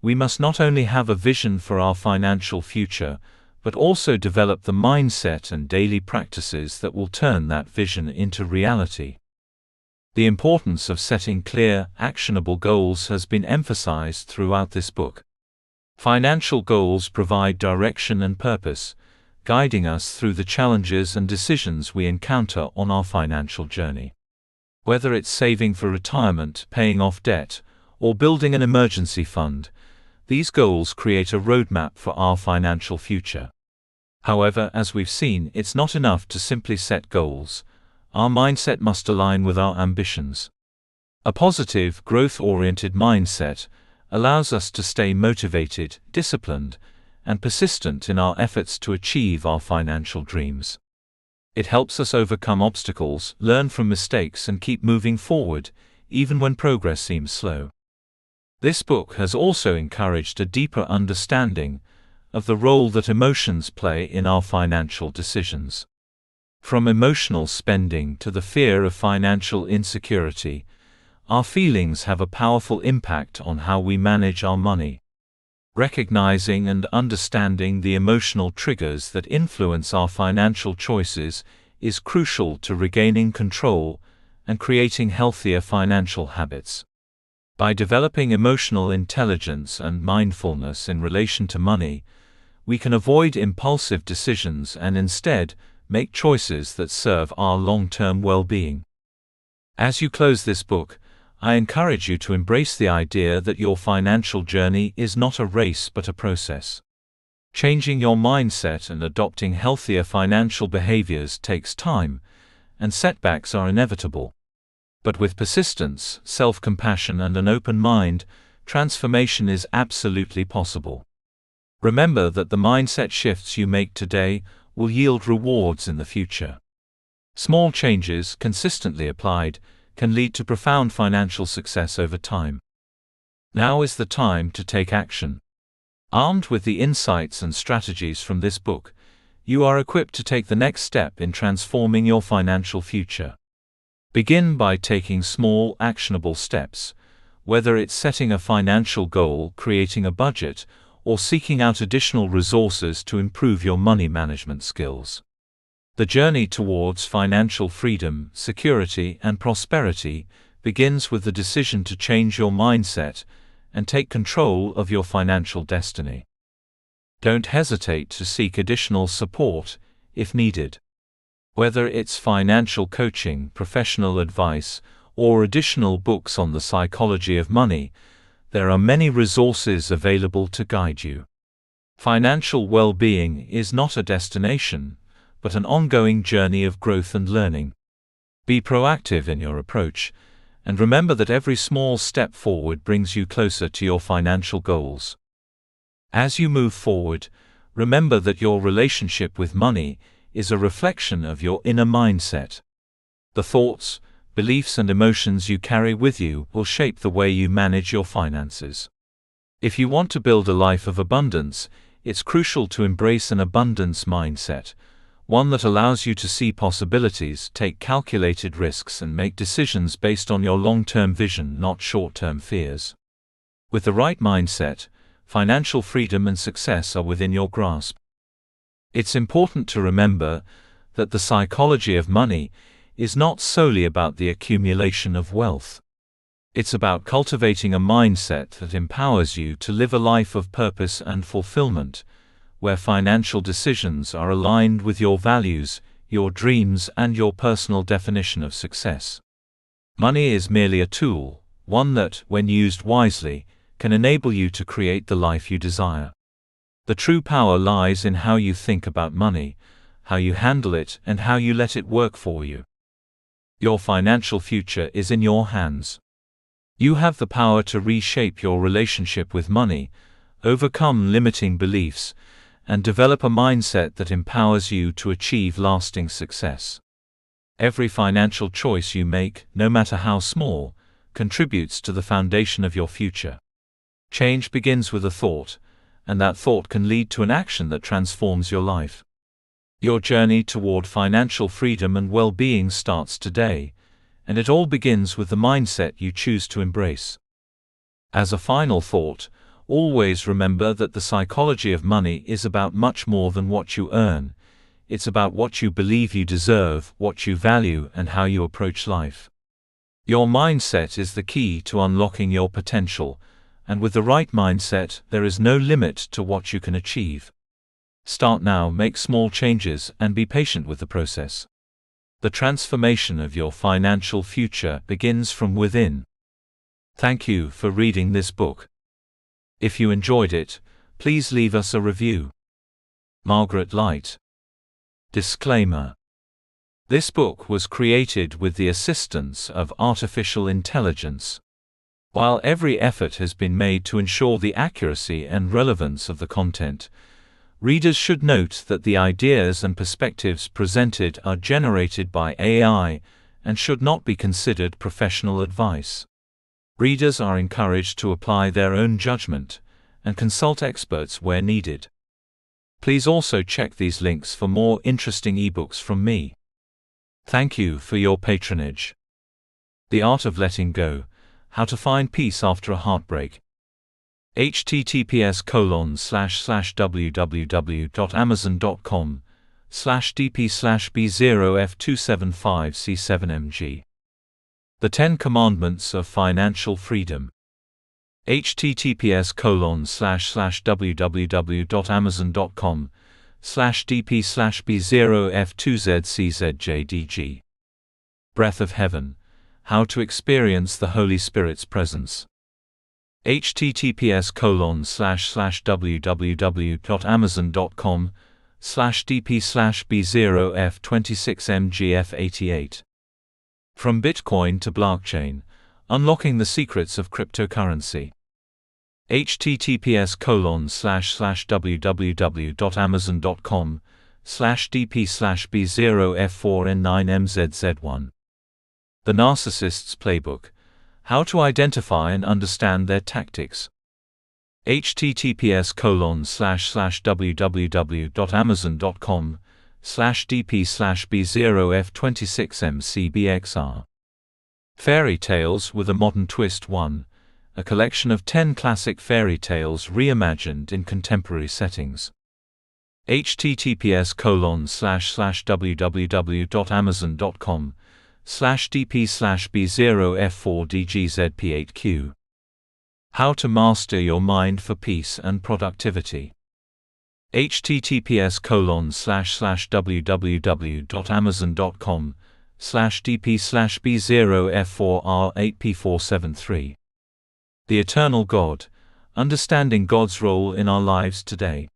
we must not only have a vision for our financial future, but also develop the mindset and daily practices that will turn that vision into reality. The importance of setting clear, actionable goals has been emphasized throughout this book. Financial goals provide direction and purpose, guiding us through the challenges and decisions we encounter on our financial journey. Whether it's saving for retirement, paying off debt, or building an emergency fund, these goals create a roadmap for our financial future. However, as we've seen, it's not enough to simply set goals. Our mindset must align with our ambitions. A positive, growth-oriented mindset allows us to stay motivated, disciplined, and persistent in our efforts to achieve our financial dreams. It helps us overcome obstacles, learn from mistakes, and keep moving forward, even when progress seems slow. This book has also encouraged a deeper understanding of the role that emotions play in our financial decisions. From emotional spending to the fear of financial insecurity, our feelings have a powerful impact on how we manage our money. Recognizing and understanding the emotional triggers that influence our financial choices is crucial to regaining control and creating healthier financial habits. By developing emotional intelligence and mindfulness in relation to money, we can avoid impulsive decisions and instead make choices that serve our long-term well-being. As you close this book, I encourage you to embrace the idea that your financial journey is not a race but a process. Changing your mindset and adopting healthier financial behaviors takes time, and setbacks are inevitable. But with persistence, self-compassion, and an open mind, transformation is absolutely possible. Remember that the mindset shifts you make today will yield rewards in the future. Small changes, consistently applied, can lead to profound financial success over time. Now is the time to take action. Armed with the insights and strategies from this book, you are equipped to take the next step in transforming your financial future. Begin by taking small, actionable steps, whether it's setting a financial goal, creating a budget, or seeking out additional resources to improve your money management skills. The journey towards financial freedom, security, and prosperity begins with the decision to change your mindset and take control of your financial destiny. Don't hesitate to seek additional support if needed. Whether it's financial coaching, professional advice, or additional books on the psychology of money, there are many resources available to guide you. Financial well-being is not a destination, but an ongoing journey of growth and learning. Be proactive in your approach, and remember that every small step forward brings you closer to your financial goals. As you move forward, remember that your relationship with money is a reflection of your inner mindset. The thoughts, beliefs, and emotions you carry with you will shape the way you manage your finances. If you want to build a life of abundance, it's crucial to embrace an abundance mindset, one that allows you to see possibilities, take calculated risks, and make decisions based on your long-term vision, not short-term fears. With the right mindset, financial freedom and success are within your grasp. It's important to remember that the psychology of money is not solely about the accumulation of wealth. It's about cultivating a mindset that empowers you to live a life of purpose and fulfillment, where financial decisions are aligned with your values, your dreams, and your personal definition of success. Money is merely a tool, one that, when used wisely, can enable you to create the life you desire. The true power lies in how you think about money, how you handle it, and how you let it work for you. Your financial future is in your hands. You have the power to reshape your relationship with money, overcome limiting beliefs, and develop a mindset that empowers you to achieve lasting success. Every financial choice you make, no matter how small, contributes to the foundation of your future. Change begins with a thought, and that thought can lead to an action that transforms your life. Your journey toward financial freedom and well-being starts today, and it all begins with the mindset you choose to embrace. As a final thought, always remember that the psychology of money is about much more than what you earn. It's about what you believe you deserve, what you value, and how you approach life. Your mindset is the key to unlocking your potential, and with the right mindset, there is no limit to what you can achieve. Start now, make small changes, and be patient with the process. The transformation of your financial future begins from within. Thank you for reading this book. If you enjoyed it, please leave us a review. Margaret Light. Disclaimer. This book was created with the assistance of artificial intelligence. While every effort has been made to ensure the accuracy and relevance of the content, readers should note that the ideas and perspectives presented are generated by AI and should not be considered professional advice. Readers are encouraged to apply their own judgment and consult experts where needed. Please also check these links for more interesting ebooks from me. Thank you for your patronage. The Art of Letting Go: How to Find Peace After a Heartbreak. https://www.amazon.com/dp/b0f275c7mg. The 10 Commandments of Financial Freedom. https://www.amazon.com/dp/b0f2zczjdg. Breath of Heaven: How to Experience the Holy Spirit's Presence. https://www.amazon.com/dp/b0f26mgf88. From Bitcoin to Blockchain: Unlocking the Secrets of Cryptocurrency. https://www.amazon.com/dp/b0f4n9mzz1. The Narcissist's Playbook: How to Identify and Understand Their Tactics. https://www.amazon.com/dp/b0f26mcbxr. Fairy Tales with a Modern Twist 1, a collection of 10 classic fairy tales reimagined in contemporary settings. https://www.amazon.com/dp/b0f4dgzp8q. How to Master Your Mind for Peace and Productivity. https://www.amazon.com/dp/b0f4r8p473. The Eternal God: Understanding God's Role in Our Lives Today.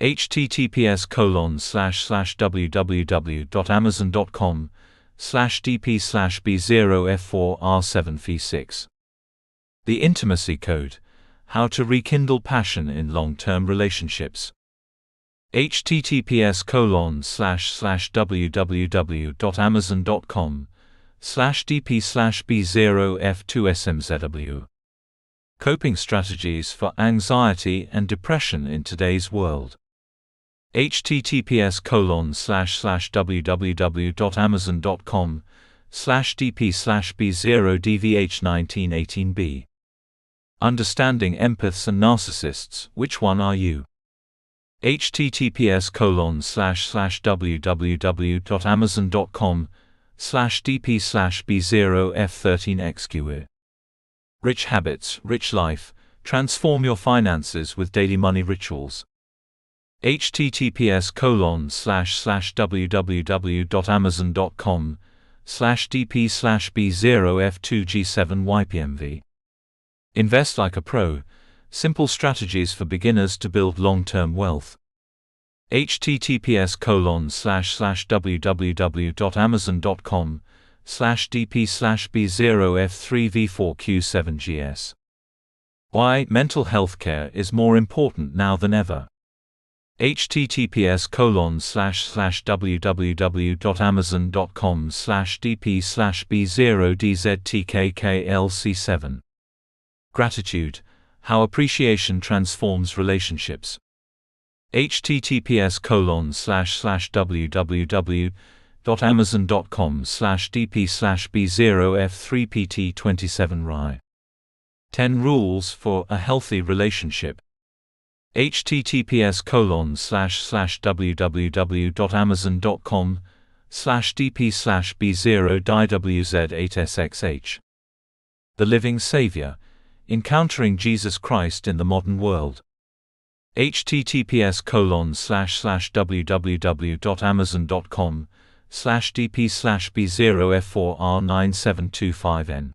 https://www.amazon.com/dp/b0f4r7f6. The Intimacy Code: How to Rekindle Passion in Long-Term Relationships. https://www.amazon.com/dp/b0f2smzw. Coping Strategies for Anxiety and Depression in Today's World. https://www.amazon.com/dp/b0dvh1918b. Understanding Empaths and Narcissists: Which One Are You? https://www.amazon.com/dp/b0f13xq. Rich Habits, Rich Life: Transform Your Finances with Daily Money Rituals. https://www.amazon.com/dp/b0f2g7ypmv. Invest Like a Pro: Simple Strategies for Beginners to Build Long-Term Wealth. https://www.amazon.com/dp/b0f http://dp/b0f3v4q7gs. Why mental health care is more important now than ever. https://www.amazon.com/dp/b0dztkkklc7. Gratitude: how appreciation transforms relationships. https://www.amazon.com/dp/b0f3pt27ri. 10 Rules for a Healthy Relationship. https://www.amazon.com/dp/b0dwz8sxh. The Living Savior: Encountering Jesus Christ in the Modern World. https://www.amazon.com/dp/b0f4r9725n.